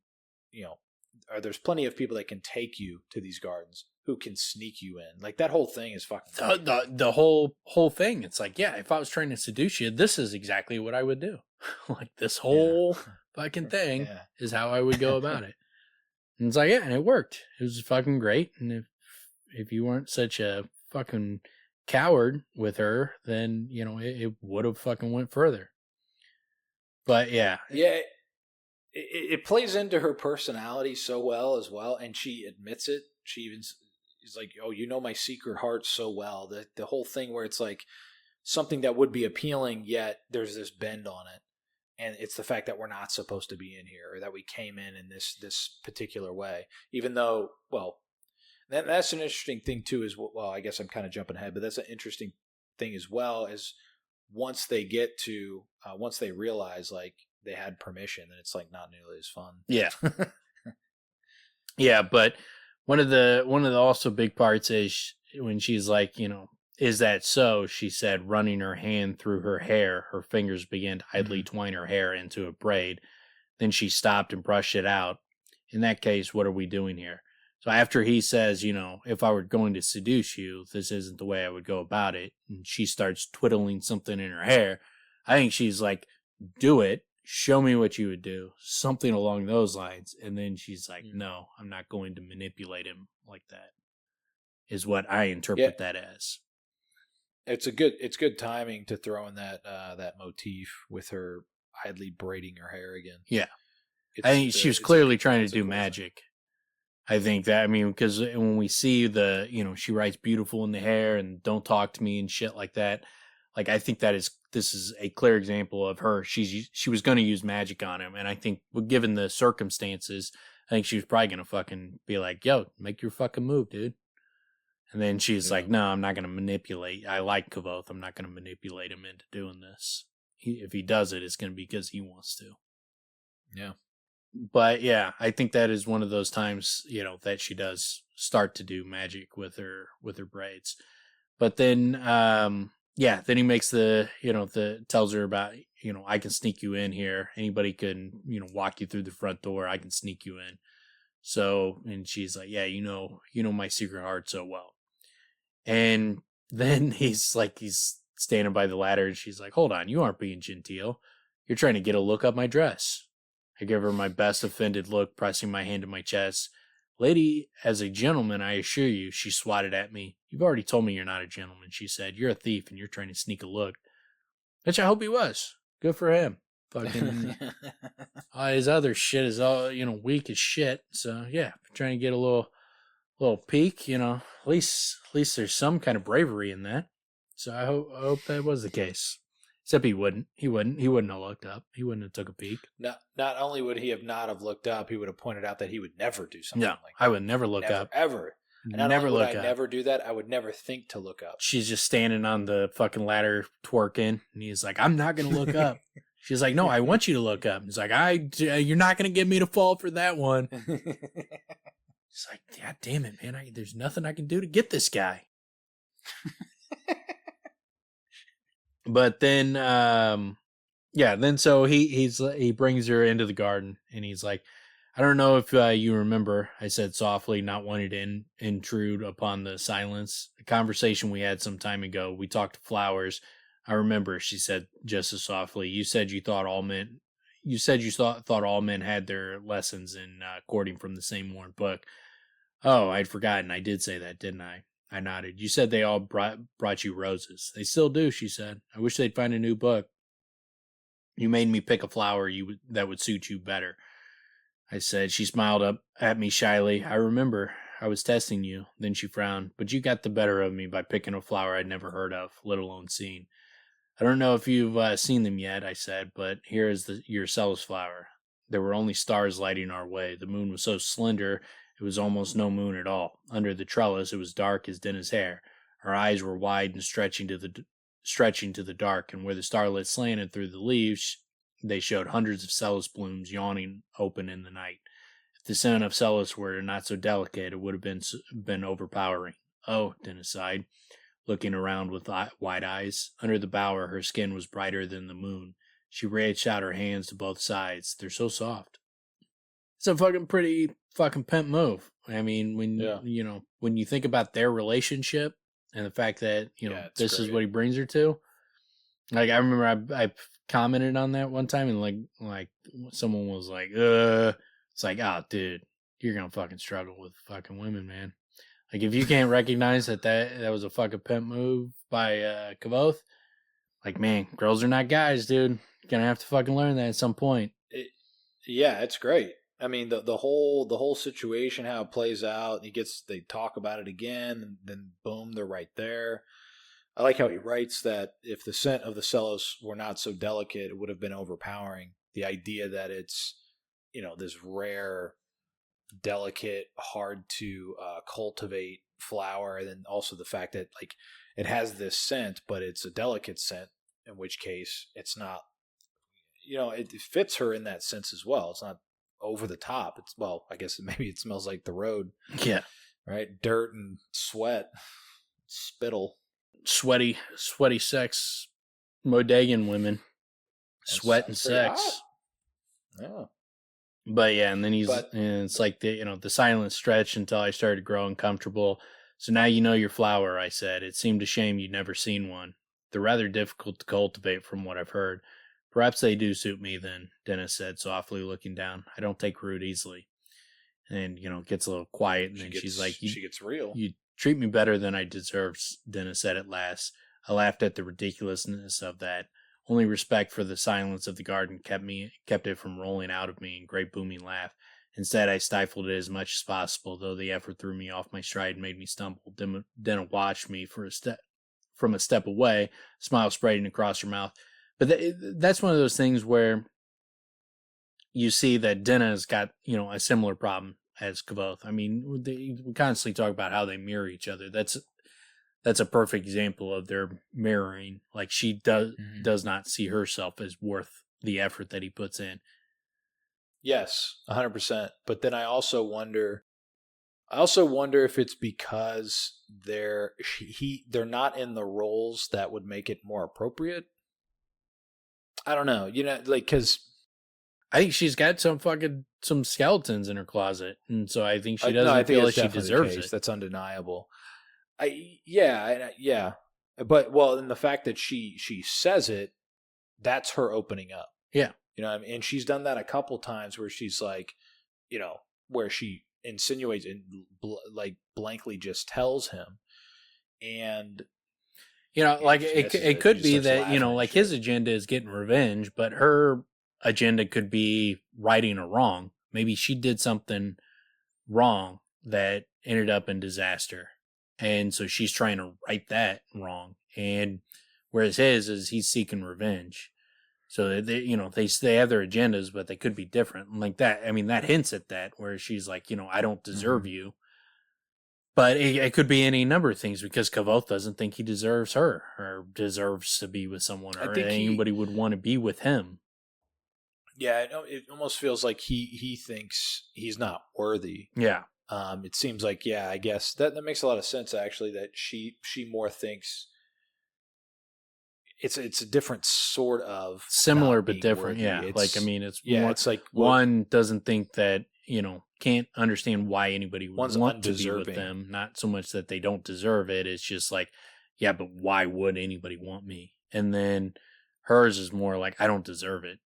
or there's plenty of people that can take you to these gardens who can sneak you in. Like that whole thing is fucking the whole thing. It's like, if I was trying to seduce you, this is exactly what I would do. Like this whole fucking thing is how I would go about it. And it's like, and it worked. It was fucking great. And if you weren't such a fucking coward with her, then it would have fucking went further. But it plays into her personality so well as well, and she admits it. She even is like, "Oh, my secret heart so well." The whole thing where it's like something that would be appealing, yet there's this bend on it, and it's the fact that we're not supposed to be in here, or that we came in this particular way, even though, that's an interesting thing too. I guess I'm kind of jumping ahead, but that's an interesting thing as well. Is once they realize like they had permission, then it's like not nearly as fun. Yeah. Yeah, but one of the also big parts is when she's like, is that so? She said, running her hand through her hair. Her fingers began to idly twine her hair into a braid. Then she stopped and brushed it out. In that case, what are we doing here? So after he says, if I were going to seduce you, this isn't the way I would go about it. And she starts twiddling something in her hair. I think she's like, do it. Show me what you would do. Something along those lines. And then she's like, no, I'm not going to manipulate him like that. Is what I interpret that as. It's good timing to throw in that motif with her idly braiding her hair again. Yeah. I think she was clearly trying to do magic. I think that, I mean, because when we see the, she writes beautiful in the hair and don't talk to me and shit like that. Like, I think this is a clear example of her. She was going to use magic on him. And I think, given the circumstances, I think she was probably going to fucking be like, yo, make your fucking move, dude. And then she's like, no, I'm not going to manipulate. I like Kavoth. I'm not going to manipulate him into doing this. If he does it, it's going to be because he wants to. Yeah. But yeah, I think that is one of those times, that she does start to do magic with her braids. But then, then he makes tells her about, I can sneak you in here. Anybody can, walk you through the front door. I can sneak you in. So, and she's like, yeah, you know my secret heart so well. And then he's standing by the ladder and she's like, hold on, you aren't being genteel. You're trying to get a look up my dress. I give her my best offended look, pressing my hand to my chest. Lady, as a gentleman, I assure you, she swatted at me. You've already told me you're not a gentleman, she said. You're a thief and you're trying to sneak a look. Which I hope he was. Good for him. Fucking his other shit is all, weak as shit. So yeah, trying to get a little peek, at least there's some kind of bravery in that. So I hope that was the case. Except he wouldn't have looked up. He wouldn't have took a peek. Not only would he have not have looked up, he would have pointed out that he would never do something like that. I would never look up. Ever. And not only would I never do that, I would never think to look up. She's just standing on the fucking ladder twerking, and he's like, I'm not going to look up. She's like, no, I want you to look up. He's like, you're not going to get me to fall for that one. He's like, God damn it, man. There's nothing I can do to get this guy. But then, so he brings her into the garden, and he's like, I don't know if you remember, I said softly, not wanting to intrude upon the silence. A conversation we had some time ago. We talked to flowers. I remember, she said just as softly. You said you thought all men had their lessons in courting from the same worn book. Oh, I'd forgotten. I did say that, didn't I? I nodded. You said they all brought you roses. They still do, she said. I wish they'd find a new book. You made me pick a flower that would suit you better, I said. She smiled up at me shyly. I remember. I was testing you. Then she frowned. But you got the better of me by picking a flower I'd never heard of, let alone seen. I don't know if you've seen them yet, I said, but here is your Celis flower. There were only stars lighting our way. The moon was so slender, it was almost no moon at all. Under the trellis, it was dark as Denna's hair. Her eyes were wide and stretching to the dark, and where the starlight slanted through the leaves, they showed hundreds of Celis blooms yawning open in the night. If the scent of Celis were not so delicate, it would have been overpowering. Oh, Denna sighed, looking around with wide eyes. Under the bower, her skin was brighter than the moon. She reached out her hands to both sides. They're so soft. It's a fucking pretty fucking pimp move. I mean, when you think about their relationship and the fact that this is what he brings her to. Like, I remember I commented on that one time, and like someone was like, it's like, oh, dude, you're gonna fucking struggle with fucking women, man. Like, if you can't recognize that was a fucking pimp move by Kavoth, like, man, girls are not guys, dude. You're gonna have to fucking learn that at some point. It's great. I mean, the whole situation, how it plays out. They talk about it again, and then boom, they're right there. I like how he writes that if the scent of the Celis were not so delicate, it would have been overpowering. The idea that it's, this rare, delicate, hard to cultivate flower, and then also the fact that like it has this scent, but it's a delicate scent. In which case, it's not, it fits her in that sense as well. It's not over the top. It's, well, I guess maybe it smells like the road. Yeah. Right? Dirt and sweat, spittle. Sweaty sex, Modagan women. Sweat and sex. Yeah. But yeah, and then and it's like the silence stretched until I started growing comfortable. So now you know your flower, I said. It seemed a shame you'd never seen one. They're rather difficult to cultivate from what I've heard. Perhaps they do suit me then, Dennis said, softly looking down. I don't take root easily. And, gets a little quiet, and then she's like, she gets real. You treat me better than I deserve, Dennis said at last. I laughed at the ridiculousness of that. Only respect for the silence of the garden kept it from rolling out of me in great booming laugh. Instead, I stifled it as much as possible, though the effort threw me off my stride and made me stumble. Denna watched me from a step away, smile spreading across her mouth. But that's one of those things where you see that Denna's got, a similar problem as Kavoth. I mean, we constantly talk about how they mirror each other. That's a perfect example of their mirroring. Like, she does not see herself as worth the effort that he puts in. Yes, 100%. But then I also wonder if it's because they're not in the roles that would make it more appropriate. I don't know, because I think she's got some skeletons in her closet, and so I think she doesn't feel like she deserves it. That's undeniable. Yeah. But and the fact that she says it, that's her opening up. Yeah. You know what I mean? And she's done that a couple times where she's like, where she insinuates and like blankly just tells him. And it could be that, like his agenda is getting revenge, but her agenda could be righting a wrong. Maybe she did something wrong that ended up in disaster. And so she's trying to right that wrong. And whereas his is he's seeking revenge. So they have their agendas, but they could be different. Like that. I mean, that hints at that, where she's like, I don't deserve you. But it could be any number of things, because Kavoth doesn't think he deserves her or deserves to be with someone, or anybody would want to be with him. Yeah, it almost feels like he thinks he's not worthy. Yeah. It seems like, I guess that makes a lot of sense, actually, that she more thinks it's a different sort of similar but different. Worthy. Yeah. It's like one doesn't think that, can't understand why anybody would want to be with them. Not so much that they don't deserve it. It's just like, yeah, but why would anybody want me? And then hers is more like, I don't deserve it.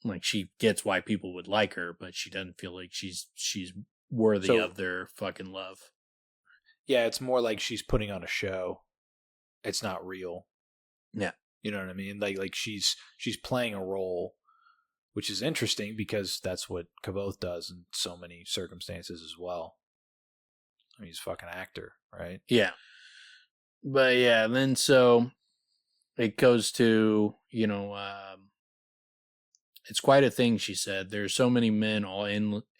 Like, she gets why people would like her, but she doesn't feel like she's worthy of their fucking love. Yeah, it's more like she's putting on a show. It's not real. Yeah. You know what I mean? Like she's playing a role, which is interesting because that's what Kavoth does in so many circumstances as well. I mean, he's a fucking actor, right? Yeah. But yeah, then so it goes to, it's quite a thing, she said. There are so many men all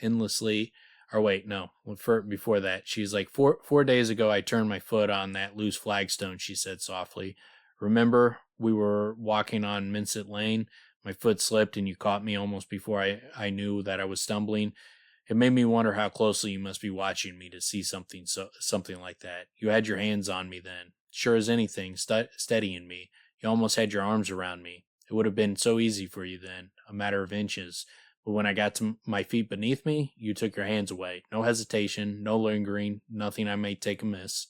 endlessly. Or wait, no. Before that, she's like, 4 days ago, I turned my foot on that loose flagstone, she said softly. Remember, we were walking on Mincet Lane. My foot slipped and you caught me almost before I knew that I was stumbling. It made me wonder how closely you must be watching me to see something like that. You had your hands on me then, sure as anything, steadying me. You almost had your arms around me. It would have been so easy for you then, a matter of inches. But when I got to my feet beneath me, you took your hands away. No hesitation, no lingering, nothing I may take amiss.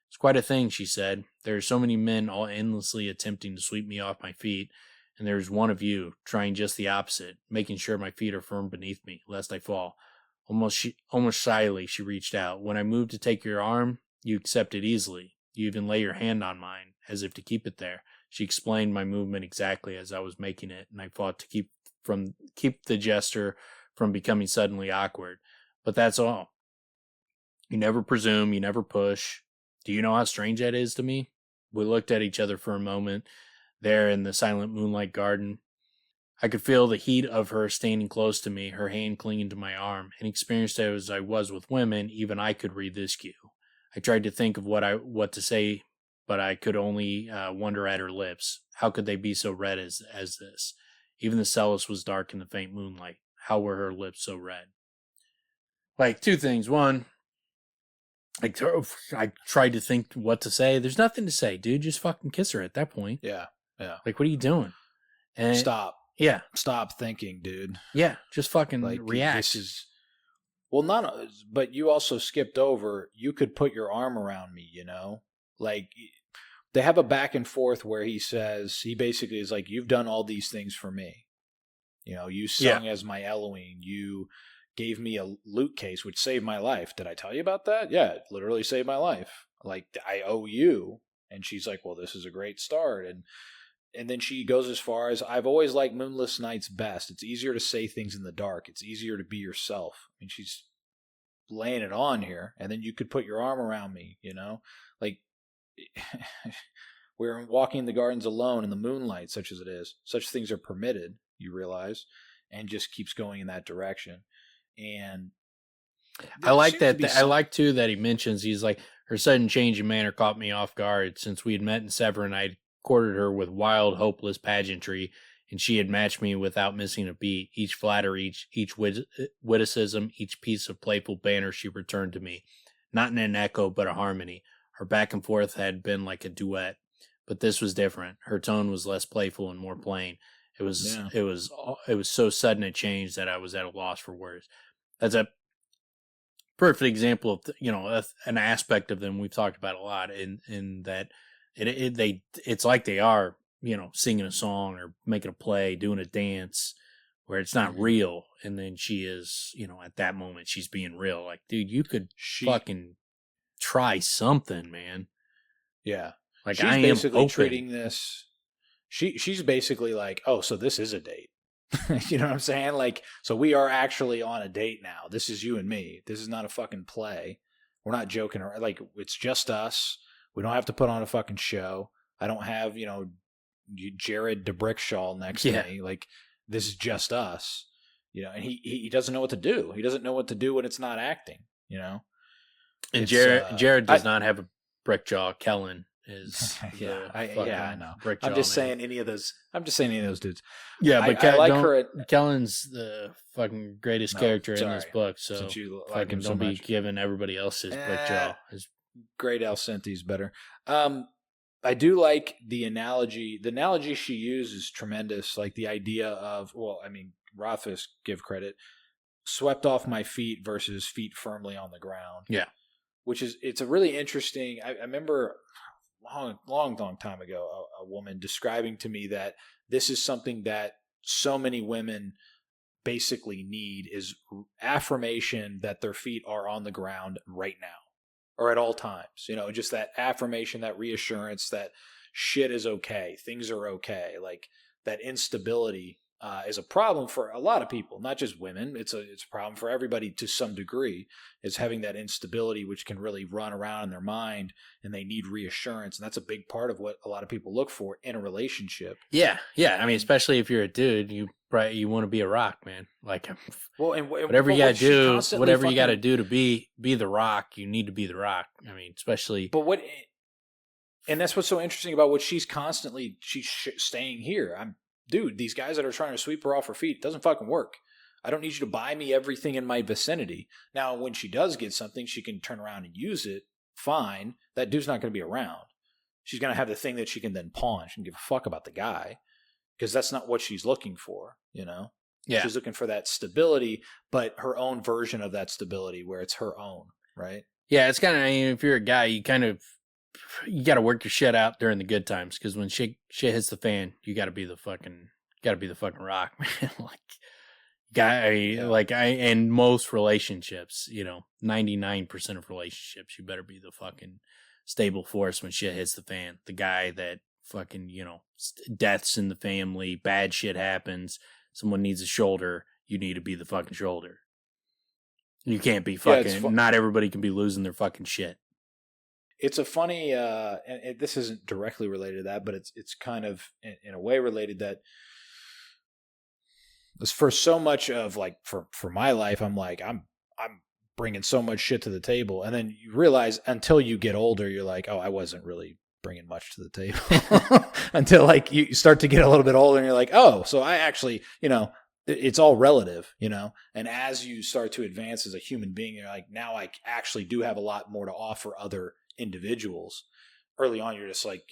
It's quite a thing, she said. There are so many men all endlessly attempting to sweep me off my feet, and there is one of you trying just the opposite, making sure my feet are firm beneath me, lest I fall. Almost shyly, she reached out. When I moved to take your arm, you accepted easily. You even lay your hand on mine, as if to keep it there. She explained my movement exactly as I was making it, and I fought to keep the gesture from becoming suddenly awkward. But that's all. You never presume, you never push. Do you know how strange that is to me? We looked at each other for a moment, there in the silent moonlight garden. I could feel the heat of her standing close to me, her hand clinging to my arm. Inexperienced as I was with women, even I could read this cue. I tried to think of what to say, but I could only wonder at her lips. How could they be so red as this? Even the cellist was dark in the faint moonlight. How were her lips so red? Like, two things. One, I tried to think what to say. There's nothing to say, dude. Just fucking kiss her at that point. Yeah. Like, what are you doing? And stop. Yeah. Stop thinking, dude. Yeah. Just fucking react. But you also skipped over, you could put your arm around me, Like, they have a back and forth where he basically is like, you've done all these things for me. You sung as my Elohim. You gave me a loot case, which saved my life. Did I tell you about that? Yeah, it literally saved my life. Like, I owe you. And she's like, well, this is a great start. And And then she goes as far as, I've always liked moonless nights best. It's easier to say things in the dark. It's easier to be yourself. I mean, she's laying it on here. And then you could put your arm around me, you know? Like, we're walking in the gardens alone in the moonlight, such as it is. Such things are permitted, you realize, and just keeps going in that direction. And I like that. I like, too, that he mentions, he's like, her sudden change in manner caught me off guard. Since we had met in Severen, I'd courted her with wild, hopeless pageantry, and she had matched me without missing a beat. Each flattery, each witticism, each piece of playful banter she returned to me. Not in an echo, but a harmony. Her back and forth had been like a duet, but this was different. Her tone was less playful and more plain. It was so sudden a change that I was at a loss for words. That's a perfect example of an aspect of them we've talked about a lot, in that it's like they are singing a song or making a play, doing a dance, where it's not real, and then she is at that moment she's being real. Like, dude, you could fucking try something, man. Yeah, like she's basically treating this. She's basically like, oh, so this is a date. You know what I'm saying? Like, so we are actually on a date now. This is you and me. This is not a fucking play. We're not joking around. Like, it's just us. We don't have to put on a fucking show. I don't have, Jared DeBrickshaw next to me. Like, this is just us. And he doesn't know what to do. He doesn't know what to do when it's not acting, And Jared does not have a brickjaw. Kellen is I know. I'm just saying any of those dudes. Yeah, but I like her. Kellen's the fucking greatest character in this book. So since you like fucking him so don't be much, giving everybody else his brickjaw. Great Alcenti's better. I do like the analogy. The analogy she uses is tremendous. Like the idea of, Rothfuss, give credit, swept off my feet versus feet firmly on the ground. Yeah. It's a really interesting, I remember long time ago, a woman describing to me that this is something that so many women basically need, is affirmation that their feet are on the ground right now or at all times. Just that affirmation, that reassurance that shit is okay, things are okay. Like, that instability is a problem for a lot of people, not just women. It's a problem for everybody to some degree, is having that instability, which can really run around in their mind, and they need reassurance. And that's a big part of what a lot of people look for in a relationship. Yeah. I mean, especially if you're a dude, you want to be a rock, man. Like, whatever you got to do to be the rock, you need to be the rock. I mean, especially. And that's what's so interesting about what she's staying here. Dude, these guys that are trying to sweep her off her feet, it doesn't fucking work. I don't need you to buy me everything in my vicinity. Now, when she does get something, she can turn around and use it. Fine. That dude's not going to be around. She's going to have the thing that she can then pawn. She can give a fuck about the guy, because that's not what she's looking for, Yeah. She's looking for that stability, but her own version of that stability where it's her own, right? Yeah, it's kind of, if you're a guy, you got to work your shit out during the good times, because when shit hits the fan, you got to be the fucking rock, man. In most relationships, 99% of relationships, you better be the fucking stable force when shit hits the fan. The guy that fucking, deaths in the family, bad shit happens, someone needs a shoulder, you need to be the fucking shoulder. You can't be fucking, not everybody can be losing their fucking shit. It's a funny, and this isn't directly related to that, but it's kind of in a way related, that for so much of, like, for my life, I'm like, I'm bringing so much shit to the table, and then you realize until you get older, you're like, oh, I wasn't really bringing much to the table until, like, you start to get a little bit older, and you're like, oh, so I actually, it's all relative, and as you start to advance as a human being, you're like, now I actually do have a lot more to offer other individuals. Early on, you're just like,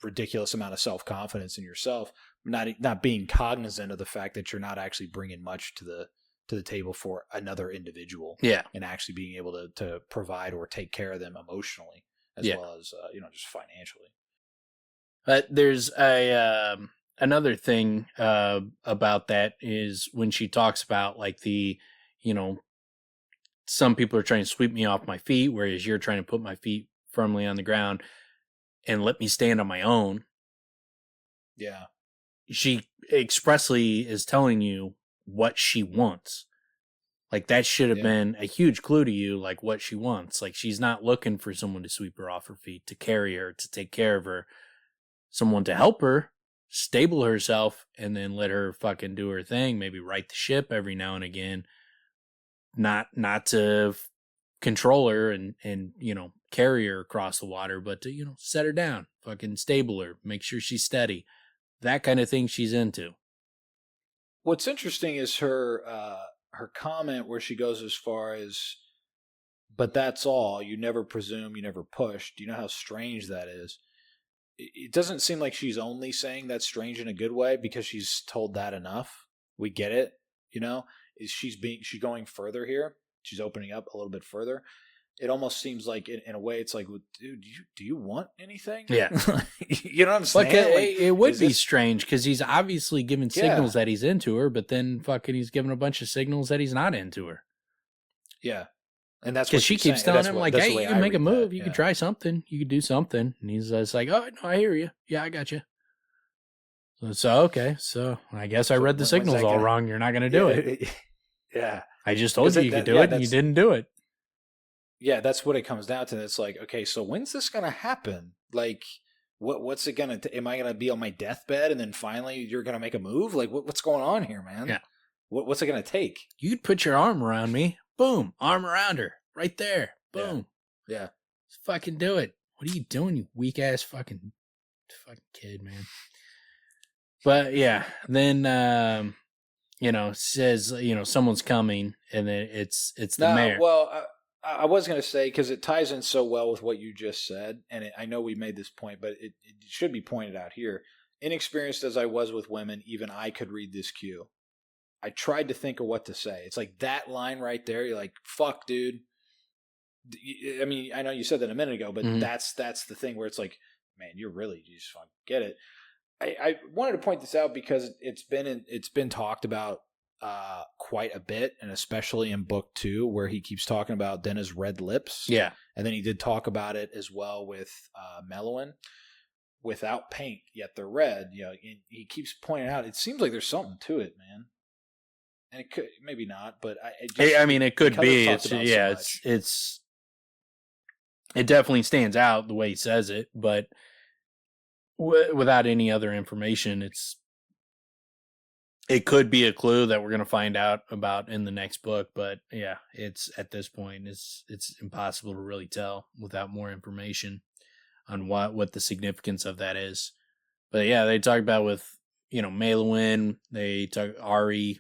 ridiculous amount of self-confidence in yourself, not being cognizant of the fact that you're not actually bringing much to the table for another individual. Yeah. And actually being able to provide or take care of them emotionally as well as, just financially. But there's another thing about that is when she talks about, like, the, some people are trying to sweep me off my feet, whereas you're trying to put my feet firmly on the ground and let me stand on my own. Yeah. She expressly is telling you what she wants. Like, that should have been a huge clue to you, like, what she wants. Like, she's not looking for someone to sweep her off her feet, to carry her, to take care of her. Someone to help her, stable herself, and then let her fucking do her thing. Maybe right the ship every now and again. Not to control her and, carry her across the water, but to, set her down, fucking stable her, make sure she's steady. That kind of thing she's into. What's interesting is her comment where she goes as far as, but that's all. You never presume, you never push. Do you know how strange that is? It doesn't seem like she's only saying that's strange in a good way because she's told that enough. We get it, Is she's going further here? She's opening up a little bit further. It almost seems like, in a way, it's like, dude, do you want anything? Yeah. You know what I'm saying? It would be strange because he's obviously giving signals that he's into her, but then fucking he's giving a bunch of signals that he's not into her. Yeah. And that's because she keeps telling him, like, hey, you can make a move. You can try something. You can do something. And he's just like, oh, no, I hear you. Yeah, I got you. So okay. So I guess I read the signals all wrong. You're not going to do it. Yeah. I just told you could do it, and you didn't do it. Yeah, that's what it comes down to. It's like, okay, so when's this going to happen? Like, what's it going to, am I going to be on my deathbed and then finally you're going to make a move? Like, what's going on here, man? Yeah. What's it going to take? You'd put your arm around me. Boom. Arm around her. Right there. Boom. Yeah. Just fucking do it. What are you doing, you weak ass fucking kid, man? But yeah, then, says, someone's coming, and then it's the mayor. Well, I was going to say, because it ties in so well with what you just said, and I know we made this point, but it should be pointed out here. Inexperienced as I was with women, even I could read this cue. I tried to think of what to say. It's like that line right there. You're like, fuck, dude. I mean, I know you said that a minute ago, but that's the thing where it's like, man, you just fucking get it. I wanted to point this out because it's been talked about quite a bit, and especially in book 2 where he keeps talking about Denna's red lips. Yeah. And then he did talk about it as well with Melwin. Without paint, yet they're red. He keeps pointing out, it seems like there's something to it, man. And it could, maybe not, but it could be. It definitely stands out the way he says it, but without any other information, it could be a clue that we're going to find out about in the next book. But yeah, it's at this point, it's impossible to really tell without more information on what the significance of that is. But yeah, they talk about with, Maelwyn, they talk Ari,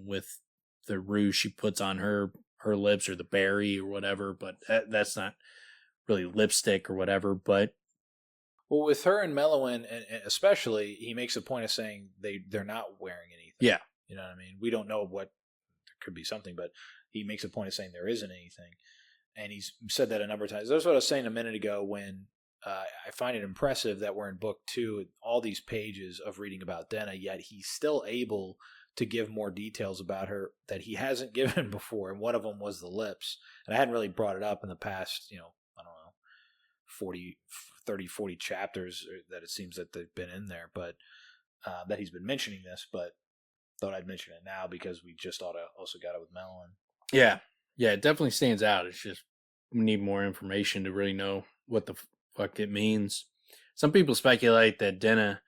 with the rouge she puts on her lips or the berry or whatever, but that's not really lipstick or whatever. But well, with her and Melwyn, and especially, he makes a point of saying they're not wearing anything. Yeah. You know what I mean? We don't know there could be something, but he makes a point of saying there isn't anything. And he's said that a number of times. That's what I was saying a minute ago when I find it impressive that we're in book 2, all these pages of reading about Denna, yet he's still able to give more details about her that he hasn't given before. And one of them was the lips. And I hadn't really brought it up in the past, I don't know, 40 chapters that it seems that they've been in there, but that he's been mentioning this, but thought I'd mention it now because we just also got it with Melwyn. Yeah. Yeah, it definitely stands out. It's just we need more information to really know what the fuck it means. Some people speculate that Denna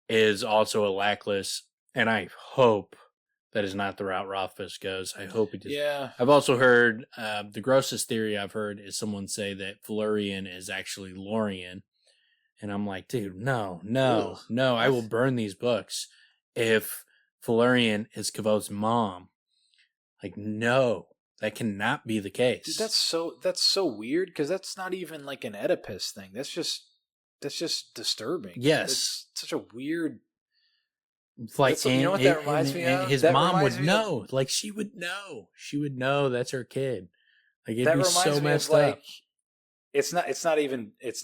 is also a Lackless, and I hope that is not the route Rothfuss goes. I hope it is. Yeah. I've also heard, the grossest theory I've heard is someone say that Florian is actually Lorien. And I'm like, dude, no, I will burn these books if Florian is Kavoth's mom. Like, no, that cannot be the case. Dude, that's so weird because that's not even like an Oedipus thing. That's just disturbing. Yes. It's such a weird. Like, you know what that reminds me of? His mom would know. Like, she would know. She would know that's her kid. Like, it'd be so messed up. It's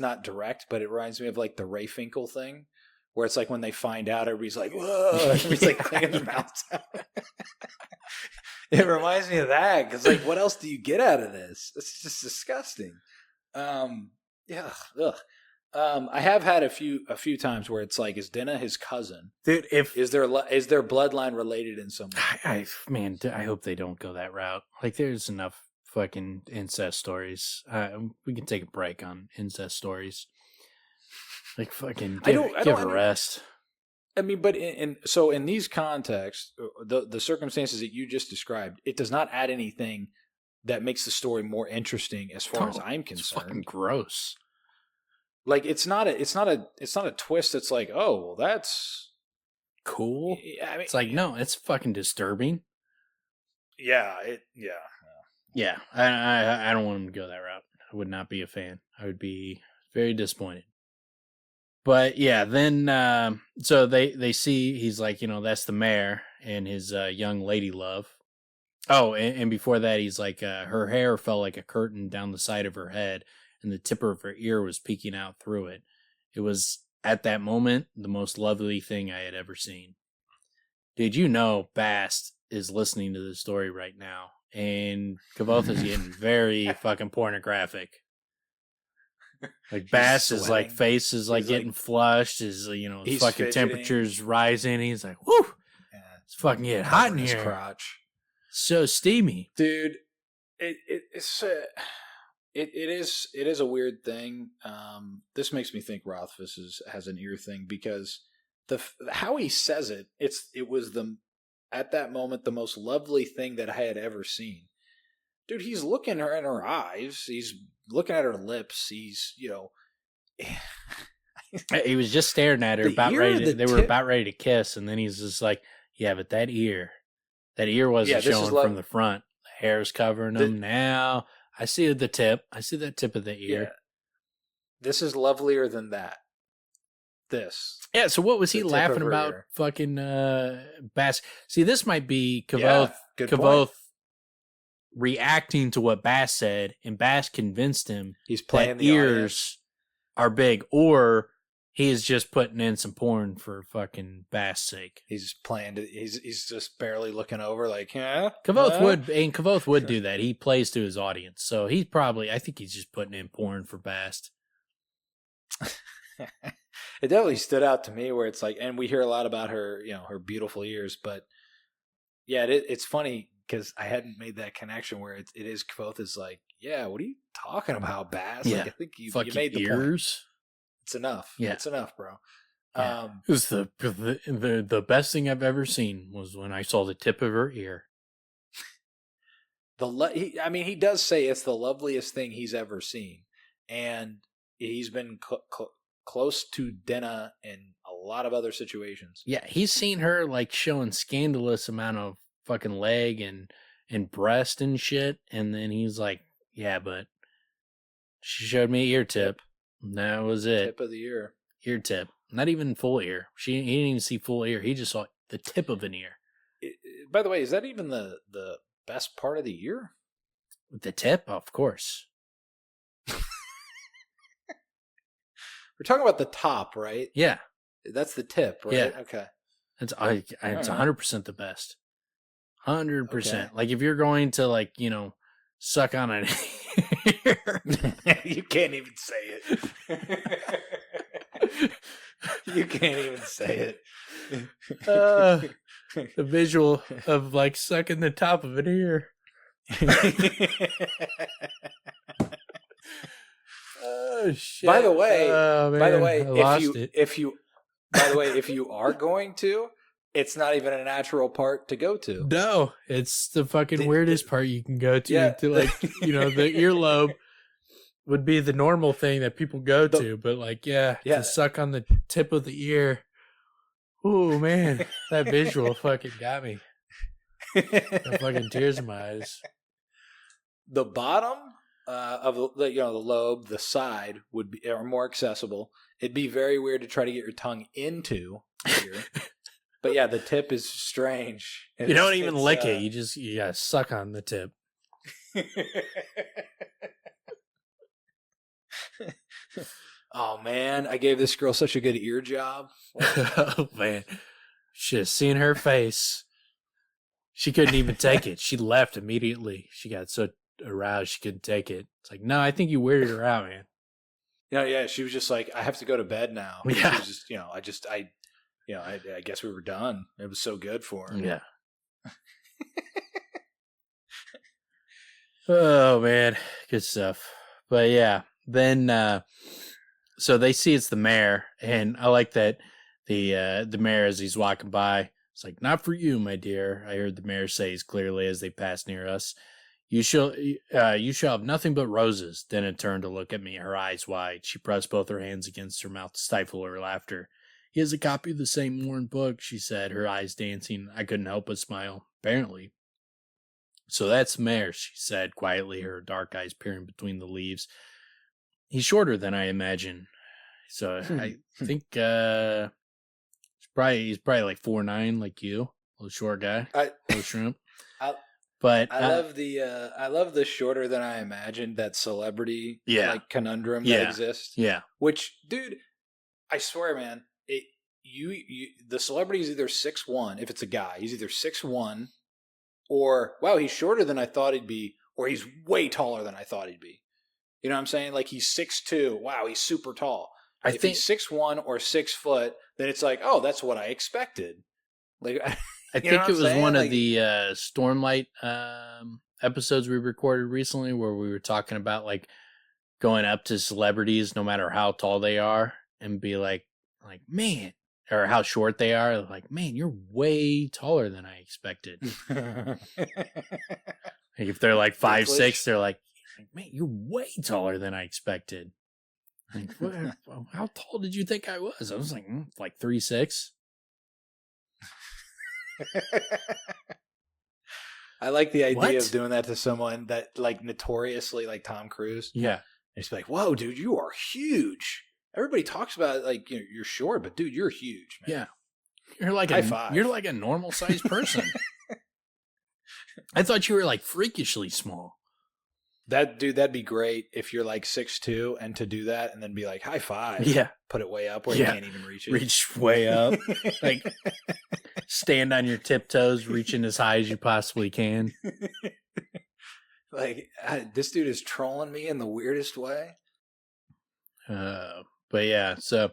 not direct, but it reminds me of like the Ray Finkel thing, where it's like when they find out, everybody's like, whoa, everybody's like clicking their mouths out. It reminds me of that because, like, what else do you get out of this? It's just disgusting. Yeah. Ugh. I have had a few times where it's like, is Denna his cousin? Dude, Is their bloodline related in some way? I hope they don't go that route. Like, there's enough fucking incest stories. We can take a break on incest stories. Like, fucking give a rest. I mean, but in these contexts, the circumstances that you just described, it does not add anything that makes the story more interesting as far as I'm concerned. It's fucking gross. Like, it's not a twist that's like, oh, well, that's cool. I mean, it's like, no, it's fucking disturbing. Yeah. I don't want him to go that route. I would not be a fan. I would be very disappointed. But yeah, then so they see, he's like, that's the mayor and his young lady love. Oh, and before that, he's like, her hair fell like a curtain down the side of her head, and the tip of her ear was peeking out through it. It was, at that moment, the most lovely thing I had ever seen. Did you know Bast is listening to this story right now? And Kavoth is getting very fucking pornographic. Like, Bast is like, face is like getting flushed, his fucking fidgeting. Temperature's rising. He's like, whoo! Yeah, it's fucking getting hot in here. Crotch. So steamy. Dude, it is a weird thing. This makes me think Rothfuss has an ear thing, because how he says it, it was at that moment the most lovely thing that I had ever seen. Dude, he's looking her in her eyes. He's looking at her lips. He's he was just staring at her, they were about ready to kiss, and then he's just like, yeah, but that ear wasn't showing from the front. The hair's covering them. Now I see the tip. I see that tip of the ear. Yeah. This is lovelier than that. Yeah, so what was he laughing about? Ear. Fucking Bass. See, this might be Kavoth reacting to what Bass said, and Bass convinced him he's playing that the ears are big, or he is just putting in some porn for fucking Bass' sake. He's playing. He's just barely looking over, like, yeah. Kavoth would do that. He plays to his audience, so I think he's just putting in porn for Bass. It definitely stood out to me, where it's like, and we hear a lot about her, her beautiful ears, but yeah, it's funny because I hadn't made that connection where it is Kavoth is like, yeah, what are you talking about, Bass? Yeah. Like, I think you made the ears. Point. It's enough. Yeah. It's enough, bro. Yeah. It was the best thing I've ever seen was when I saw the tip of her ear. He does say it's the loveliest thing he's ever seen, and he's been close to Denna in a lot of other situations. Yeah, he's seen her like showing scandalous amount of fucking leg and breast and shit, and then he's like, yeah, but she showed me ear tip. That was it. Tip of the ear. Ear tip. Not even full ear. He didn't even see full ear. He just saw the tip of an ear. By the way, is that even the best part of the ear? The tip? Of course. We're talking about the top, right? Yeah. That's the tip, right? Yeah. Okay. It's 100% the best. 100%. Okay. Like, if you're going to, suck on an ear. You can't even say it. You can't even say it. The visual of, sucking the top of an ear. Oh shit! By the way, if you are going to, it's not even a natural part to go to. No, it's the fucking weirdest part you can go to. Yeah. To the earlobe would be the normal thing that people go to, but to suck on the tip of the ear. Oh man, that visual fucking got me. The fucking tears in my eyes. The bottom of the lobe, the side are more accessible. It'd be very weird to try to get your tongue into here. But yeah, the tip is strange. You don't even lick it. You gotta suck on the tip. Oh man, I gave this girl such a good ear job. Oh man, should have seen her face. She couldn't even take it. She left immediately. She got so aroused she couldn't take it. It's like, no, I think you weirded her out, man. Yeah. She was just like, I have to go to bed now. Yeah. She was just, I guess we were done. It was so good for her. Yeah. Oh man, good stuff. But yeah, then so they see it's the mayor, and I like that the mayor, as he's walking by, it's like, "Not for you, my dear," I heard the mayor say as clearly as they pass near us. You shall have nothing but roses. Denna turned to look at me, her eyes wide. She pressed both her hands against her mouth to stifle her laughter. He has a copy of the same worn book, she said, her eyes dancing. I couldn't help but smile. Apparently. So that's the mayor, she said quietly, her dark eyes peering between the leaves. He's shorter than I imagine. So I think he's probably like 4'9", like you, little short guy, little shrimp. But I love the shorter than I imagined that celebrity like conundrum that exists. Yeah. Which, dude, I swear, man, the celebrity is either 6'1", if it's a guy, he's either 6'1", or wow, he's shorter than I thought he'd be, or he's way taller than I thought he'd be. You know what I'm saying? Like he's 6'2". Wow, he's super tall. If he's 6'1" or 6 foot, then it's like, oh, that's what I expected. Like I think it was one of the Stormlight episodes we recorded recently where we were talking about like going up to celebrities no matter how tall they are and be like, man, or how short they are. Like, man, you're way taller than I expected. Like if they're like 5'6", they're like, man, you're way taller than I expected. Like, how tall did you think I was? I was like 3'6". I like the idea of doing that to someone that like notoriously like Tom Cruise. Yeah. And it's like, whoa, dude, you are huge. Everybody talks about like you're short, but dude, you're huge, man. Yeah. You're like a normal sized person. I thought you were like freakishly small. That'd be great if you're like 6'2" and to do that and then be like high five. Yeah. Put it way up where you can't even reach it. Reach way up. Like stand on your tiptoes, reaching as high as you possibly can. Like this dude is trolling me in the weirdest way. But yeah, so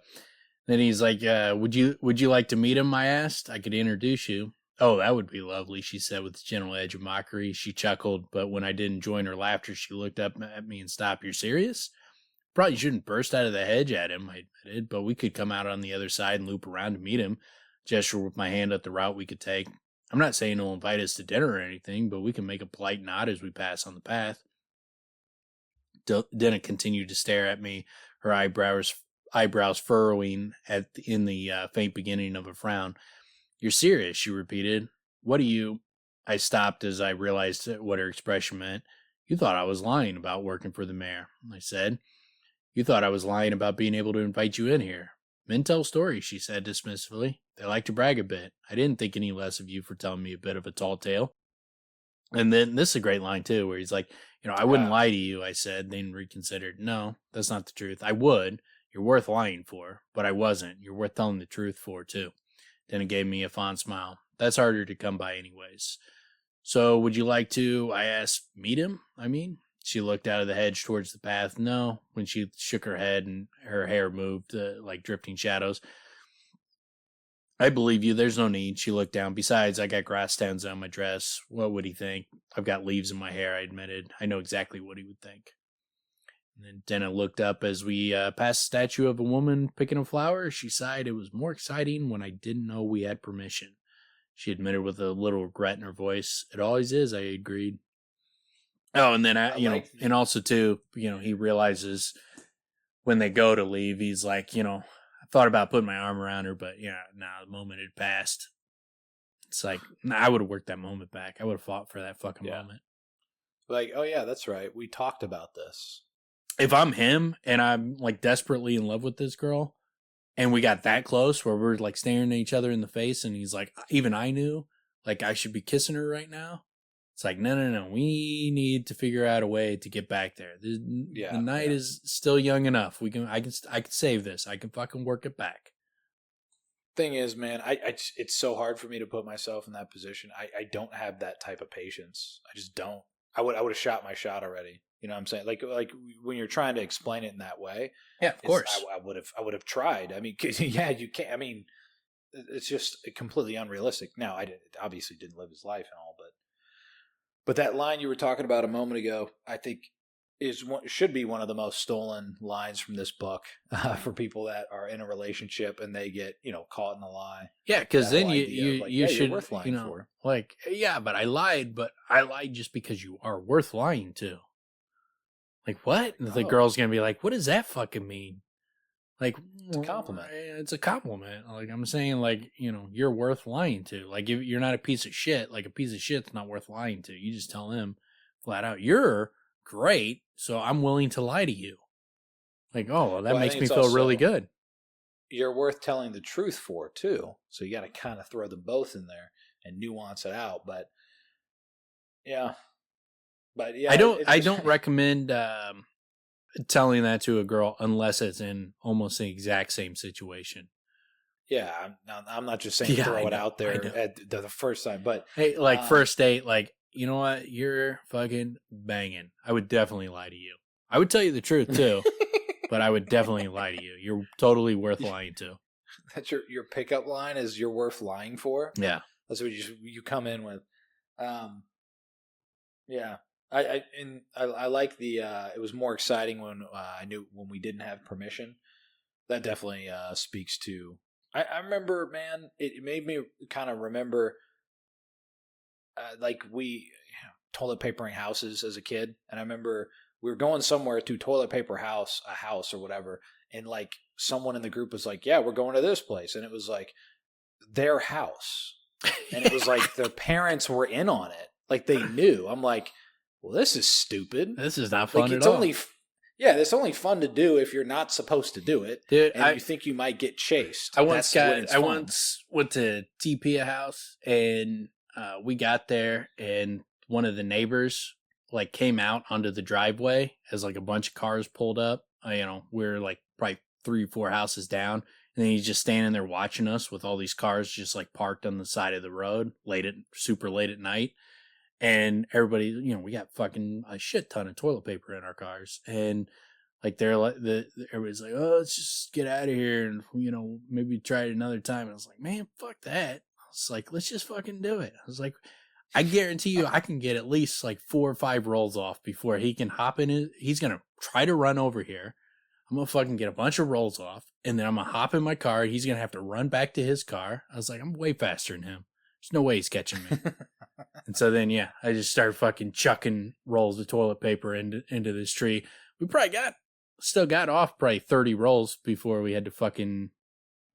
then he's like, would you like to meet him? I asked. I could introduce you. Oh, that would be lovely, she said with a gentle edge of mockery. She chuckled, but when I didn't join her laughter, she looked up at me and stopped. You're serious? Probably shouldn't burst out of the hedge at him, I admitted, but we could come out on the other side and loop around to meet him. Gesture with my hand at the route we could take. I'm not saying he'll invite us to dinner or anything, but we can make a polite nod as we pass on the path. Denna continued to stare at me, her eyebrows furrowing in the faint beginning of a frown. You're serious, she repeated. What do you... I stopped as I realized what her expression meant. You thought I was lying about working for the mayor, I said. You thought I was lying about being able to invite you in here. Men tell stories, she said dismissively. They like to brag a bit. I didn't think any less of you for telling me a bit of a tall tale. And then this is a great line, too, where he's like, I wouldn't lie to you, I said, then reconsidered. No, that's not the truth. I would. You're worth lying for. But I wasn't. You're worth telling the truth for, too. Then it gave me a fond smile. That's harder to come by anyways. So would you like to, I asked, meet him? She looked out of the hedge towards the path. No, when she shook her head and her hair moved like drifting shadows. I believe you. There's no need. She looked down. Besides, I got grass stems on my dress. What would he think? I've got leaves in my hair, I admitted. I know exactly what he would think. And then Denna looked up as we passed the statue of a woman picking a flower. She sighed. It was more exciting when I didn't know we had permission. She admitted with a little regret in her voice. It always is, I agreed. Oh, and then, and also, too, he realizes when they go to leave, he's like, I thought about putting my arm around her, but, the moment had passed. It's like, I would have worked that moment back. I would have fought for that fucking moment. Like, oh, yeah, that's right. We talked about this. If I'm him and I'm, like, desperately in love with this girl, and we got that close where we're, like, staring at each other in the face, and he's like, even I knew, like, I should be kissing her right now. It's like, no. We need to figure out a way to get back there. The night is still young enough. I can save this. I can fucking work it back. Thing is, man, it's so hard for me to put myself in that position. I don't have that type of patience. I just don't. I would have shot my shot already. You know what I'm saying? Like when you're trying to explain it in that way. Yeah, of course. I would have tried. I mean, 'cause, yeah, you can't. I mean, it's just completely unrealistic. Now, obviously didn't live his life and all, but that line you were talking about a moment ago, I think should be one of the most stolen lines from this book for people that are in a relationship and they get caught in a lie. Yeah, because then you you're should worth lying for. like, yeah, but I lied just because you are worth lying to. Like, what? The girl's gonna be like, what does that fucking mean? Like, it's a compliment. It's a compliment. Like, I'm saying, like, you're worth lying to. Like, if you're not a piece of shit, like a piece of shit's not worth lying to. You just tell him flat out, you're great, so I'm willing to lie to you. Like, well, that makes me feel really good. You're worth telling the truth for too. So you got to kind of throw them both in there and nuance it out. But yeah, I don't recommend telling that to a girl unless it's in almost the exact same situation. Yeah, I'm not just saying throw it out there at the first time, but hey, like first date, like, you know what, you're fucking banging. I would definitely lie to you. I would tell you the truth too, but I would definitely lie to you. You're totally worth lying to. That's your pickup line is you're worth lying for. Yeah, that's what you come in with. Yeah. I like the it was more exciting when I knew when we didn't have permission. That definitely speaks to I remember, man, it made me kind of remember like we toilet papering houses as a kid, and I remember we were going somewhere to toilet paper a house or whatever, and like someone in the group was like, yeah, we're going to this place, and it was like their house, and it was like their parents were in on it, like they knew. I'm like, well, this is stupid. This is not fun at all. It's only fun to do if you're not supposed to do it, dude. And you think you might get chased. I once went to TP a house, and we got there, and one of the neighbors like came out onto the driveway as like a bunch of cars pulled up. We're like probably 3 or 4 houses down, and then he's just standing there watching us with all these cars just like parked on the side of the road super late at night. And everybody, we got fucking a shit ton of toilet paper in our cars. And like, everybody's like, oh, let's just get out of here and, maybe try it another time. And I was like, man, fuck that. I was like, let's just fucking do it. I was like, I guarantee you I can get at least like 4 or 5 rolls off before he can hop in. He's going to try to run over here. I'm going to fucking get a bunch of rolls off. And then I'm going to hop in my car. He's going to have to run back to his car. I was like, I'm way faster than him. There's no way he's catching me. And so then, I just started fucking chucking rolls of toilet paper into this tree. We probably still got off probably 30 rolls before we had to fucking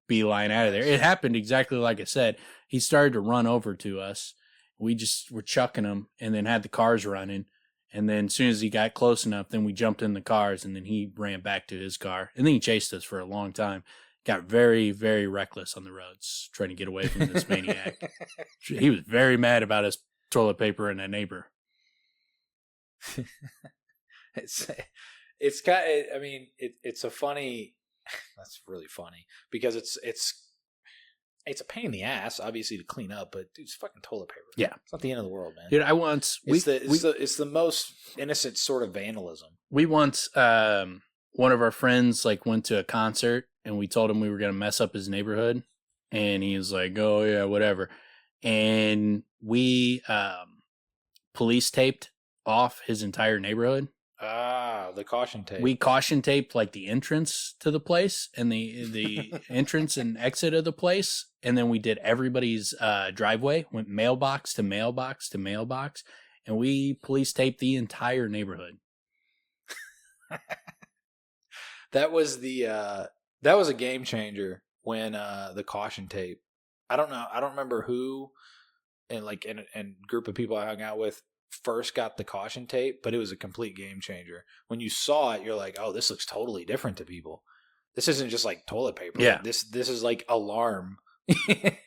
beeline out of there. It happened exactly like I said. He started to run over to us. We just were chucking him and then had the cars running. And then as soon as he got close enough, then we jumped in the cars and then he ran back to his car. And then he chased us for a long time. Got very, very reckless on the roads, trying to get away from this maniac. He was very mad about his toilet paper and a neighbor. It's a funny. That's really funny because it's a pain in the ass, obviously, to clean up, but dude, it's fucking toilet paper. Yeah, it's not the end of the world, man. Dude, it's the most innocent sort of vandalism. We once one of our friends like went to a concert. And we told him we were going to mess up his neighborhood. And he was like, oh, yeah, whatever. And we police taped off his entire neighborhood. The caution tape. We caution taped like the entrance to the place and the entrance and exit of the place. And then we did everybody's driveway, went mailbox to mailbox to mailbox. And we police taped the entire neighborhood. That was a game changer when the caution tape. I don't know. I don't remember who and group of people I hung out with first got the caution tape, but it was a complete game changer. When you saw it, you're like, oh, this looks totally different to people. This isn't just like toilet paper. Yeah. This is like alarm.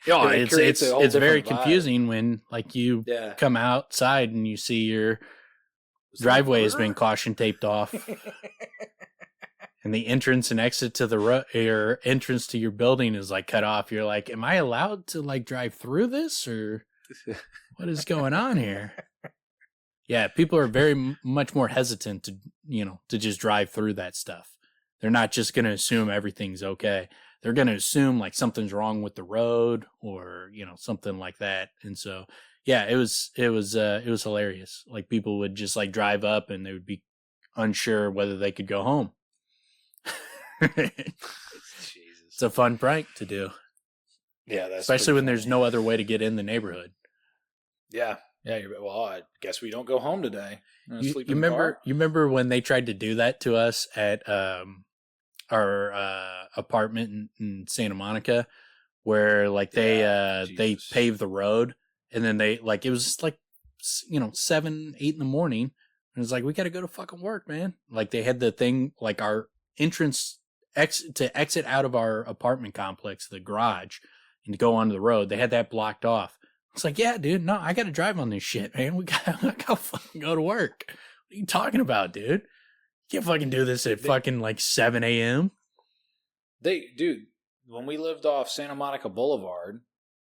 Yeah, it's very confusing when like you come outside and you see your driveway has been caution taped off. And the entrance and exit to your entrance to your building is like cut off. You're like, am I allowed to like drive through this or what is going on here? Yeah, people are very much more hesitant to just drive through that stuff. They're not just going to assume everything's okay. They're going to assume like something's wrong with the road or, something like that. And so, yeah, it was hilarious. Like people would just like drive up and they would be unsure whether they could go home. It's a fun prank to do. Yeah, that's especially when there's no other way to get in the neighborhood. Yeah. Yeah, well, I guess we don't go home today. You remember when they tried to do that to us at our apartment in Santa Monica, where like they paved the road, and then they like it was just like 7, 8 in the morning, and it's like we got to go to fucking work, man. Like they had the thing like our entrance to exit out of our apartment complex, the garage, and to go onto the road. They had that blocked off. It's like, yeah, dude, no, I got to drive on this shit, man. I gotta fucking go to work. What are you talking about, dude? You can't fucking do this at fucking like 7 a.m. Dude, when we lived off Santa Monica Boulevard,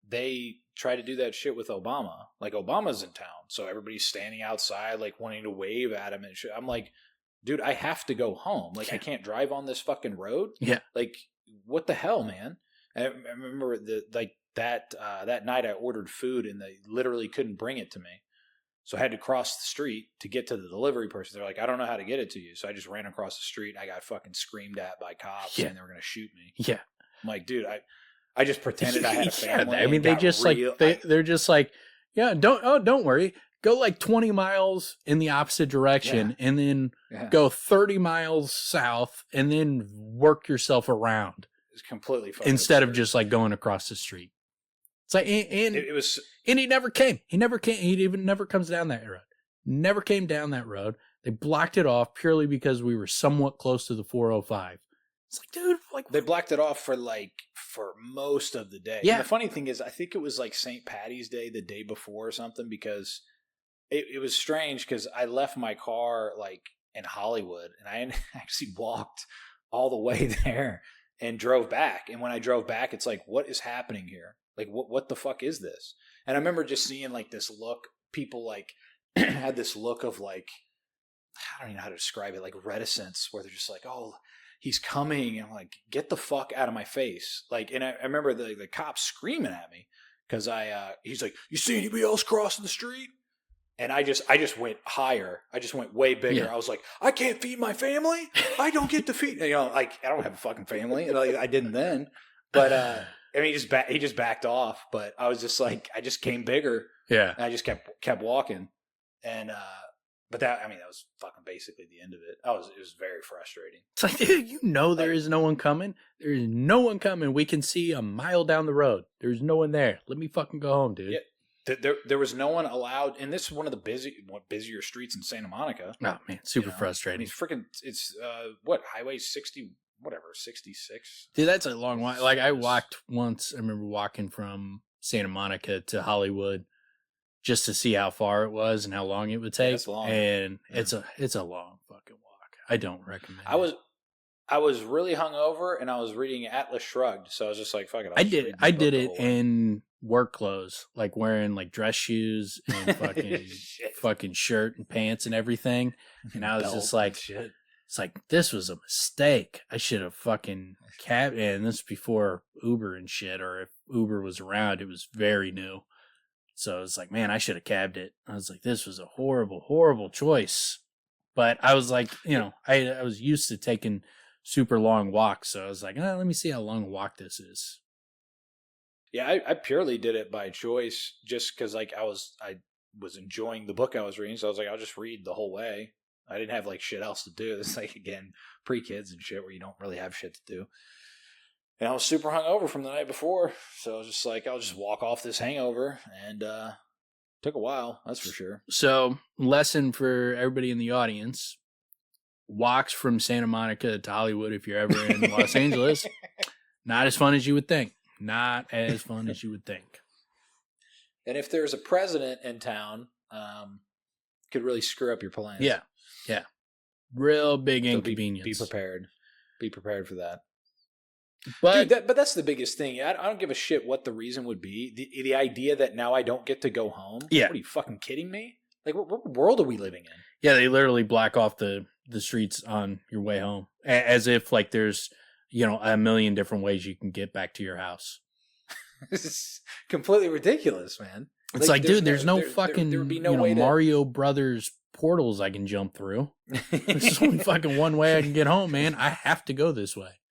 they tried to do that shit with Obama. Like, Obama's in town, so everybody's standing outside, like, wanting to wave at him and shit. I'm like, dude, I have to go home. Like, I can't drive on this fucking road. Yeah. Like, what the hell, man? I remember that night I ordered food and they literally couldn't bring it to me. So I had to cross the street to get to the delivery person. They're like, I don't know how to get it to you. So I just ran across the street. I got fucking screamed at by cops and they were going to shoot me. Yeah. I'm like, dude, I just pretended I had a family. I mean, they just they're just like, yeah, don't worry. Go like 20 miles in the opposite direction and then go 30 miles south and then work yourself around. It's completely fucking instead absurd. Of just like going across the street. It's like, and he never came. He even never comes down that road. Never came down that road. They blocked it off purely because we were somewhat close to the 405. It's like, dude, like they blocked it off for most of the day. Yeah. And the funny thing is, I think it was like St. Patty's Day the day before or something, because it was strange because I left my car like in Hollywood and I actually walked all the way there and drove back. And when I drove back, it's like, what is happening here? Like, what the fuck is this? And I remember just seeing like this look. People like had this look of like, I don't even know how to describe it, like reticence, where they're just like, oh, he's coming. And I'm like, get the fuck out of my face. Like, and I remember the cops screaming at me because he's like, you see anybody else crossing the street? And I just went higher. I just went way bigger. Yeah. I was like, I can't feed my family. I don't get to feed. Like I don't have a fucking family. And I didn't then. But I mean, he just backed off. But I was just like, I just came bigger. Yeah. And I just kept walking. And but that was fucking basically the end of it. It was very frustrating. It's like, dude, there is no one coming. There is no one coming. We can see a mile down the road. There's no one there. Let me fucking go home, dude. Yeah. There was no one allowed, and this is one of the busier streets in Santa Monica. Oh man, super frustrating. It's Highway 60, whatever, 66. Dude, that's a long way. Like I walked once. I remember walking from Santa Monica to Hollywood just to see how far it was and how long it would take. Yeah, long. And it's a long fucking walk. I don't recommend. I was really hungover and I was reading Atlas Shrugged, so I was just like, "Fuck it." I did it in work clothes, like wearing like dress shoes and fucking fucking shirt and pants and everything. And I was just like, it's like this was a mistake. I should have fucking cabbed. And this before Uber and shit, or if Uber was around, it was very new. So I was like, man, I should have cabbed it. I was like, this was a horrible, horrible choice. But I was like, I was used to taking super long walks, so I was like, let me see how long a walk this is. Yeah, I purely did it by choice, just because like I was enjoying the book I was reading, so I was like, I'll just read the whole way. I didn't have like shit else to do. It's like, again, pre-kids and shit where you don't really have shit to do. And I was super hungover from the night before, so I was just like, I'll just walk off this hangover, and took a while, that's for sure. So, lesson for everybody in the audience: walks from Santa Monica to Hollywood, if you're ever in Los Angeles, not as fun as you would think. Not as fun as you would think. And if there's a president in town, could really screw up your plans. Yeah. Real big inconvenience. Be prepared. Be prepared for that. But Dude, that's the biggest thing. I don't give a shit what the reason would be. The idea that now I don't get to go home. Yeah. What are you fucking kidding me? Like, what world are we living in? Yeah, they literally block off the streets on your way home, as if like there's a million different ways you can get back to your house. This is completely ridiculous, man. It's like, dude, there's no fucking there would be no way Mario Brothers portals I can jump through. There's only fucking one way I can get home, man. I have to go this way.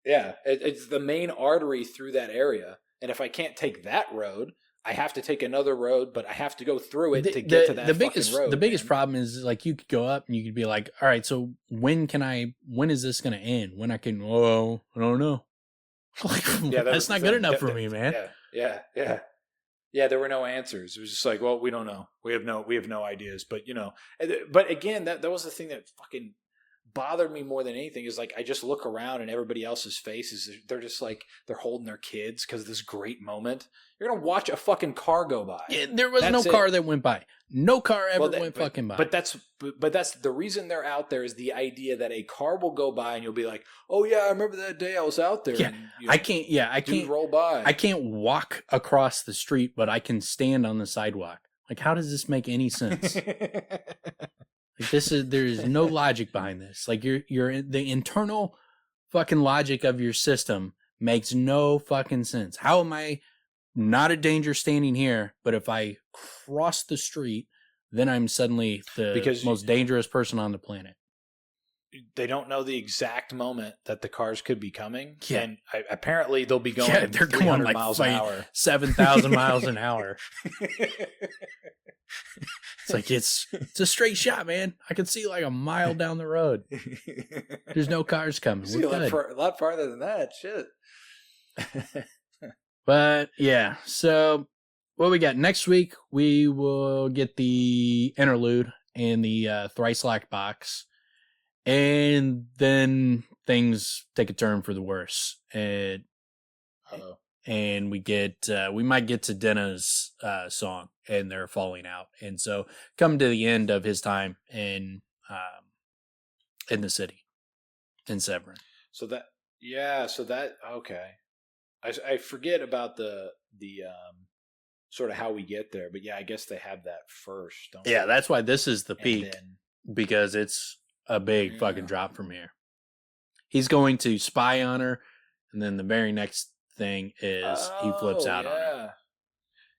Yeah, it's the main artery through that area, and if I can't take that road, I have to take another road, but I have to go through it to get to that fucking road. The biggest problem is like you could go up and you could be like, all right, so when is this going to end? When I can, I don't know. Like, that's not good enough for me, man. Yeah, there were no answers. It was just like, well, we don't know. We have no ideas. But but again, that was the thing that fucking bothered me more than anything is like I just look around and everybody else's faces, they're just like they're holding their kids because of this great moment. You're gonna watch a fucking car go by. Yeah, there was no car that went by. No car ever went fucking by. But that's the reason they're out there is the idea that a car will go by and you'll be like, oh yeah, I remember that day I was out there. Yeah, and, I can't roll by. I can't walk across the street, but I can stand on the sidewalk. Like, how does this make any sense? Like, there's no logic behind this. Like, the internal fucking logic of your system makes no fucking sense. How am I not a danger standing here, but if I cross the street, then I'm suddenly the most dangerous person on the planet? They don't know the exact moment that the cars could be coming. Yeah. And apparently they'll be going they're going like miles an hour. 7,000 miles an hour. It's like, it's a straight shot, man. I can see like a mile down the road. There's no cars coming. See a lot farther than that. Shit. But yeah, so what we got next week, we will get the interlude and the thrice locked box. And then things take a turn for the worse. And we might get to Denna's song, and they're falling out. And so come to the end of his time in the city, in Severen. Okay. I forget about the sort of how we get there, but yeah, I guess they have that first. Don't they? That's why this is the peak, because it's a big fucking drop from here. He's going to spy on her, and then the very next thing is he flips out on her.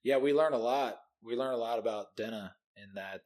Yeah, we learn a lot. We learn a lot about Denna in that